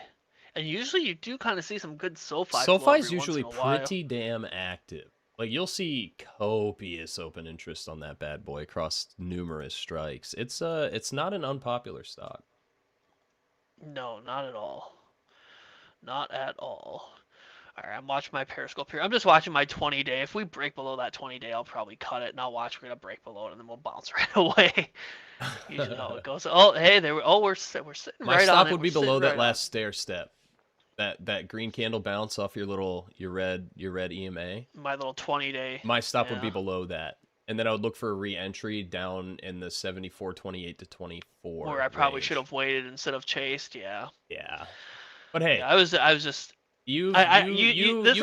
B: And usually you do kind of see some good SoFi flow
A: SoFi's
B: every
A: usually
B: once in a while.
A: pretty damn active. Like, you'll see copious open interest on that bad boy across numerous strikes. It's not an unpopular stock.
B: No, not at all. Not at all. All right, I'm watching my Periscope here. I'm just watching my 20-day. If we break below that 20-day, I'll probably cut it, and I'll watch. We're gonna break below it, and then we'll bounce right away. Usually how it goes. Oh, hey, there. Oh, we're sitting right on it.
A: My stop would be below that last stair step. That green candle bounce off your red EMA.
B: My little 20-day.
A: My stop would be below that. And then I would look for a re-entry down in the 74.28 to 24.
B: Where I probably should have waited instead of chased, yeah.
A: Yeah. But hey,
B: yeah, I was just
A: you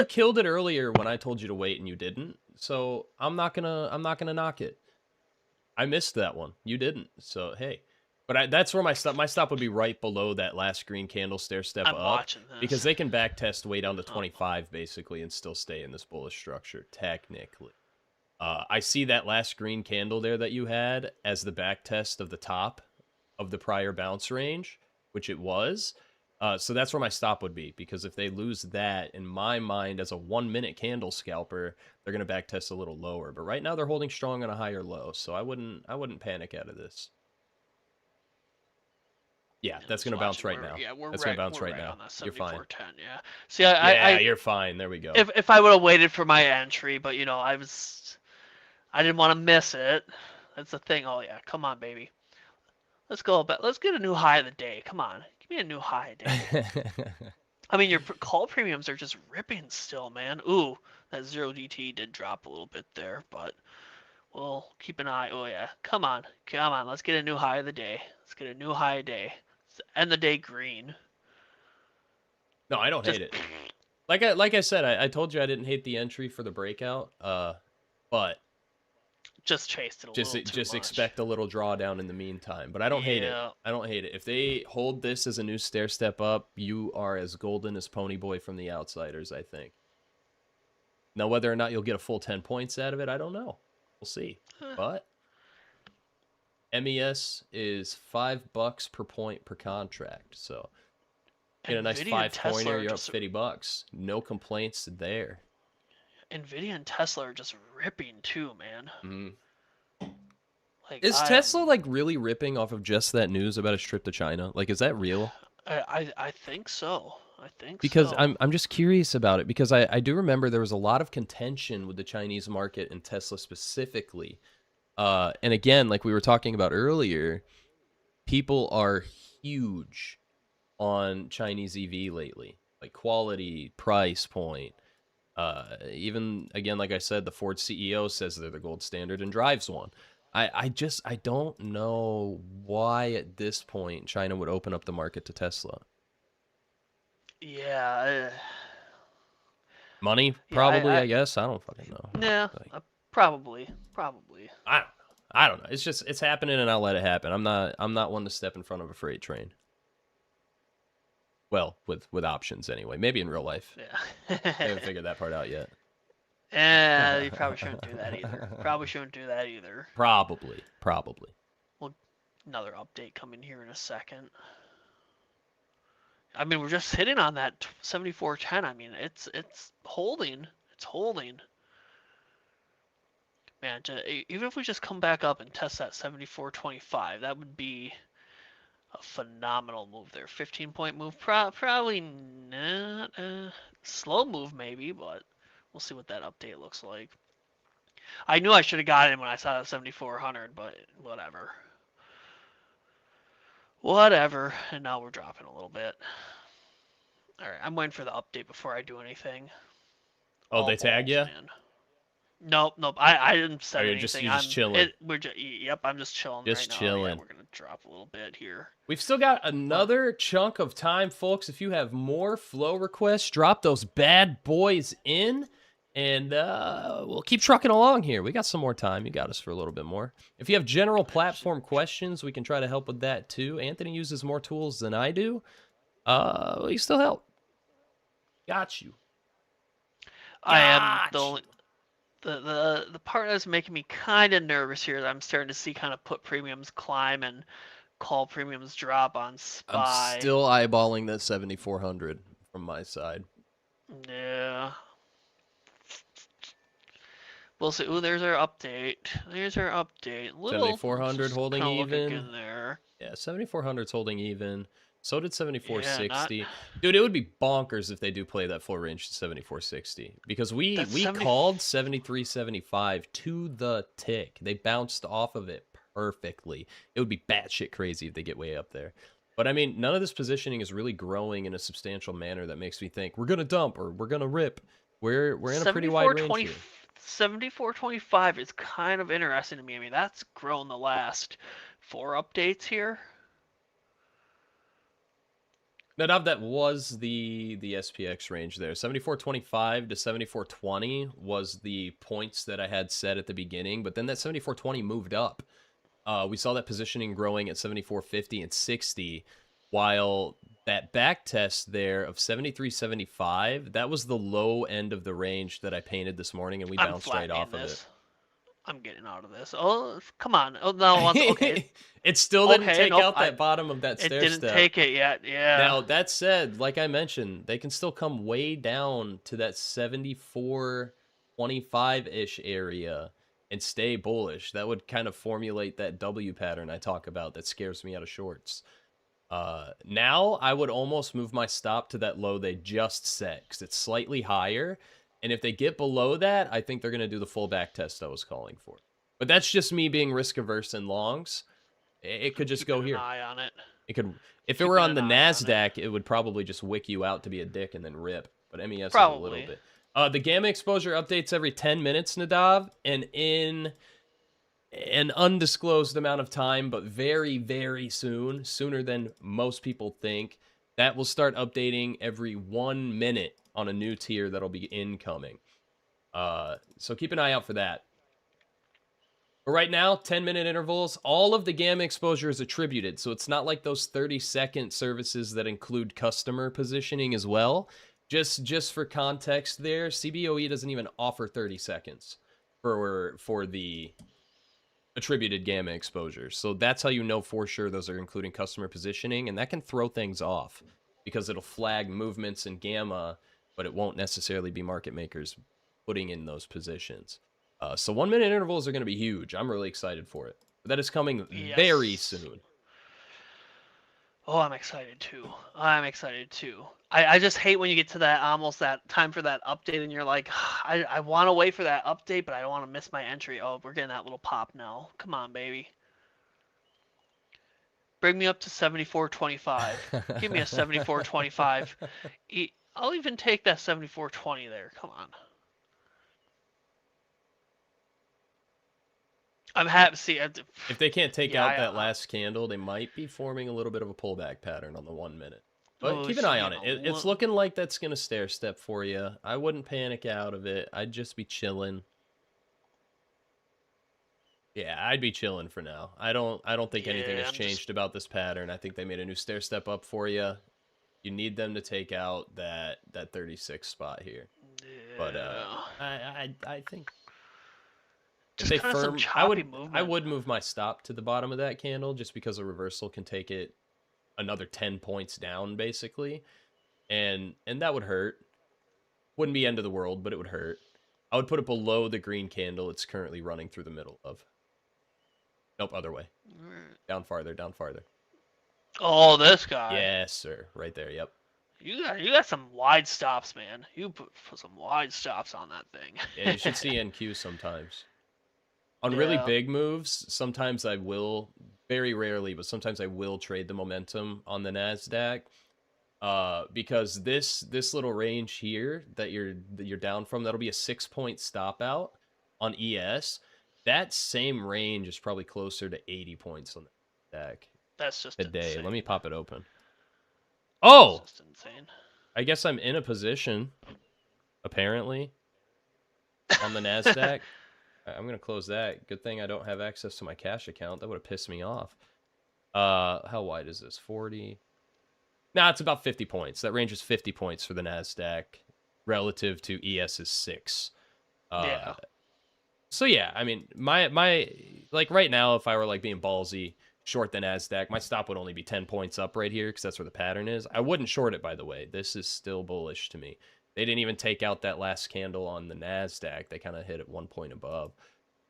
A: killed it earlier when I told you to wait and you didn't. So I'm not gonna knock it. I missed that one. You didn't. So hey. But that's where my stop would be right below that last green candle stair step up, because they can back test way down to 25 basically and still stay in this bullish structure technically. I see that last green candle there that you had as the back test of the top of the prior bounce range, which it was. So that's where my stop would be, because if they lose that, in my mind, as a 1-minute candle scalper, they're going to back test a little lower. But right now they're holding strong on a higher low, so I wouldn't panic out of this. Yeah, that's going to bounce right now.
B: Yeah,
A: that's going to bounce right now. You're fine.
B: Yeah. See,
A: you're fine. There we go.
B: If I would have waited for my entry, but I didn't want to miss it. That's the thing. Oh yeah, come on, baby. Let's go. Let's get a new high of the day. Come on, give me a new high of the day. I mean, your call premiums are just ripping still, man. Ooh, that 0DT did drop a little bit there, but we'll keep an eye. Oh yeah, come on. Let's get a new high of the day. Let's get a new high of the day. End the day green.
A: No, I don't hate it. Like I said, I told you I didn't hate the entry for the breakout. But
B: just chased it a little too
A: just
B: much.
A: Expect a little drawdown in the meantime. But I don't hate it. I don't hate it. If they hold this as a new stair step up, you are as golden as Ponyboy from The Outsiders, I think. Now, whether or not you'll get a full 10 points out of it, I don't know. We'll see. But MES is $5 per point per contract. So get a nice 5 pointer, you're up $50. No complaints there.
B: Nvidia and Tesla are just ripping too, man.
A: Mhm.
B: Like
A: Is Tesla like really ripping off of just that news about his trip to China? Like, is that real?
B: I think so. I think
A: Because
B: so.
A: I'm just curious about it, because I do remember there was a lot of contention with the Chinese market and Tesla specifically. And again, like we were talking about earlier, people are huge on Chinese EV lately, like quality, price point. Even again, like I said, the Ford CEO says they're the gold standard and drives one. I don't know why at this point China would open up the market to Tesla.
B: Yeah.
A: Money,
B: Yeah.
A: probably, I guess. I don't fucking know.
B: Yeah.
A: Like,
B: Probably.
A: I don't know. I don't know. It's happening, and I'll let it happen. I'm not one to step in front of a freight train. Well, with options anyway. Maybe in real life.
B: Yeah.
A: I haven't figured that part out yet.
B: You probably shouldn't do that either.
A: Probably.
B: Well, another update coming here in a second. I mean, we're just hitting on that 74.10. I mean, it's holding. It's holding. Man, even if we just come back up and test that 74.25, that would be a phenomenal move there. 15-point move, probably not. Slow move maybe, but we'll see what that update looks like. I knew I should have got in when I saw the 7400, but whatever. Whatever. And now we're dropping a little bit. All right, I'm waiting for the update before I do anything.
A: Oh, they tag you?
B: Nope. I didn't set
A: you're
B: anything.
A: You're just chilling.
B: Yep, I'm just chilling
A: just
B: right now.
A: chilling.
B: Yeah, we're gonna drop a little bit here.
A: We've still got another chunk of time, folks. If you have more flow requests, drop those bad boys in, and we'll keep trucking along here. We got some more time. You got us for a little bit more. If you have general platform questions, we can try to help with that too. Anthony uses more tools than I do. We still help. Got you.
B: I am the only. The part that's making me kind of nervous here is I'm starting to see kind of put premiums climb and call premiums drop on SPY.
A: I'm still eyeballing that 7,400 from my side.
B: Yeah. We'll see. Ooh, there's our update.
A: 7,400 holding even.
B: In there.
A: Yeah, 7,400's holding even. So did 7460.
B: Yeah,
A: Dude, it would be bonkers if they do play that full range to 7460. Because we called 7375 to the tick. They bounced off of it perfectly. It would be batshit crazy if they get way up there. But I mean, none of this positioning is really growing in a substantial manner that makes me think we're gonna dump or we're gonna rip. We're in a pretty wide range here.
B: 74.25 is kind of interesting to me. I mean, that's grown the last 4 updates here.
A: No, that was the SPX range there. 74.25 to 74.20 was the points that I had set at the beginning, but then that 74.20 moved up. We saw that positioning growing at 74.50 and 60, while that back test there of 73.75, that was the low end of the range that I painted this morning, and we bounced right off of it.
B: I'm getting out of this. Oh, come on. Oh, no, okay.
A: It still didn't take out that bottom of that stair step.
B: It didn't take it yet, yeah.
A: Now, that said, like I mentioned, they can still come way down to that 74.25-ish area and stay bullish. That would kind of formulate that W pattern I talk about that scares me out of shorts. Now, I would almost move my stop to that low they just set, because it's slightly higher. And if they get below that, I think they're going to do the full back test I was calling for. But that's just me being risk averse in longs. It could just go here.
B: Keep an eye on it.
A: It could, if it were on the NASDAQ, it would probably just wick you out to be a dick and then rip. But MES is a little bit. The gamma exposure updates every 10 minutes, Nadav, and in an undisclosed amount of time, but very, very soon, sooner than most people think, that will start updating every 1 minute on a new tier that'll be incoming. So keep an eye out for that. But right now, 10-minute intervals, all of the gamma exposure is attributed, so it's not like those 30-second services that include customer positioning as well. Just for context there, CBOE doesn't even offer 30 seconds for the attributed gamma exposure. So that's how you know for sure those are including customer positioning, and that can throw things off because it'll flag movements in gamma, but it won't necessarily be market makers putting in those positions. So 1 minute intervals are going to be huge. I'm really excited for it. That is coming very
B: Yes.
A: soon.
B: Oh, I'm excited too. I'm excited too. I just hate when you get to that almost that time for that update and you're like, I want to wait for that update, but I don't want to miss my entry. Oh, we're getting that little pop now. Come on, baby. Bring me up to 74.25. Give me a 74.25. I'll even take that 74.20 there. Come on. I'm happy. See,
A: If they can't take
B: yeah,
A: out that last candle, they might be forming a little bit of a pullback pattern on the 1 minute. But keep an eye on it. It's looking like that's going to stair step for you. I wouldn't panic out of it. I'd just be chilling. Yeah, I'd be chilling for now. I don't think anything has changed about this pattern. I think they made a new stair step up for you. You need them to take out that 36 spot here.
B: Yeah.
A: But I think
B: just
A: if they firm, I would move my stop to the bottom of that candle just because a reversal can take it another 10 points down basically. And that would hurt. Wouldn't be end of the world, but it would hurt. I would put it below the green candle it's currently running through the middle of. Nope, other way. Down farther, down farther.
B: Oh, this guy.
A: Yes, sir. Right there, yep.
B: You got some wide stops, man. You put some wide stops on that thing.
A: Yeah, you should see NQ sometimes. On really big moves, sometimes I will, very rarely, but sometimes I will trade the momentum on the NASDAQ. Because this little range here that you're down from, that'll be a 6-point stop out on ES. That same range is probably closer to 80 points on the deck.
B: That's just
A: today.
B: insane.
A: Let me pop it open. Oh,
B: that's just insane.
A: I guess I'm in a position, apparently, on the NASDAQ. I'm gonna close that. Good thing I don't have access to my cash account. That would have pissed me off. How wide is this? 40. Nah, it's about 50 points. That range is 50 points for the NASDAQ relative to ES's 6.
B: Yeah.
A: So yeah, I mean, my like right now, if I were like being ballsy, short the NASDAQ, my stop would only be 10 points up right here because that's where the pattern is. I wouldn't short it, by the way. This is still bullish to me. They didn't even take out that last candle on the NASDAQ. They kind of hit it 1 point above.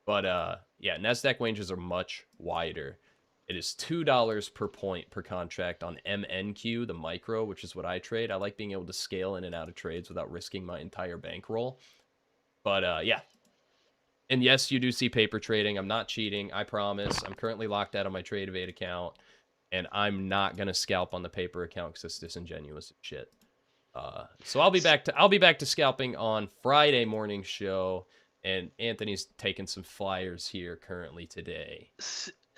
A: But yeah, NASDAQ ranges are much wider. It is $2 per point per contract on MNQ, the micro, which is what I trade. I like being able to scale in and out of trades without risking my entire bankroll. But yeah. And yes, you do see paper trading. I'm not cheating. I promise. I'm currently locked out of my Trade Evade account, and I'm not gonna scalp on the paper account because it's disingenuous shit. So I'll be back to scalping on Friday morning show, and Anthony's taking some flyers here currently today.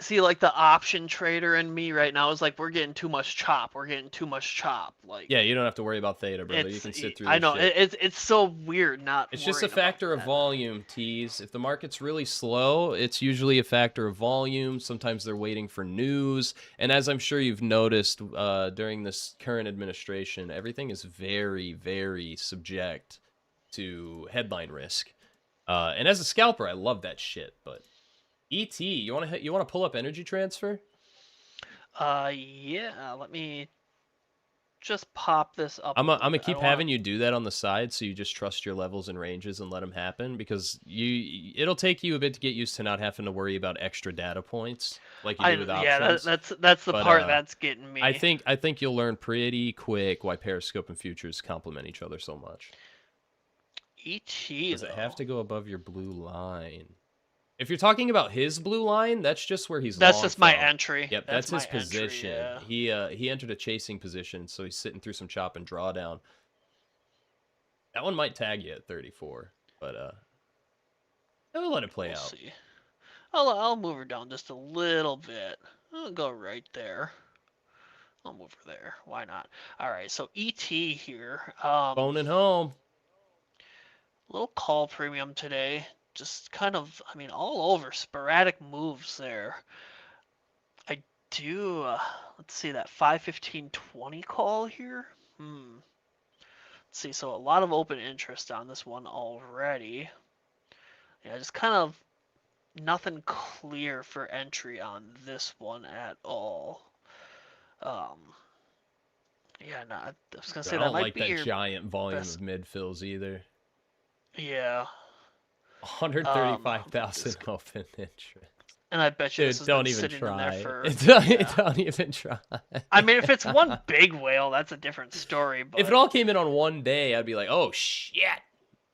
B: See, like the option trader in me right now is like, we're getting too much chop. We're getting too much chop. Like,
A: yeah, you don't have to worry about theta, brother. You can sit through.
B: I know
A: shit.
B: it's so weird. It's
A: just a factor of volume, tease. If the market's really slow, it's usually a factor of volume. Sometimes they're waiting for news, and as I'm sure you've noticed during this current administration, everything is very, very subject to headline risk. And as a scalper, I love that shit, but. ET, you want to pull up energy transfer?
B: Yeah. Let me just pop this up.
A: I'm gonna keep having you do that on the side, so you just trust your levels and ranges and let them happen, because it'll take you a bit to get used to not having to worry about extra data points like you do with options.
B: Yeah, that's the part that's getting me.
A: I think you'll learn pretty quick why Periscope and futures complement each other so much.
B: ET.
A: Does it have to go above your blue line? If you're talking about his blue line, that's just where he's.
B: That's just my entry.
A: Yep, that's his position. Yeah. He entered a chasing position, so he's sitting through some chop and drawdown. That one might tag you at 34, but we'll let it play out.
B: See. I'll move her down just a little bit. I'll go right there. I'll move her there. Why not? All right, so ET here.
A: Phoning home.
B: Little call premium today. Just kind of, I mean, all over, sporadic moves there. I do, let's see, that 5:15:20 call here. Let's see, so a lot of open interest on this one already. Yeah, just kind of nothing clear for entry on this one at all. Yeah, no, I was gonna say that might be
A: I don't like that
B: your
A: giant volume
B: best...
A: of mid fills either.
B: Yeah.
A: 135,000 open interest.
B: And I bet you
A: Dude,
B: this has
A: don't
B: been
A: even
B: sitting in there
A: try.
B: for.
A: Don't even try.
B: I mean, if it's one big whale, that's a different story. But
A: If it all came in on one day, I'd be like, oh shit.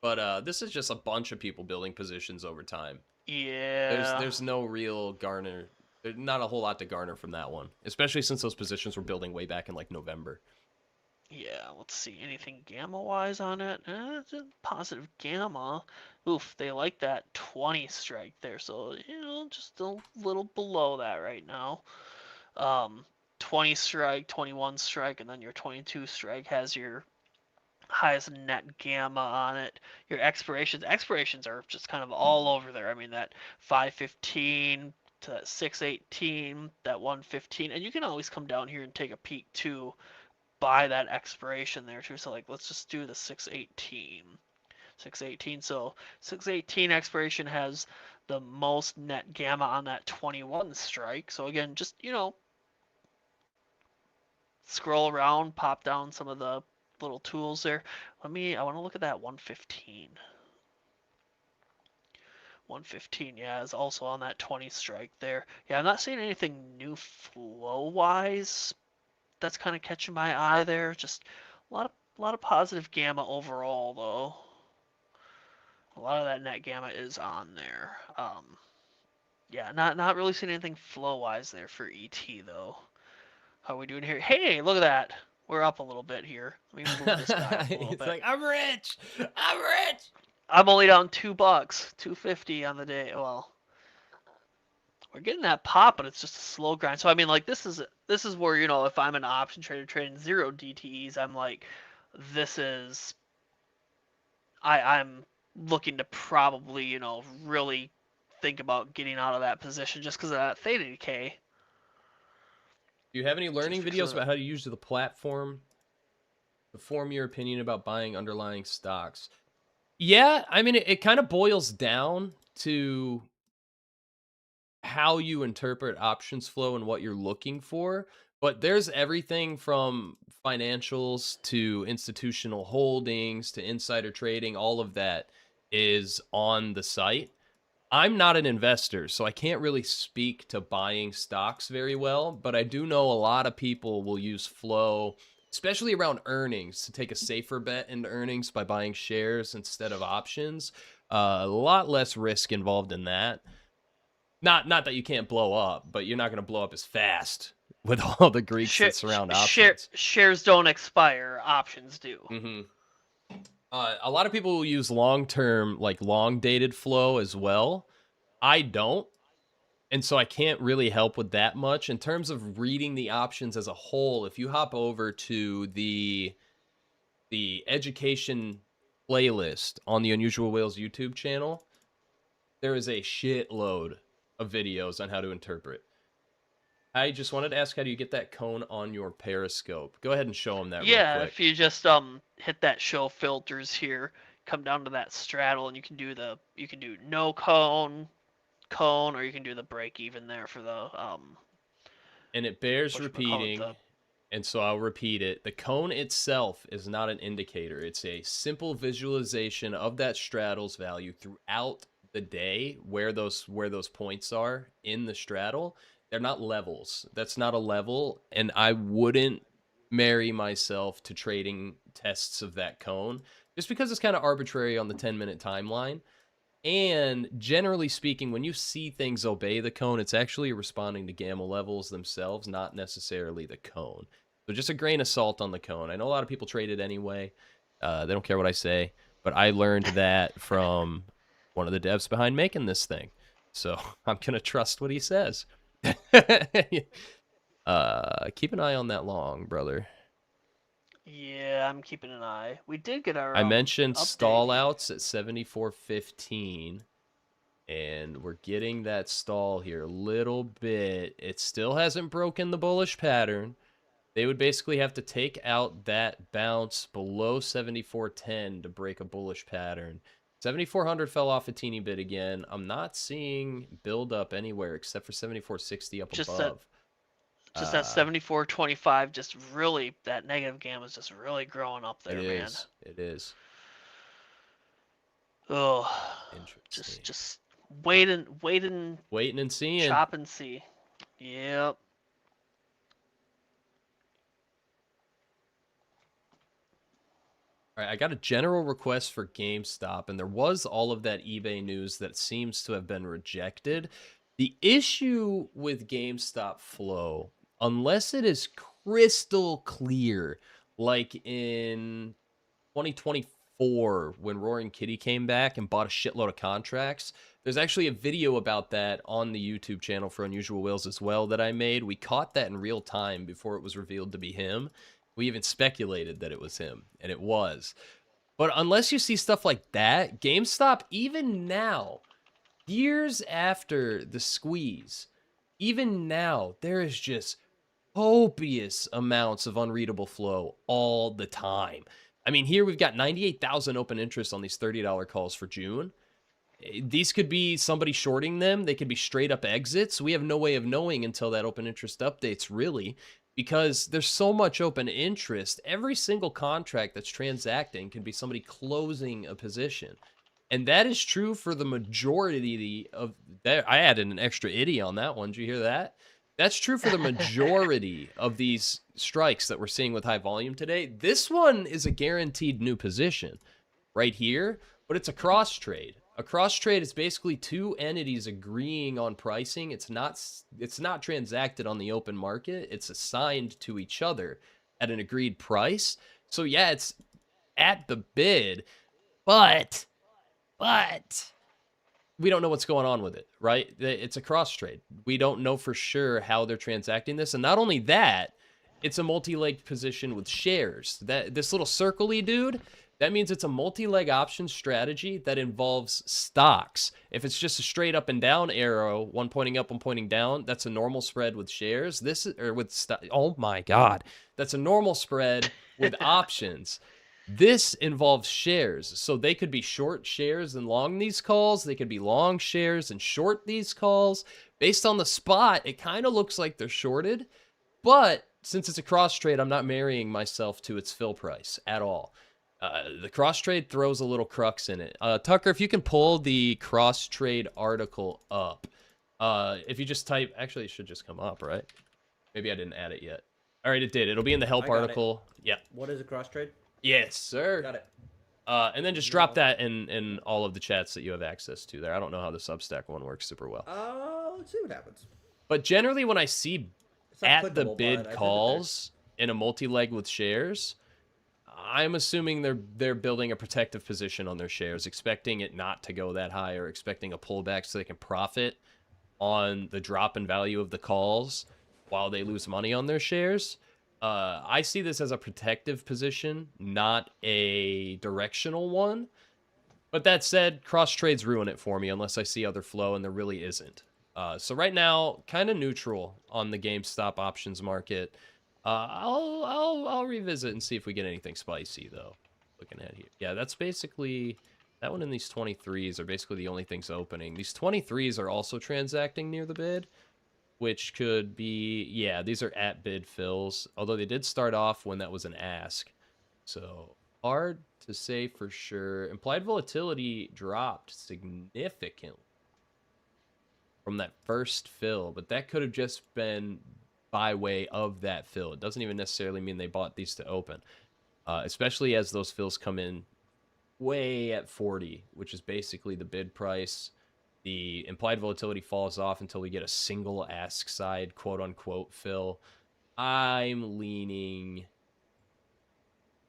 A: But this is just a bunch of people building positions over time.
B: yeah,
A: There's no real garner. There's not a whole lot to garner from that one, especially since those positions were building way back in like November.
B: yeah. Let's see. Anything gamma wise on it? It's a positive gamma. Oof, they like that 20 strike there. So just a little below that right now. 20 strike, 21 strike, and then your 22 strike has your highest net gamma on it. Your expirations are just kind of all over there. I mean, that 515 to that 618, that 115, and you can always come down here and take a peek too by that expiration there too. So like, let's just do the 618. 618. So 618 expiration has the most net gamma on that 21 strike. So again, just scroll around, pop down some of the little tools there. I want to look at that 115. 115, yeah, is also on that 20 strike there. Yeah, I'm not seeing anything new flow-wise that's kind of catching my eye there. Just a lot of positive gamma overall, though. A lot of that net gamma is on there. Yeah, not really seeing anything flow-wise there for ET, though. How are we doing here? Hey, look at that. We're up a little bit here. Let me move this guy up a little
A: He's
B: bit.
A: like, I'm rich. I'm rich.
B: I'm only down $2, 250 on the day. Well, we're getting that pop, but it's just a slow grind. So I mean, like this is where if I'm an option trader trading 0 DTEs, I'm like, this is I'm looking to probably really think about getting out of that position just because of that theta decay.
A: Do you have any learning
B: Just because
A: videos about how to use the platform to form your opinion about buying underlying stocks? Yeah, I mean, it kind of boils down to how you interpret options flow and what you're looking for. But there's everything from financials to institutional holdings to insider trading. All of that is on the site. I'm not an investor, so I can't really speak to buying stocks very well, but I do know a lot of people will use flow, especially around earnings, to take a safer bet into earnings by buying shares instead of options. A lot less risk involved in that. Not that you can't blow up, but you're not going to blow up as fast with all the Greeks that surround options.
B: Shares don't expire, options do.
A: Mm-hmm. A lot of people will use long-term, like long-dated flow as well. I don't. And so I can't really help with that much. In terms of reading the options as a whole, if you hop over to the education playlist on the Unusual Whales YouTube channel, there is a shitload of videos on how to interpret. I just wanted to ask, how do you get that cone on your Periscope? Go ahead and show them that real quick.
B: If you just hit that show filters here, come down to that straddle, and you can do no cone, or you can do the break even there for the
A: And it bears repeating, and so I'll repeat it. The cone itself is not an indicator. It's a simple visualization of that straddle's value throughout the day, where those points are in the straddle. They're not levels. That's not a level, and I wouldn't marry myself to trading tests of that cone just because it's kind of arbitrary on the 10-minute timeline. And generally speaking, when you see things obey the cone, it's actually responding to gamma levels themselves, not necessarily the cone. So just a grain of salt on the cone. I know a lot of people trade it anyway. They don't care what I say, but I learned that from one of the devs behind making this thing. So I'm going to trust what he says. Keep an eye on that long, brother.
B: Yeah, I'm keeping an eye. We did get our
A: I mentioned stall
B: update.
A: outs at 74.15, and we're getting that stall here a little bit. It still hasn't broken the bullish pattern. They would basically have to take out that bounce below 74.10 to break a bullish pattern. 7400 fell off a teeny bit again. I'm not seeing build up anywhere except for 7460 up above.
B: Just that 74.25, just really, that negative gamma is just really growing up there, man.
A: It is.
B: Oh,
A: Interesting.
B: just wait and
A: Waiting and seeing.
B: chop and see. Yep.
A: All right, I got a general request for GameStop, and there was all of that eBay news that seems to have been rejected. The issue with GameStop flow, unless it is crystal clear, like in 2024 when Roaring Kitty came back and bought a shitload of contracts. There's actually a video about that on the YouTube channel for Unusual Whales as well that I made. We caught that in real time before it was revealed to be him. We even speculated that it was him, and it was. But unless you see stuff like that, GameStop, even now, years after the squeeze, even now, there is just copious amounts of unreadable flow all the time. I mean, here we've got 98,000 open interest on these $30 calls for June. These could be somebody shorting them. They could be straight up exits. We have no way of knowing until that open interest updates, really, because there's so much open interest. Every single contract that's transacting can be somebody closing a position. And that is true for the majority of that. I added an extra itty on that one. Did you hear that? That's true for the majority of these strikes that we're seeing with high volume today. This one is a guaranteed new position right here, but it's a cross trade. A cross trade is basically two entities agreeing on pricing. It's not transacted on the open market. It's assigned to each other at an agreed price. So yeah, it's at the bid, but we don't know what's going on with it, right? It's a cross trade. We don't know for sure how they're transacting this. And not only that, it's a multi-leg position with shares. This little circle-y dude, that means it's a multi-leg option strategy that involves stocks. If it's just a straight up and down arrow, one pointing up, one pointing down, that's a normal spread with shares. Oh my God. That's a normal spread with options. This involves shares, so they could be short shares and long these calls. They could be long shares and short these calls. Based on the spot, it kind of looks like they're shorted, but since it's a cross trade, I'm not marrying myself to its fill price at all. The cross trade throws a little crux in it. Tucker, if you can pull the cross trade article up, if you just type, actually it should just come up, right? Maybe I didn't add it yet. All right, it did. It'll be in the help article. Yeah.
C: What is a cross trade?
A: Yes, sir.
C: Got it.
A: And then just drop that in all of the chats that you have access to there. I don't know how the Substack one works super well.
C: Let's see what happens.
A: But generally, when I see at the
C: clickable,
A: bid
C: but I
A: calls in a multi-leg with shares, I'm assuming they're building a protective position on their shares, expecting it not to go that high or expecting a pullback so they can profit on the drop in value of the calls while they lose money on their shares. I see this as a protective position, not a directional one. But that said, cross trades ruin it for me unless I see other flow, and there really isn't. So right now, kind of neutral on the GameStop options market. I'll revisit and see if we get anything spicy though. Looking at here, yeah, that's basically that one. And these 23s are basically the only things opening. These 23s are also transacting near the bid, which could be, yeah, these are at bid fills, although they did start off when that was an ask. So hard to say for sure. Implied volatility dropped significantly from that first fill, but that could have just been by way of that fill. It doesn't even necessarily mean they bought these to open, especially as those fills come in way at 40, which is basically the bid price. The implied volatility falls off until we get a single ask side, quote unquote, fill. I'm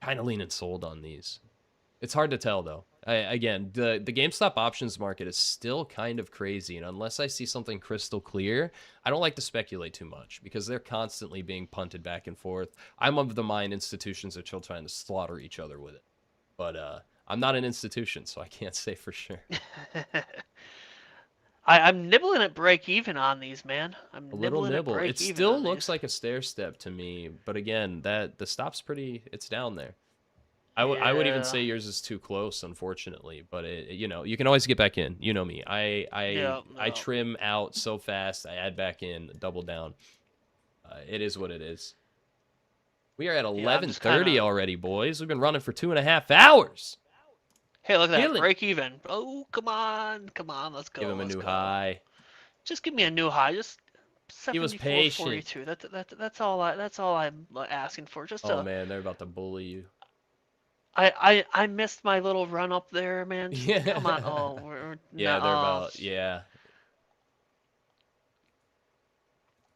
A: kind of leaning sold on these. It's hard to tell though. Again, the GameStop options market is still kind of crazy, and unless I see something crystal clear, I don't like to speculate too much because they're constantly being punted back and forth. I'm of the mind institutions are still trying to slaughter each other with it, but I'm not an institution, so I can't say for sure.
B: I'm nibbling at break even on these, man. I'm
A: A little
B: nibbling at
A: nibble.
B: break
A: It
B: even
A: still
B: on
A: looks
B: these.
A: like a stair step to me, but again, that the stop's it's down there. I would even
B: Yeah.
A: say yours is too close, unfortunately. But you know, you can always get back in. You know me. I
B: Yeah.
A: trim out so fast. I add back in, double down. It is what it is. We are at
B: I'm just
A: 11:30
B: kinda-
A: already, boys. We've been running for 2.5 hours.
B: Hey, look at that.
A: Feeling-
B: Break even. Oh, come on. Come on. Let's go.
A: Give him a
B: let's
A: new
B: go.
A: high.
B: Just give me a new high. Just
A: He was patient.
B: 74.42. That's all I'm asking for. Just
A: Oh
B: a.
A: man, they're about to bully you.
B: I missed my little run up there, man. Just,
A: Yeah.
B: come on. Oh,
A: Yeah,
B: no,
A: they're about. Yeah.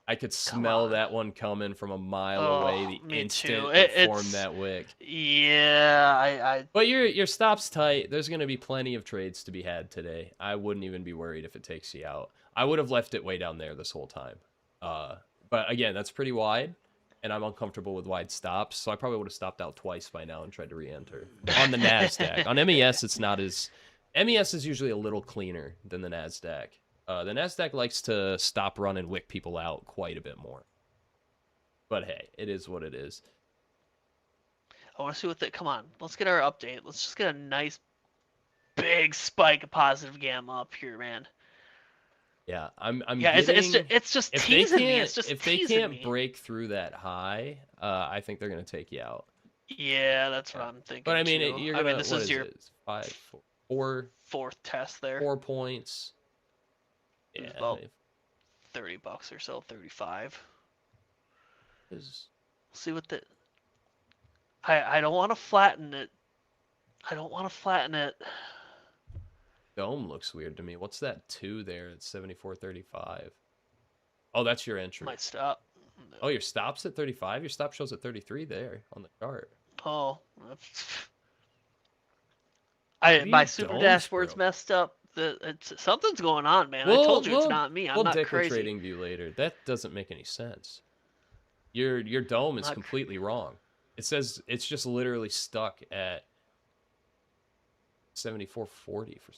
A: I could smell
B: on.
A: that one coming from a mile
B: Oh,
A: away the
B: me
A: instant
B: too.
A: it formed
B: It's
A: that wick.
B: yeah. I
A: But your stop's tight. There's going to be plenty of trades to be had today. I wouldn't even be worried if it takes you out. I would have left it way down there this whole time. But again, that's pretty wide, and I'm uncomfortable with wide stops, so I probably would have stopped out twice by now and tried to re-enter. On the NASDAQ. On MES, it's not as... MES is usually a little cleaner than the NASDAQ. The NASDAQ likes to stop run and wick people out quite a bit more. But hey, it is what it is.
B: I want to see what the. Come on. Let's get our update. Let's just get a nice big spike of positive gamma up here, man.
A: Yeah, I'm
B: Yeah,
A: getting,
B: it's just
A: if they
B: teasing me.
A: can't
B: It's just
A: if they
B: teasing
A: can't
B: me.
A: break through that high, I think they're gonna take you out.
B: Yeah, that's what I'm thinking.
A: But I mean,
B: too.
A: you're gonna.
B: this
A: What
B: is your
A: it? 4
B: fourth test there.
A: 4 points.
B: It was
A: Yeah,
B: about $30 or so, 35. See what the. I don't want to flatten it. I don't want to flatten it.
A: dome looks weird to me. What's that 2 there? It's 74.35. Oh, that's your entry.
B: Might stop.
A: Oh, your stop's at 35. Your stop shows at 33 there on the chart.
B: Oh,
A: Maybe
B: my
A: your
B: super
A: dome's
B: dashboard's
A: broke.
B: messed up. Something's going on, man. I told you it's not me. I'm
A: we'll
B: not
A: dick a
B: crazy.
A: trading view later. That doesn't make any sense. Your dome is
B: Not
A: completely wrong. It says it's just literally stuck at 74.40 for.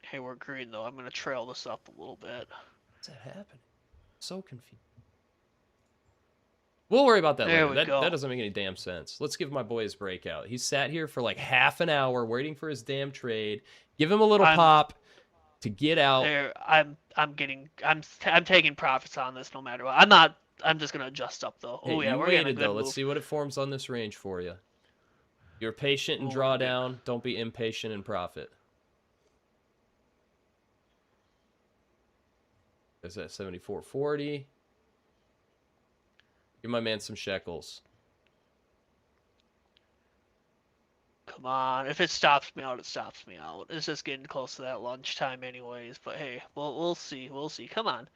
B: Hey, we're green though. I'm gonna trail this up a little bit.
A: What's that happening? So confused. We'll worry about that
B: There
A: later.
B: we go.
A: That doesn't make any damn sense. Let's give my boy his breakout. He sat here for like half an hour waiting for his damn trade. Give him a little pop to get out.
B: There, I'm taking profits on this no matter what. I'm just gonna adjust up though.
A: Hey,
B: Oh yeah,
A: you
B: we're getting a
A: waited
B: good
A: though.
B: move.
A: Let's see what it forms on this range for you. You're patient in
B: Ooh,
A: drawdown. Don't be impatient in profit. There's that 74.40. Give my man some shekels.
B: Come on, if it stops me out, it stops me out. It's just getting close to that lunchtime anyways. But hey, we'll see. We'll see. Come on.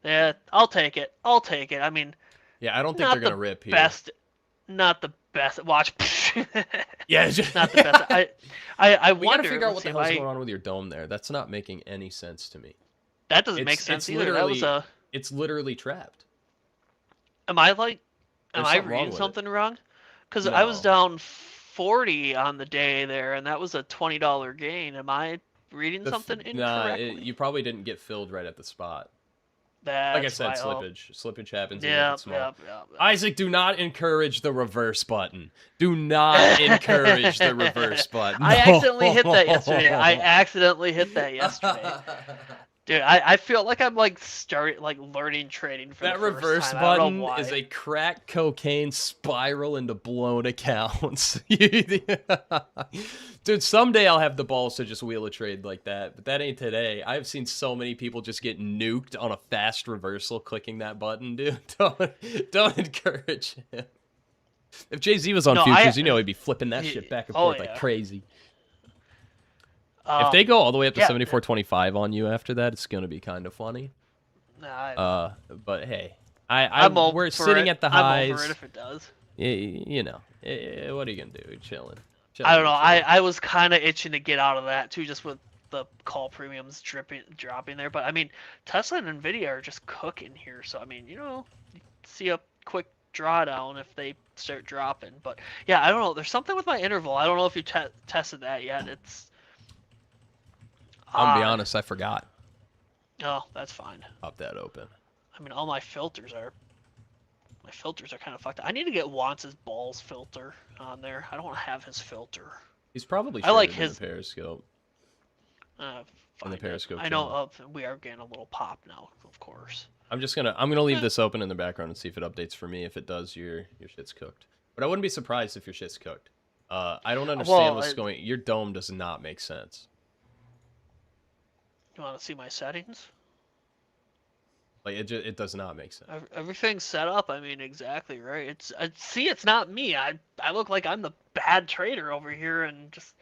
B: Yeah, I'll take it. I'll take it. I mean,
A: Yeah, I don't think
B: not
A: they're gonna
B: the
A: rip here.
B: best. Not the best. Watch.
A: Yeah, just...
B: Not the best. I
A: we
B: wonder.
A: gotta figure out what
B: let's
A: the
B: see,
A: hell's going on with your dome there. That's not making any sense to me.
B: That doesn't make sense either. That was a.
A: It's literally trapped.
B: Am I like? Am
A: There's
B: I
A: something wrong
B: reading
A: with it.
B: something wrong? Because I was
A: No.
B: down 40 on the day there, and that was a $20 gain. Am I reading something incorrectly?
A: You probably didn't get filled right at the spot.
B: That's
A: Like I said,
B: why,
A: slippage. Slippage happens. even if
B: Yeah,
A: it's small.
B: yeah.
A: Isaac, do not encourage the reverse button. Do not encourage the reverse button.
B: I accidentally hit that yesterday. Dude, I feel like I'm like learning trading for
A: That
B: the first
A: reverse
B: time. I don't know
A: button
B: why.
A: is a crack cocaine spiral into blown accounts. Dude, someday I'll have the balls to just wheel a trade like that, but that ain't today. I've seen so many people just get nuked on a fast reversal clicking that button, dude. Don't encourage him. If Jay-Z was on futures, you know he'd be flipping that shit back and forth like crazy. If they go all the way up to 74.25 on you after that, it's gonna be kind of funny. But hey, we're sitting at the highs.
B: I'm over it if it does.
A: You know, what are you gonna do? Chilling.
B: I don't know. I was kind of itching to get out of that too, just with the call premiums dropping there. But I mean, Tesla and Nvidia are just cooking here. So I mean, you see a quick drawdown if they start dropping. But yeah, I don't know. There's something with my interval. I don't know if you tested that yet. It's.
A: I'm gonna be honest, I forgot.
B: Oh, that's fine.
A: Pop that open.
B: I mean, all my filters are kind of fucked up. I need to get Wance's balls filter on there. I don't want to have his filter.
A: He's probably
B: I like
A: in
B: his
A: the Periscope. On the Periscope
B: I know we are getting a little pop now, of course.
A: I'm gonna leave this open in the background and see if it updates for me. If it does, your shit's cooked. But I wouldn't be surprised if your shit's cooked. I don't understand
B: Well,
A: what's going. Your dome does not make sense.
B: You want to see my settings?
A: Like it does not make sense.
B: Everything's set up. I mean, exactly right. It's not me. I look like I'm the bad trader over here, and just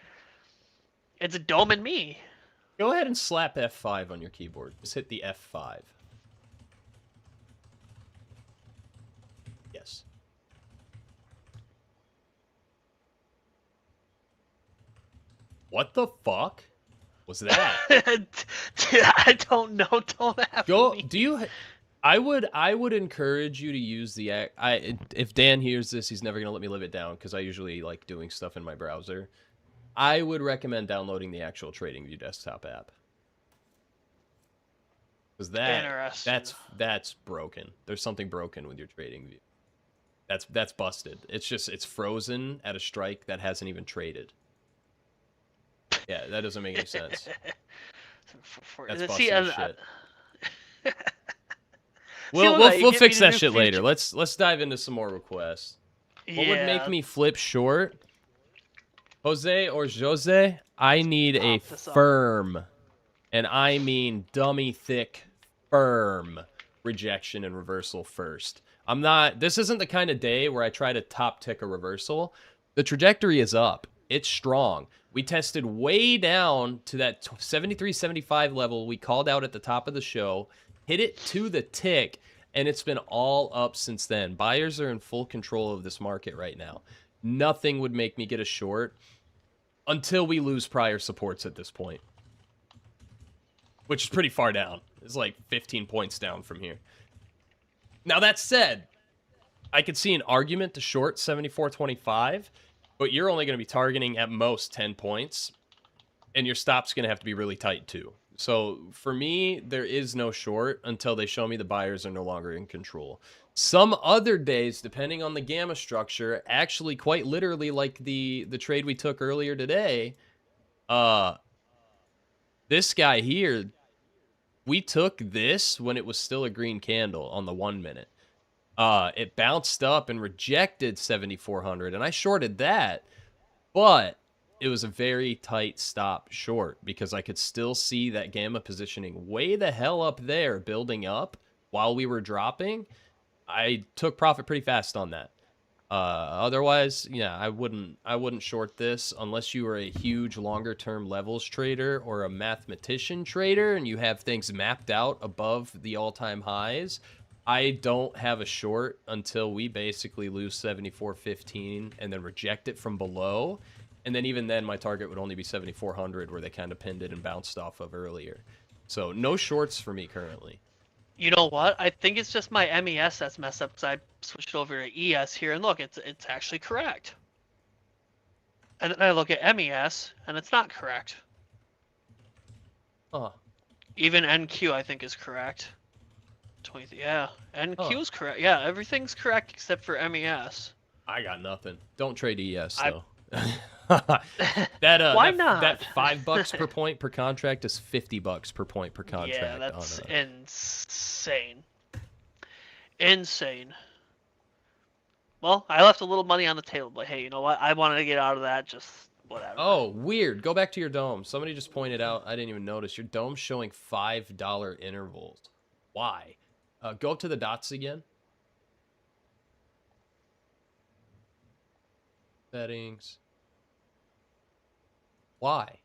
B: it's a dome and me.
A: Go ahead and slap F5 on your keyboard. Just hit the F5. Yes. What the fuck was that?
B: I don't know. Don't ask me.
A: Do you? I would encourage you to use the if Dan hears this, he's never gonna let me live it down because I usually like doing stuff in my browser. I would recommend downloading the actual TradingView desktop app. Because that's broken. There's something broken with your TradingView. That's busted. It's frozen at a strike that hasn't even traded. Yeah, that doesn't make any sense. That's busted as shit. We'll fix that shit later. Let's dive into some more requests. What would make me flip short? Jose or Jose, I need a firm, and I mean dummy thick, firm rejection and reversal first. This isn't the kind of day where I try to top tick a reversal. The trajectory is up. It's strong. We tested way down to that 73.75 level we called out at the top of the show, hit it to the tick, and it's been all up since then. Buyers are in full control of this market right now. Nothing would make me get a short until we lose prior supports at this point, which is pretty far down. It's like 15 points down from here. Now, that said, I could see an argument to short 74.25, but you're only going to be targeting at most 10 points, and your stop's going to have to be really tight too. So for me, there is no short until they show me the buyers are no longer in control. Some other days, depending on the gamma structure, actually quite literally like the trade we took earlier today, this guy here, we took this when it was still a green candle on the 1 minute. It bounced up and rejected 7,400, and I shorted that, but it was a very tight stop short because I could still see that gamma positioning way the hell up there building up while we were dropping. I took profit pretty fast on that. Otherwise, yeah, I wouldn't short this unless you are a huge longer term levels trader or a mathematician trader and you have things mapped out above the all-time highs. I don't have a short until we basically lose 74.15 and then reject it from below. And then even then, my target would only be 7,400 where they kind of pinned it and bounced off of earlier. So no shorts for me currently.
B: You know what? I think it's just my MES that's messed up because I switched over to ES here, and look, it's actually correct. And then I look at MES, and it's not correct.
A: Huh.
B: Even NQ, I think, is correct. 20, yeah, NQ is correct. Yeah, everything's correct except for MES.
A: I got nothing. Don't trade ES, though.
B: Why not?
A: That $5 per point per contract is $50 per point per contract.
B: Yeah, that's insane. Insane. Well, I left a little money on the table, but hey, you know what? I wanted to get out of that. Just whatever.
A: Oh, weird. Go back to your dome. Somebody just pointed out. I didn't even notice your dome's showing $5 intervals. Why? Go up to the dots again. Settings. Why?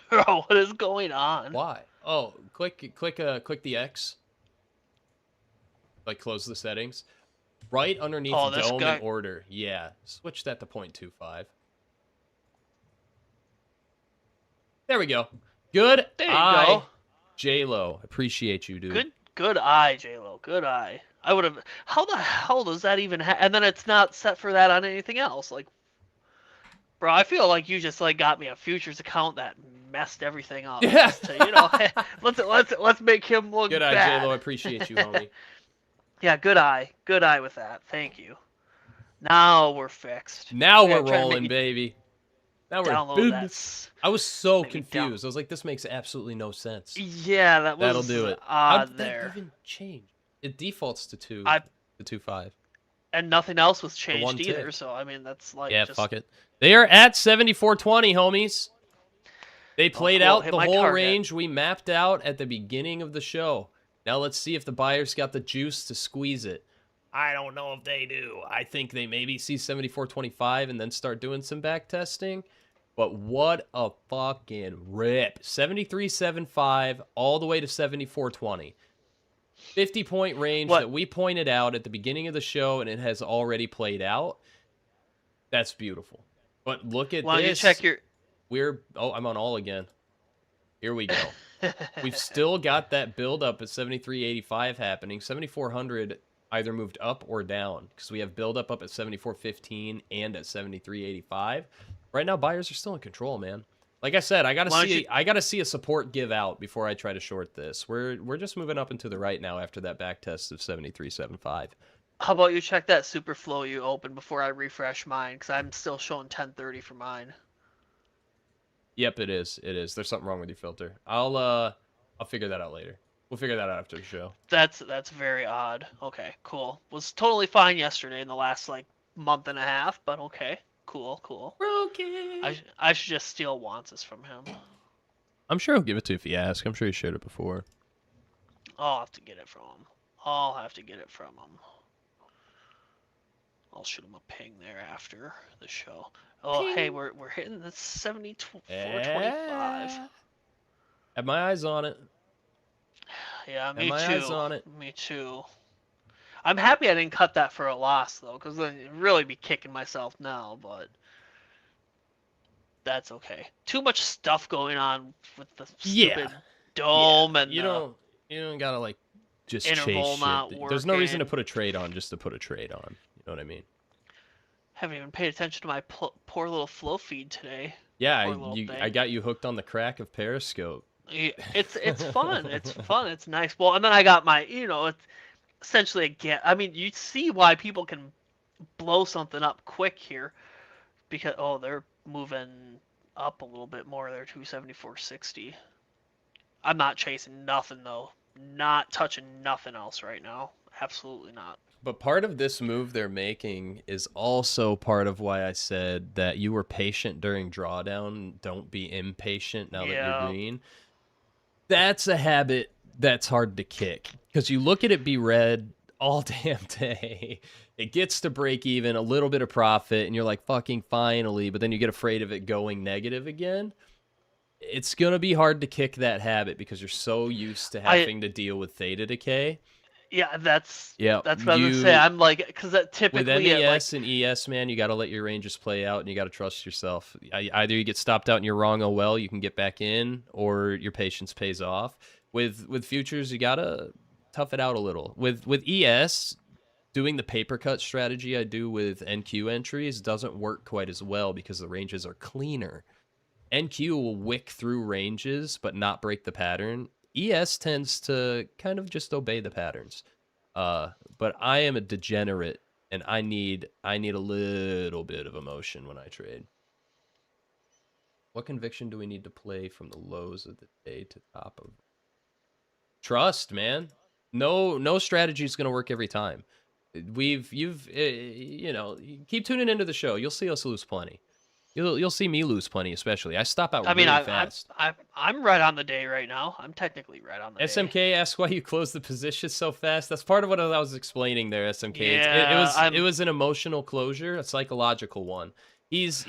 B: Bro, what is going on?
A: Why? Oh, click the X. Like close the settings. Right underneath dome and order. Yeah. Switch that to 0.25. There we go. Good.
B: There you go.
A: J-Lo. Appreciate you, dude.
B: Good eye, J-Lo. Good eye. I would have. How the hell does that even happen? And then it's not set for that on anything else. Like, bro, I feel like you just like got me a futures account that messed everything up.
A: Yeah.
B: To, you know, let's make him look
A: good
B: bad.
A: Good eye, J-Lo. I appreciate you, homie.
B: Yeah, good eye. Good eye with that. Thank you. Now we're fixed.
A: Now we're rolling, baby. Now we're
B: download that.
A: I was so confused. I was like, this makes absolutely no sense.
B: Yeah, that'll
A: do it.
B: Odd
A: How'd
B: there.
A: that even change? It defaults to 2.5.
B: And nothing else was
A: one
B: changed
A: tick.
B: either. So I mean, that's like
A: Yeah,
B: just...
A: fuck it. They are at 74.20, homies. They played
B: cool.
A: out
B: Hit
A: the
B: my
A: whole
B: target.
A: range we mapped out at the beginning of the show. Now let's see if the buyers got the juice to squeeze it. I don't know if they do. I think they maybe see 74.25 and then start doing some back testing. But what a fucking rip. 73.75 all the way to 74.20. 50-point range that we pointed out at the beginning of the show, and it has already played out. That's beautiful. But look at
B: Why don't you
A: this.
B: check your...
A: I'm on all again. Here we go. We've still got that build up at 73.85 happening. 7400 either moved up or down because we have build up at 74.15 and at 73.85. Right now, buyers are still in control, man. Like I said, I gotta see a support give out before I try to short this. We're just moving up and to the right now after that back test of 73.75.
B: How about you check that super flow you opened before I refresh mine? Because I'm still showing 1030 for mine.
A: Yep, it is. It is. There's something wrong with your filter. I'll figure that out later. We'll figure that out after the show.
B: That's very odd. Okay, cool. Was totally fine yesterday in the last like month and a half, but okay, cool.
A: We're okay.
B: I should just steal Wances from him.
A: I'm sure he'll give it to you if you ask. I'm sure he shared it before.
B: I'll have to get it from him. I'll shoot him a ping there after the show. Oh, ping. Hey, we're hitting the 74.25.
A: Have my eyes on it.
B: Yeah, me
A: too. Eyes on it.
B: Me too. I'm happy I didn't cut that for a loss though, because I'd really be kicking myself now. But that's okay. Too much stuff going on with the stupid dome and
A: you don't gotta like just chase
B: interval not
A: shit.
B: working.
A: There's no reason to put a trade on just to put a trade on. You know what I mean?
B: Haven't even paid attention to my poor little flow feed today.
A: Yeah, I got you hooked on the crack of Periscope.
B: It's fun. It's fun. It's nice. Well, and then I got my, it's essentially I mean, you see why people can blow something up quick here, because they're moving up a little bit more. They're 274.60. I'm not chasing nothing though. Not touching nothing else right now. Absolutely not.
A: But part of this move they're making is also part of why I said that you were patient during drawdown. Don't be impatient now that you're green. That's a habit that's hard to kick. Because you look at it be red all damn day. It gets to break even, a little bit of profit, and you're like, fucking finally. But then you get afraid of it going negative again. It's going to be hard to kick that habit because you're so used to having to deal with theta decay.
B: Yeah, that's what I was going to say. I'm like, because typically...
A: With MES and ES, man, you got to let your ranges play out, and you got to trust yourself. Either you get stopped out and you're wrong, oh well, you can get back in, or your patience pays off. With futures, you got to tough it out a little. With ES, doing the paper cut strategy I do with NQ entries doesn't work quite as well because the ranges are cleaner. NQ will wick through ranges, but not break the pattern. ES tends to kind of just obey the patterns. But I am a degenerate, and I need a little bit of emotion when I trade. What conviction do we need to play from the lows of the day to top of? Trust, man. No strategy is going to work every time. Keep tuning into the show. You'll see us lose plenty. You'll see me lose plenty, especially. I stop out really fast.
B: I'm right on the day right now. I'm technically right on the day.
A: SMK asks why you close the position so fast. That's part of what I was explaining there, SMK. Yeah, it was an emotional closure, a psychological one. He's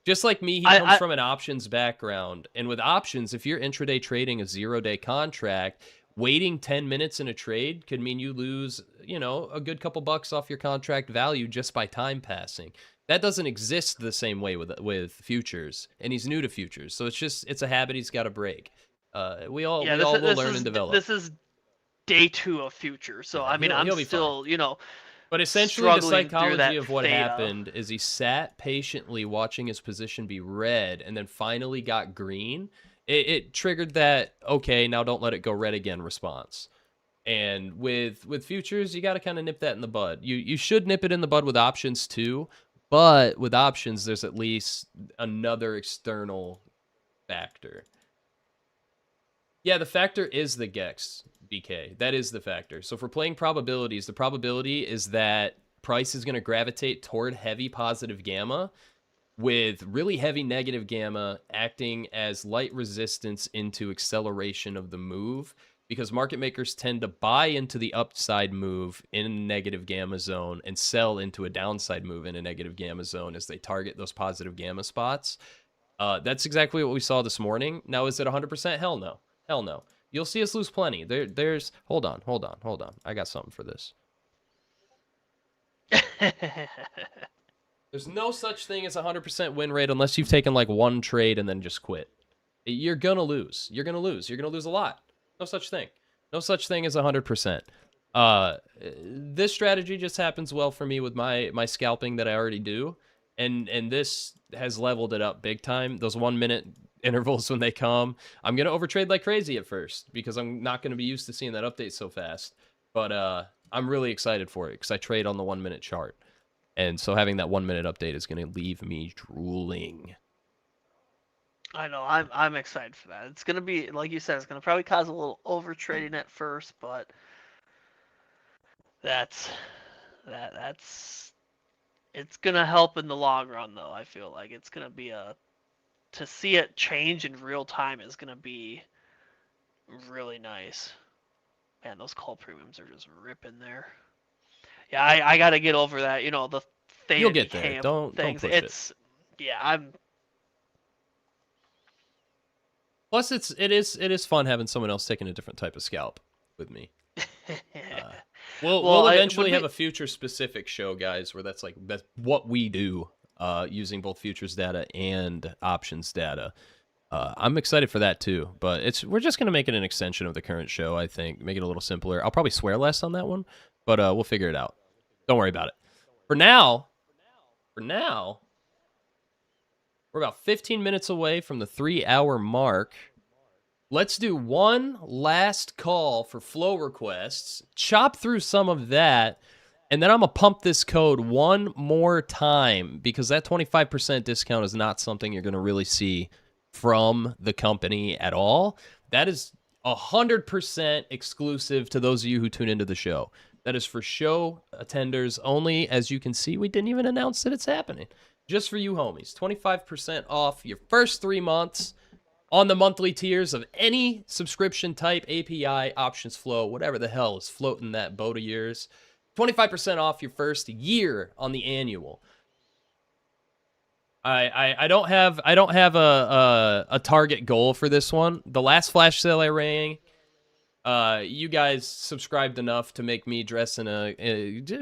A: just like me. He comes from an options background, and with options, if you're intraday trading a 0-day contract, waiting 10 minutes in a trade could mean you lose, a good couple bucks off your contract value just by time passing. That doesn't exist the same way with futures, and he's new to futures, so it's a habit he's got to break. We all will learn and develop.
B: This is day 2 of futures, so I mean I'm still
A: But essentially, the psychology of what happened is he sat patiently watching his position be red, and then finally got green. It triggered that okay, now don't let it go red again response. And with futures, you got to kind of nip that in the bud. You should nip it in the bud with options too. But with options, there's at least another external factor. Yeah, the factor is the Gex, BK. That is the factor. So if we're playing probabilities, the probability is that price is going to gravitate toward heavy positive gamma, with really heavy negative gamma acting as light resistance into acceleration of the move, because market makers tend to buy into the upside move in a negative gamma zone and sell into a downside move in a negative gamma zone as they target those positive gamma spots. That's exactly what we saw this morning. Now, is it 100%? Hell no. Hell no. You'll see us lose plenty. There's... Hold on. I got something for this. There's no such thing as a 100% win rate unless you've taken like one trade and then just quit. You're going to lose. You're going to lose. You're going to lose a lot. No such thing. No such thing as 100%. This strategy just happens well for me with my scalping that I already do. And this has leveled it up big time. Those 1 minute intervals when they come, I'm going to overtrade like crazy at first because I'm not going to be used to seeing that update so fast. But I'm really excited for it because I trade on the 1 minute chart. And so having that 1 minute update is going to leave me drooling.
B: I know. I'm excited for that. It's going to be, like you said, it's going to probably cause a little over trading at first, but that's it's going to help in the long run, though. I feel like it's going to be to see it change in real time is going to be really nice. Man, those call premiums are just ripping there. Yeah, I got to get over that. You know, the theta
A: You'll get
B: decay
A: there.
B: of
A: Don't
B: things.
A: push
B: It's
A: it.
B: yeah,
A: Plus, it is fun having someone else taking a different type of scalp with me. We'll eventually have a future specific show, guys, where that's what we do, using both futures data and options data. I'm excited for that too, but we're just gonna make it an extension of the current show. I think make it a little simpler. I'll probably swear less on that one, but we'll figure it out. Don't worry about it. For now, we're about 15 minutes away from the 3-hour mark. Let's do one last call for flow requests, chop through some of that, and then I'm going to pump this code one more time because that 25% discount is not something you're going to really see from the company at all. That is 100% exclusive to those of you who tune into the show. That is for show attenders only. As you can see, we didn't even announce that it's happening. Just for you homies. 25% off your first 3 months on the monthly tiers of any subscription type, API, options flow, whatever the hell is floating that boat of yours. 25% off your first year on the annual. I don't have a target goal for this one. The last flash sale I ran, you guys subscribed enough to make me dress in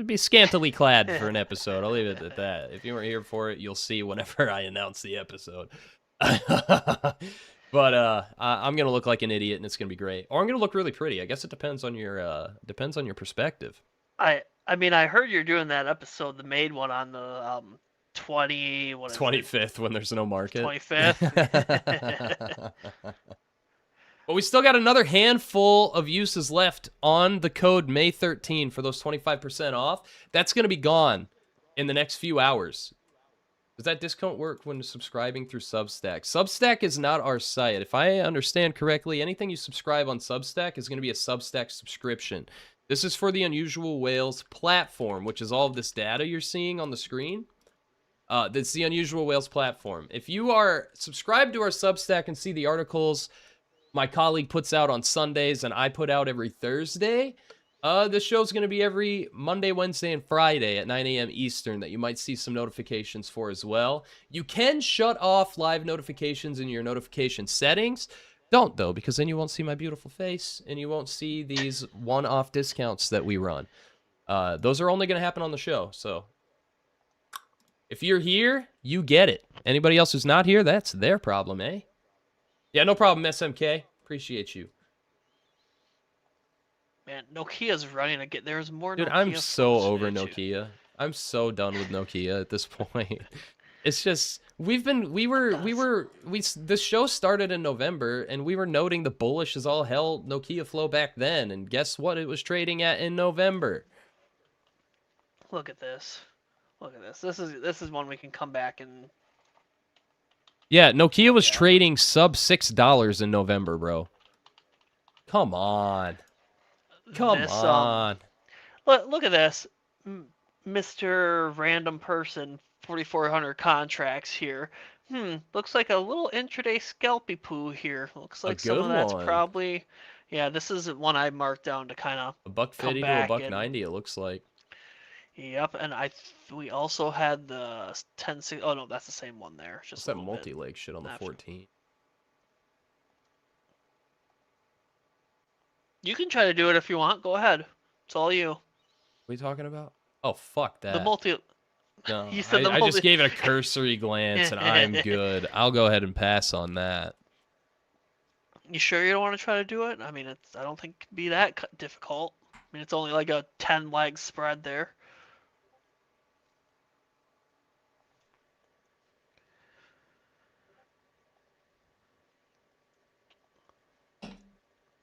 A: be scantily clad for an episode. I'll leave it at that. If you weren't here for it, you'll see whenever I announce the episode. But I'm gonna look like an idiot, and it's gonna be great. Or I'm gonna look really pretty. I guess it depends on your perspective.
B: I mean, I heard you're doing that episode, the maid one on the
A: 25th when there's no market.
B: 25th.
A: But we still got another handful of uses left on the code May 13 for those 25% off. That's going to be gone in the next few hours. Does that discount work when subscribing through Substack? Substack is not our site. If I understand correctly, anything you subscribe on Substack is going to be a Substack subscription. This is for the Unusual Whales platform, which is all of this data you're seeing on the screen. That's the Unusual Whales platform. If you are subscribed to our Substack and see the articles my colleague puts out on Sundays and I put out every Thursday, this show's going to be every Monday, Wednesday, and Friday at 9 a.m. Eastern that you might see some notifications for as well. You can shut off live notifications in your notification settings. Don't, though, because then you won't see my beautiful face and you won't see these one-off discounts that we run. Those are only going to happen on the show, so if you're here, you get it. Anybody else who's not here, that's their problem, eh? Yeah, no problem, SMK. Appreciate you.
B: Man, Nokia's running again. There's more.
A: Dude,
B: Nokia
A: I'm so
B: phones,
A: over
B: man,
A: Nokia. I'm so done with Nokia at this point. It's just this show started in November and we were noting the bullish as all hell Nokia flow back then, and guess what it was trading at in November?
B: Look at this. Look at this. This is one we can come back and.
A: Yeah, Nokia was trading sub $6 in November, bro. Come on. Come on.
B: Look at this. Mr. Random Person 4,400 contracts here. Looks like a little intraday scalpy poo here. Looks
A: A
B: like some
A: good
B: of that's
A: one.
B: probably, yeah, this is one I marked down to kind of come
A: $1.50 to a
B: back and,
A: $1.90. It looks like.
B: yep, and we also had the 10, oh no, that's the same one there. Just
A: What's
B: a
A: that
B: little bit
A: multi-leg shit on the
B: after.
A: 14?
B: You can try to do it if you want. Go ahead. It's all you.
A: What are you talking about? Oh, fuck
B: The
A: that.
B: multi.
A: No,
B: You said the
A: I just
B: multi.
A: gave it a cursory glance and I'm good. I'll go ahead and pass on that.
B: You sure you don't want to try to do it? I mean, I don't think it can be that difficult. I mean, it's only like a 10 leg spread there.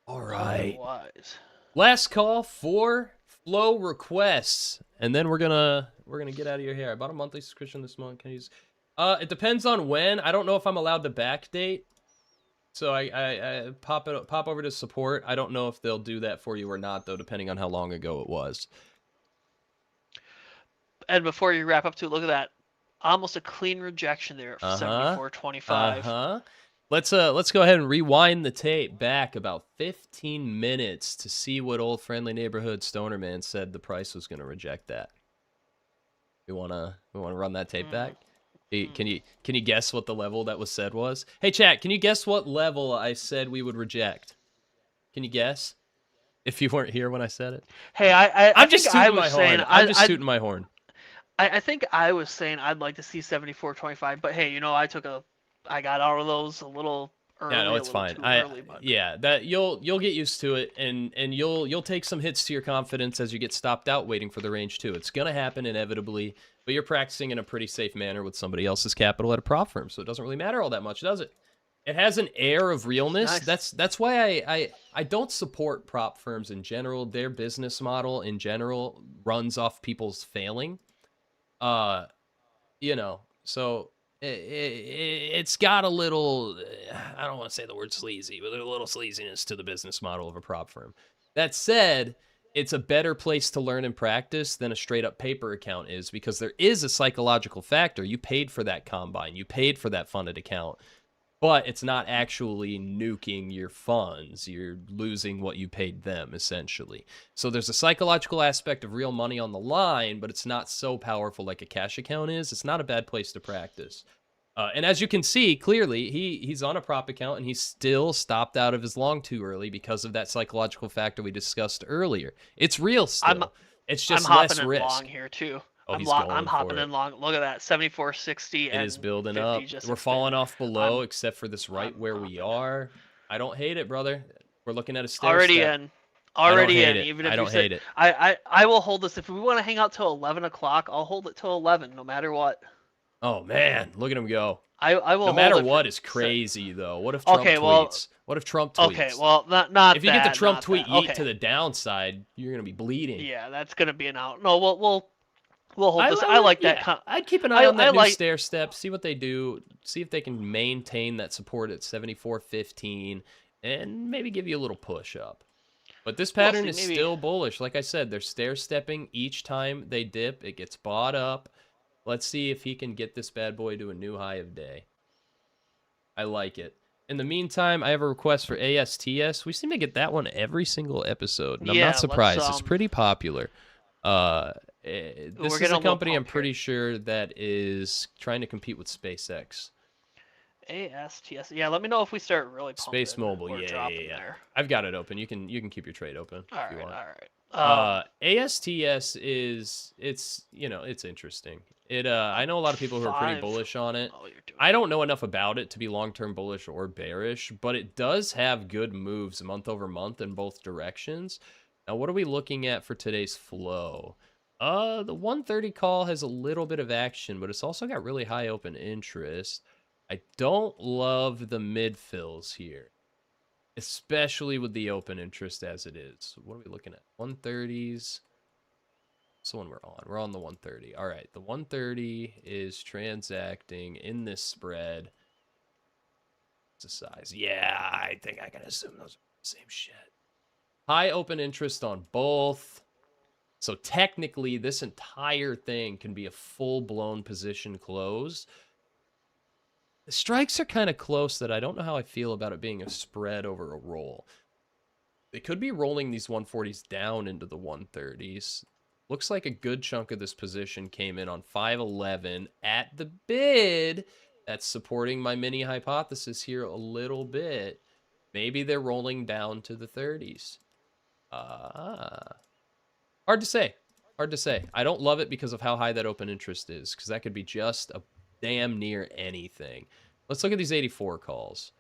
A: All right.
B: Otherwise.
A: Last call for flow requests, and then we're gonna get out of your hair. I bought a monthly subscription this month. Can you use? It depends on when. I don't know if I'm allowed to backdate, so I pop over to support. I don't know if they'll do that for you or not, though, depending on how long ago it was.
B: And before you wrap up, too, look at that. Almost a clean rejection there at 74.25.
A: Let's go ahead and rewind the tape back about 15 minutes to see what old friendly neighborhood stoner man said the price was going to reject that. We wanna run that tape back? Can you guess what the level that was said was? Hey chat, can you guess what level I said we would reject? Can you guess? If you weren't here when I said it.
B: Hey,
A: I'm just tooting my horn. I'm just tooting my horn.
B: I think I was saying I'd like to see 74.25, but hey, I got out of those a little early.
A: Yeah, no, it's fine.
B: Early, but...
A: Yeah, that you'll get used to it, and you'll take some hits to your confidence as you get stopped out waiting for the range too. It's gonna happen inevitably, but you're practicing in a pretty safe manner with somebody else's capital at a prop firm, so it doesn't really matter all that much, does it? It has an air of realness.
B: Nice.
A: That's why I don't support prop firms in general. Their business model in general runs off people's failing. So it's got a little, I don't want to say the word sleazy, but there's a little sleaziness to the business model of a prop firm. That said, it's a better place to learn and practice than a straight up paper account is, because there is a psychological factor. You paid for that combine, you paid for that funded account, but it's not actually nuking your funds. You're losing what you paid them, essentially. So there's a psychological aspect of real money on the line, but it's not so powerful like a cash account is. It's not a bad place to practice. And as you can see, clearly, he's on a prop account, and he's still stopped out of his long too early because of that psychological factor we discussed earlier. It's real still. It's just less risk.
B: I'm hopping in long here, too.
A: Oh,
B: I'm hopping in long. Look at that, 74.60.
A: It is building up. We're falling off below, except for this where we are. I don't hate it, brother. We're looking at a stair
B: already
A: step.
B: in. Already in.
A: It.
B: Even if
A: I don't hate it.
B: I will hold this. If we want to hang out till 11 o'clock, I'll hold it till 11, no matter what.
A: Oh man, look at him go.
B: I will.
A: No matter what is crazy though. What if Trump tweets? What if Trump tweets?
B: Okay, well, not
A: if you get the Trump tweet
B: yeet
A: to the downside, you're gonna be bleeding.
B: Yeah, that's gonna be an out. No, we'll hold this. I like that.
A: Yeah. I'd keep an eye on that new stair step. See what they do. See if they can maintain that support at 74.15, and maybe give you a little push up. But this pattern is still bullish. Like I said, they're stair stepping each time they dip. It gets bought up. Let's see if he can get this bad boy to a new high of day. I like it. In the meantime, I have a request for ASTS. We seem to get that one every single episode, and I'm not surprised. It's pretty popular. This is a company I'm pretty sure that is trying to compete with SpaceX.
B: ASTS. Yeah, let me know if we start really pumping.
A: Space Mobile, yeah. I've got it open. You can keep your trade open if you want.
B: All right.
A: ASTS is it's interesting. I know a lot of people who are pretty bullish on it. I don't know enough about it to be long-term bullish or bearish, but it does have good moves month over month in both directions. Now, what are we looking at for today's flow? The 130 call has a little bit of action, but it's also got really high open interest. I don't love the mid fills here, especially with the open interest as it is. What are we looking at? 130s. That's the one we're on. We're on the 130. All right, the 130 is transacting in this spread. What's the size? Yeah, I think I can assume those are the same shit. High open interest on both. So technically, this entire thing can be a full-blown position close. The strikes are kind of close that I don't know how I feel about it being a spread over a roll. They could be rolling these 140s down into the 130s. Looks like a good chunk of this position came in on 511 at the bid. That's supporting my mini hypothesis here a little bit. Maybe they're rolling down to the 30s. Hard to say. Hard to say. I don't love it because of how high that open interest is, because that could be just a damn near anything. Let's look at these 84 calls.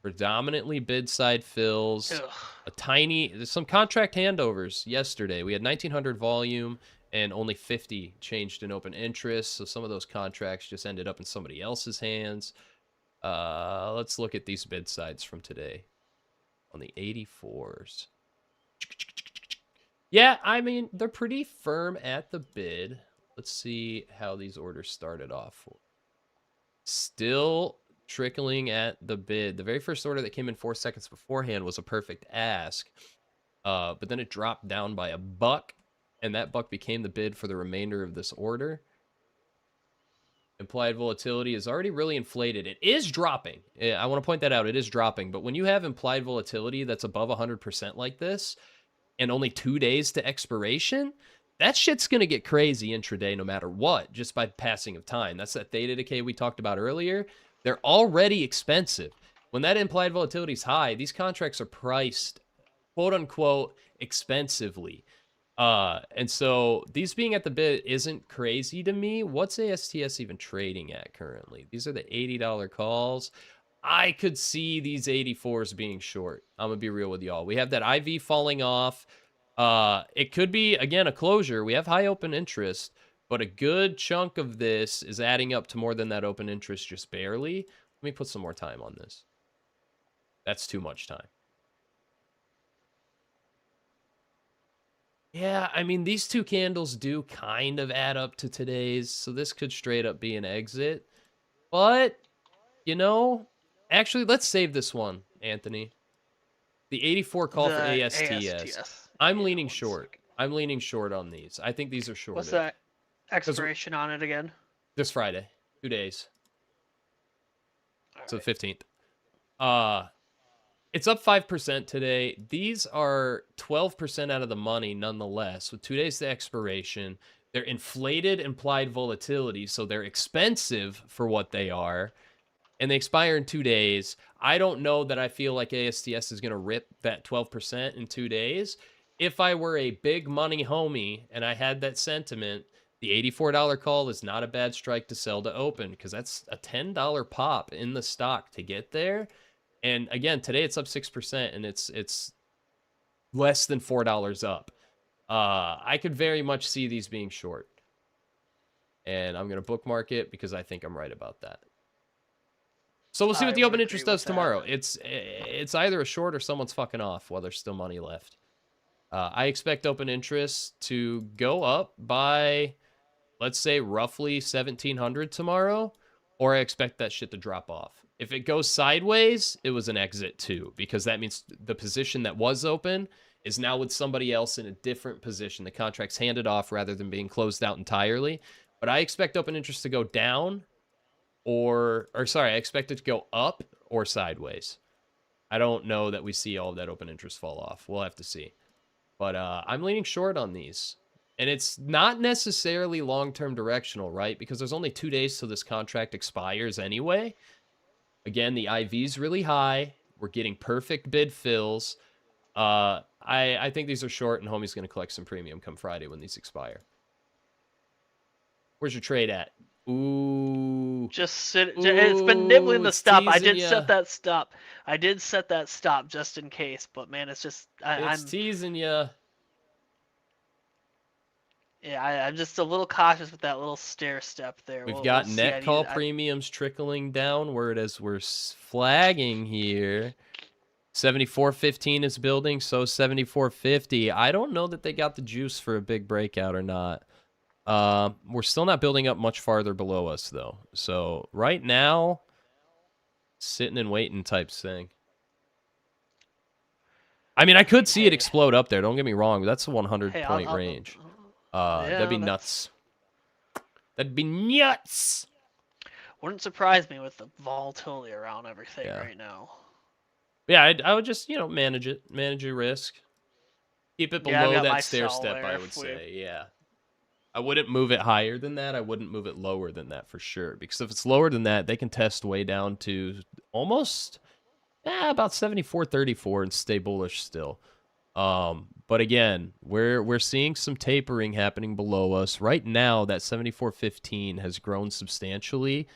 A: Predominantly bid side fills.
B: Ugh.
A: There's some contract handovers yesterday. We had 1900 volume and only 50 changed in open interest. So some of those contracts just ended up in somebody else's hands. Let's look at these bid sides from today on the 84s. Yeah, I mean, they're pretty firm at the bid. Let's see how these orders started off. Still trickling at the bid. The very first order that came in 4 seconds beforehand was a perfect ask. But then it dropped down by $1, and that buck became the bid for the remainder of this order. Implied volatility is already really inflated. It is dropping. I want to point that out. It is dropping. But when you have implied volatility that's above 100% like this, and only 2 days to expiration, that shit's going to get crazy intraday no matter what, just by passing of time. That's that theta decay we talked about earlier. They're already expensive. When that implied volatility is high, these contracts are priced, quote unquote, expensively. And so these being at the bid isn't crazy to me. What's ASTS even trading at currently? These are the $80 calls. I could see these 84s being short. I'm going to be real with y'all. We have that IV falling off. It could be, again, a closure. We have high open interest, but a good chunk of this is adding up to more than that open interest, just barely. Let me put some more time on this. That's too much time. Yeah, I mean, these two candles do kind of add up to today's, so this could straight up be an exit. But, you know, actually, let's save this one, Anthony. The 84 call for ASTS. I'm leaning short. I'm leaning short on these. I think these are short.
B: What's that expiration on it again?
A: This Friday. 2 days. So the 15th. It's up 5% today. These are 12% out of the money nonetheless. With 2 days to expiration, they're inflated implied volatility, so they're expensive for what they are, and they expire in 2 days. I don't know that I feel like ASTS is going to rip that 12% in 2 days. If I were a big money homie and I had that sentiment, the $84 call is not a bad strike to sell to open, because that's a $10 pop in the stock to get there. And again, today it's up 6%, and it's less than $4 up. I could very much see these being short. And I'm going to bookmark it because I think I'm right about that. So we'll see what the open interest does tomorrow. It's either a short or someone's fucking off while there's still money left. I expect open interest to go up by, let's say, roughly 1,700 tomorrow, or I expect that shit to drop off. If it goes sideways, it was an exit too, because that means the position that was open is now with somebody else in a different position. The contract's handed off rather than being closed out entirely. But I expect open interest to go down I expect it to go up or sideways. I don't know that we see all of that open interest fall off. We'll have to see. But I'm leaning short on these. And it's not necessarily long-term directional, right? Because there's only 2 days till this contract expires anyway. Again, the IV's really high. We're getting perfect bid fills. I think these are short, and homie's going to collect some premium come Friday when these expire. Where's your trade at? Ooh.
B: Just sit. It's been nibbling the stop. I did
A: ya.
B: set that stop. I did set that stop just in case. But man, it's just
A: I'm teasing you.
B: Yeah, I'm just a little cautious with that little stair step there.
A: We've got net call premiums trickling downward as we're flagging here. 74.15 is building, so 74.50. I don't know that they got the juice for a big breakout or not. We're still not building up much farther below us, though. So right now, sitting and waiting type thing. I mean, I could see it explode up there. Don't get me wrong. But that's a 100
B: Hey,
A: point range.
B: yeah,
A: That'd be nuts. That'd be nuts.
B: Wouldn't surprise me with the volatility around everything right now.
A: Yeah, I would just, manage it. Manage your risk. Keep it below that stair step, I would say. Yeah. I wouldn't move it higher than that. I wouldn't move it lower than that for sure. Because if it's lower than that, they can test way down to almost about 74.34 and stay bullish still. But again, we're seeing some tapering happening below us. Right now, that 74.15 has grown substantially,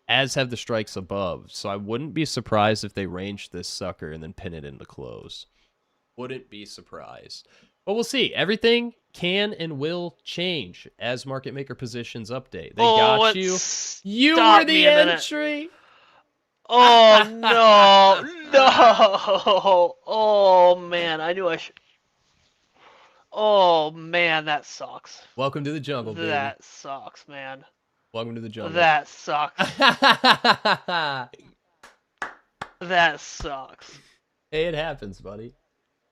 A: as have the strikes above. So I wouldn't be surprised if they range this sucker and then pin it into close. Wouldn't be surprised. But we'll see. Everything can and will change as market maker positions update. They got you. You were the entry.
B: Oh, no. No. Oh, man. I knew I should. Oh, man. That sucks.
A: Welcome to the jungle, baby.
B: That sucks, man.
A: Welcome to the jungle.
B: That sucks. That sucks.
A: Hey, it happens, buddy.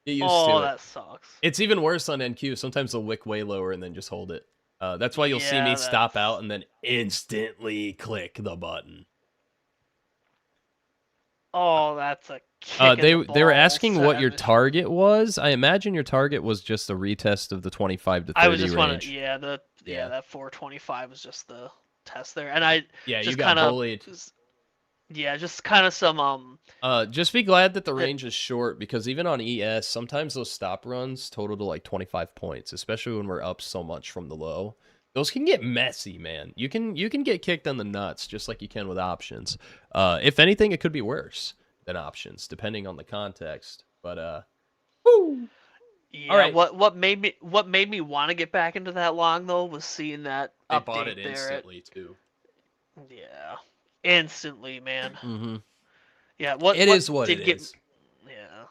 A: Get used to it.
B: Oh, that sucks.
A: It's even worse on NQ. Sometimes they'll wick way lower and then just hold it. That's why you'll see me stop out and then instantly click the button.
B: Oh, that's a kick
A: they were asking what your target was. I imagine your target was just a retest of the 25 to 30
B: I was just
A: range.
B: That 425 was just the test there, and
A: you got bullied.
B: Just kind of some
A: Just be glad that the range is short, because even on ES, sometimes those stop runs total to like 25 points, especially when we're up so much from the low. Those can get messy, man. You can get kicked on the nuts just like you can with options. If anything, it could be worse than options, depending on the context. But woo!
B: Yeah. All right. What made me want to get back into that long though was seeing that
A: they
B: update
A: bought it instantly too.
B: Yeah, instantly, man.
A: Mm-hmm.
B: Yeah.
A: It is what it is.
B: Yeah.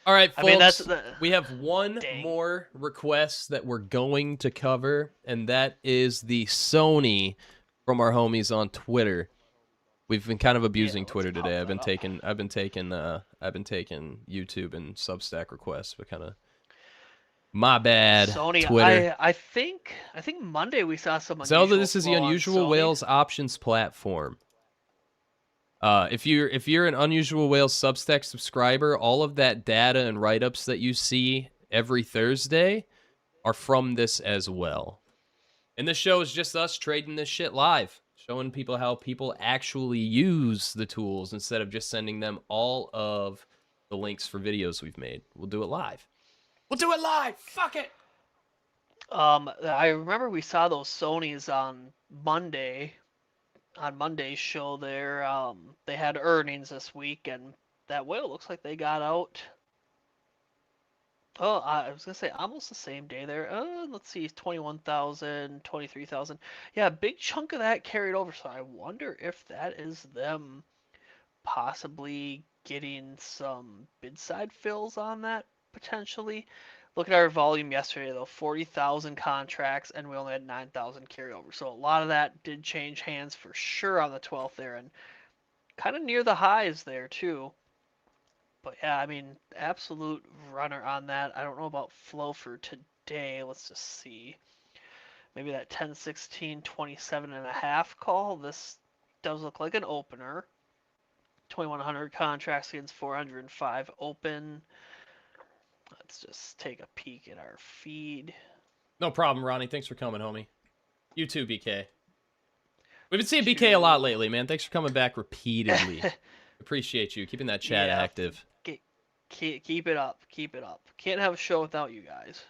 A: All right, folks, we have one more request that we're going to cover, and that is the Sony from our homies on Twitter. We've been kind of abusing Twitter today. I've been taking YouTube and Substack requests, but kind of my bad.
B: Sony,
A: Twitter.
B: I think Monday we saw some unusual
A: Zelda, this is the Unusual Whales options platform. If you're an Unusual Whales Substack subscriber, all of that data and write-ups that you see every Thursday are from this as well. And this show is just us trading this shit live, showing people how people actually use the tools instead of just sending them all of the links for videos we've made. We'll do it live. We'll do it live. Fuck it.
B: I remember we saw those Sonys on Monday. On Monday's show there, they had earnings this week, and that whale looks like they got out. Oh, I was gonna say almost the same day there. Let's see, 21,000, 23,000. Yeah, a big chunk of that carried over. So I wonder if that is them possibly getting some bid side fills on that potentially. Look at our volume yesterday, though, 40,000 contracts, and we only had 9,000 carryover. So a lot of that did change hands for sure on the 12th there, and kind of near the highs there, too. But yeah, I mean, absolute runner on that. I don't know about flow for today. Let's just see. Maybe that 10, 16, 27.5 call. This does look like an opener. 2,100 contracts against 405 open. Let's just take a peek at our feed.
A: No problem, Ronnie. Thanks for coming, homie. You too, BK. We've been seeing BK a lot lately, man. Thanks for coming back repeatedly. Appreciate you keeping that chat active.
B: Keep it up. Keep it up. Can't have a show without you guys.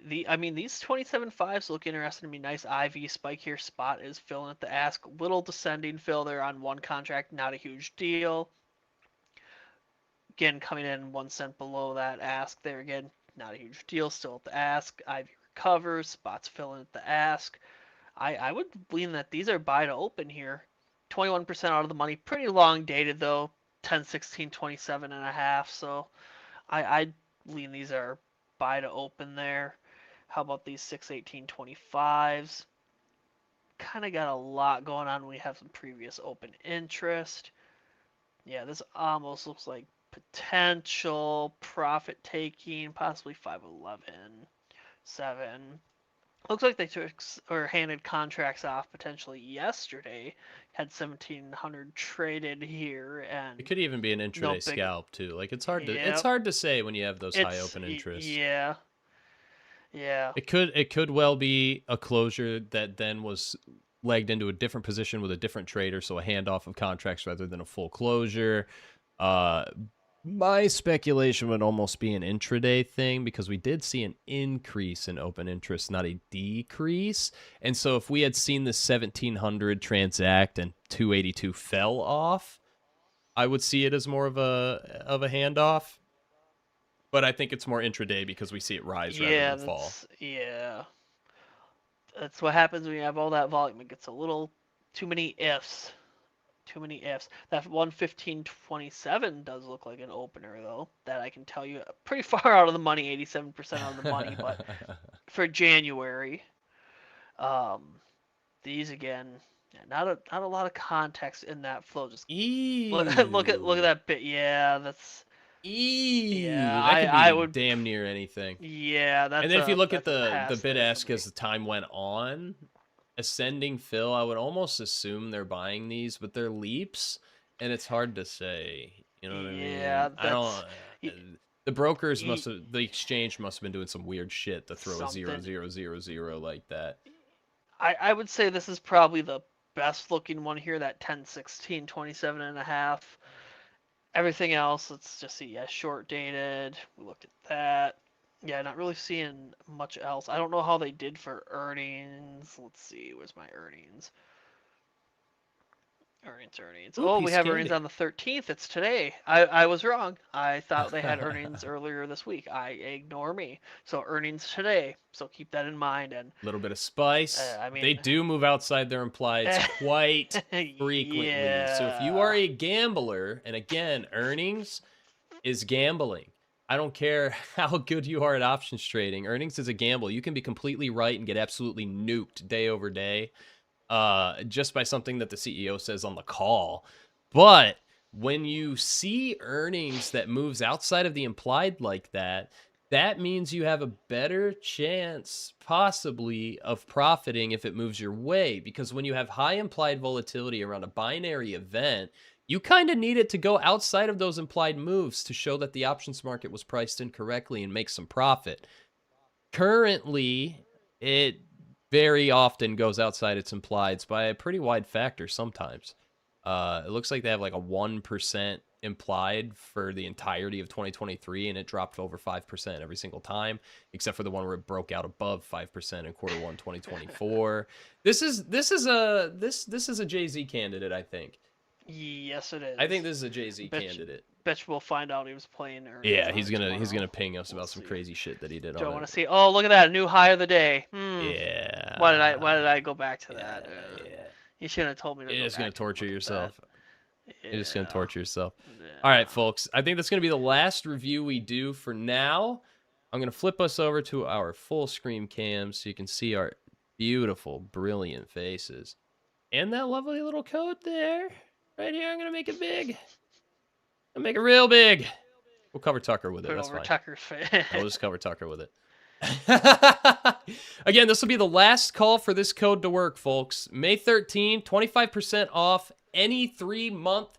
B: These 27.5s look interesting to me. Nice IV spike here. Spot is filling at the ask. Little descending fill there on one contract. Not a huge deal. Again, coming in 1 cent below that ask there. Again, not a huge deal. Still at the ask. IV recovers. Spots filling at the ask. I would lean that these are buy to open here. 21% out of the money. Pretty long dated though. 10, 16, 27.5. So I'd lean these are buy to open there. How about these 6, 18, 25s? Kind of got a lot going on. We have some previous open interest. Yeah, this almost looks like potential profit taking, possibly 511, 7. Looks like they took or handed contracts off potentially yesterday. Had 1,700 traded here, and
A: It could even be an
B: no
A: intraday
B: big.
A: scalp too. Like it's hard
B: Yep.
A: to say when you have those high open interests.
B: Yeah. Yeah.
A: It could well be a closure that then was legged into a different position with a different trader, so a handoff of contracts rather than a full closure. My speculation would almost be an intraday thing because we did see an increase in open interest, not a decrease. And so if we had seen the 1,700 transact and 282 fell off, I would see it as more of a handoff. But I think it's more intraday because we see it rise rather than fall.
B: Yeah. That's what happens when you have all that volume. It gets a little too many ifs. Too many ifs. That 115.27 does look like an opener, though. That I can tell you, pretty far out of the money, 87% out of the money. But for January, these again, not a lot of context in that flow. Just look at that bit. Yeah, that's.
A: Yeah, that could be
B: I would
A: damn near anything.
B: Yeah, that's.
A: And then if you look at the
B: pass
A: bid
B: there
A: ask
B: for me.
A: as the time went on, ascending fill, I would almost assume they're buying these, but they're leaps, and it's hard to say. You know what I mean?
B: Yeah,
A: I don't. The brokers
B: the
A: exchange must have been doing some weird shit to throw a 0,
B: Something.
A: 0, 0, 0 like that.
B: I would say this is probably the best looking one here, that 10, 16, 27 and a half. Everything else, let's just see. Yeah, short dated. We looked at that. Yeah, not really seeing much else. I don't know how they did for earnings. Let's see. Where's my earnings? Earnings.
A: Ooh,
B: Oh,
A: piece
B: we
A: of
B: have
A: candy.
B: earnings on the 13th. It's today. I was wrong. I thought they had earnings earlier this week. Ignore me. So earnings today. So keep that in mind. And
A: A little bit of spice.
B: I mean,
A: they do move outside their implieds quite frequently.
B: Yeah.
A: So if you are a gambler, and again, earnings is gambling. I don't care how good you are at options trading. Earnings is a gamble. You can be completely right and get absolutely nuked day over day just by something that the CEO says on the call. But when you see earnings that moves outside of the implied like that, that means you have a better chance possibly of profiting if it moves your way. Because when you have high implied volatility around a binary event, you kind of need it to go outside of those implied moves to show that the options market was priced in correctly and make some profit. Currently, it very often goes outside its implieds by a pretty wide factor sometimes. It looks like they have like a 1% implied for the entirety of 2023, and it dropped over 5% every single time, except for the one where it broke out above 5% in quarter 1 2024. This is a Jay-Z candidate, I think.
B: Yes, it is.
A: I think this is a Jay-Z candidate.
B: Bet you we'll find out he was playing earnings.
A: Yeah, he's gonna
B: tomorrow.
A: ping us
B: We'll
A: about some
B: see.
A: crazy shit that he did.
B: Do I
A: on
B: want
A: it.
B: to see? Oh, look at that, new high of the day.
A: Yeah.
B: Why did I go back to that?
A: Yeah.
B: You shouldn't have told me to.
A: You're
B: go
A: just gonna
B: back
A: torture
B: and look at
A: yourself.
B: that.
A: You're just gonna
B: Yeah.
A: torture yourself.
B: Yeah.
A: All right, folks. I think that's gonna be the last review we do for now. I'm gonna flip us over to our full screen cam so you can see our beautiful, brilliant faces and that lovely little code there. Right here, I'm gonna make it big. I'll make it real big. We'll cover Tucker with it.
B: Put it
A: That's
B: over
A: fine.
B: Tucker's face.
A: We'll just cover Tucker with it. Again, this will be the last call for this code to work, folks. May 13, 25% off any 3-month.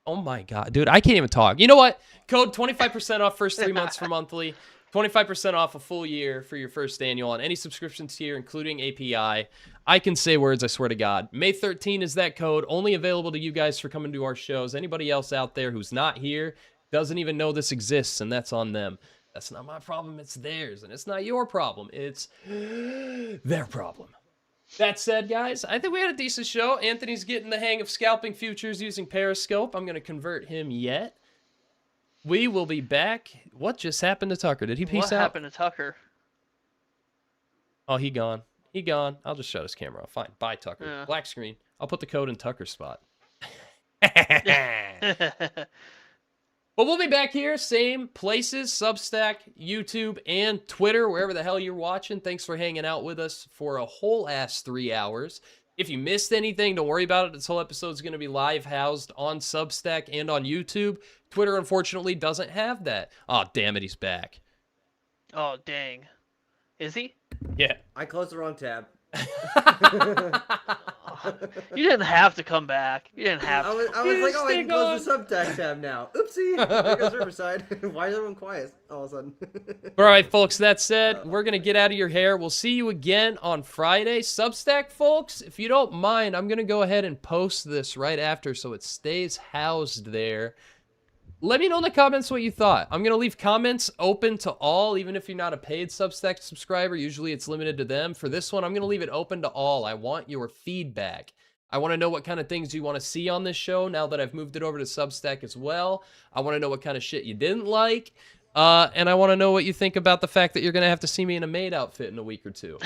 A: Oh my God, dude, I can't even talk. You know what? Code 25% off first 3 months for monthly, 25% off a full year for your first annual on any subscription tier, including API. I can say words, I swear to God. May 13 is that code, only available to you guys for coming to our shows. Anybody else out there who's not here doesn't even know this exists, and that's on them. That's not my problem, it's theirs. And it's not your problem, it's their problem. That said, guys, I think we had a decent show. Anthony's getting the hang of scalping futures using Periscope. I'm going to convert him yet. We will be back. What just happened to Tucker? Did he peace out?
B: What happened to Tucker?
A: Oh, he gone. He gone. I'll just shut his camera off. Fine. Bye, Tucker.
B: Yeah.
A: Black screen. I'll put the code in Tucker's spot. But we'll be back here, same places, Substack, YouTube, and Twitter, wherever the hell you're watching. Thanks for hanging out with us for a whole ass 3 hours. If you missed anything, don't worry about it. This whole episode is going to be live housed on Substack and on YouTube. Twitter, unfortunately, doesn't have that. Oh, damn it, he's back.
B: Oh, dang. Is he?
A: Yeah.
C: I closed the wrong tab.
B: You didn't have to come back. You didn't have to.
C: I was like, oh, I can close the Substack tab now. Oopsie. There goes Riverside. Why is everyone quiet all of a sudden?
A: All right, folks, that said, we're going to get out of your hair. We'll see you again on Friday. Substack, folks, if you don't mind, I'm going to go ahead and post this right after so it stays housed there. Let me know in the comments what you thought. I'm going to leave comments open to all, even if you're not a paid Substack subscriber. Usually it's limited to them. For this one, I'm going to leave it open to all. I want your feedback. I want to know what kind of things you want to see on this show now that I've moved it over to Substack as well. I want to know what kind of shit you didn't like. And I want to know what you think about the fact that you're going to have to see me in a maid outfit in a week or two.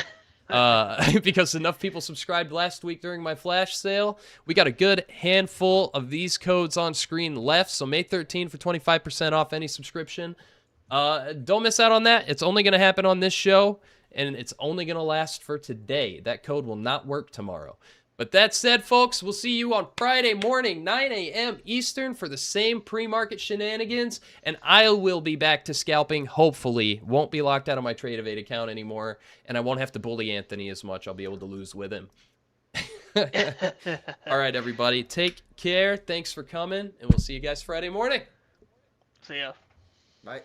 A: Because enough people subscribed last week during my flash sale. We got a good handful of these codes on screen left. So May 13 for 25% off any subscription. Don't miss out on that. It's only going to happen on this show, and it's only going to last for today. That code will not work tomorrow. But that said, folks, we'll see you on Friday morning, 9 a.m. Eastern for the same pre-market shenanigans, and I will be back to scalping, hopefully. Won't be locked out of my Trade Evade account anymore, and I won't have to bully Anthony as much. I'll be able to lose with him. All right, everybody. Take care. Thanks for coming, and we'll see you guys Friday morning.
B: See ya.
C: Bye.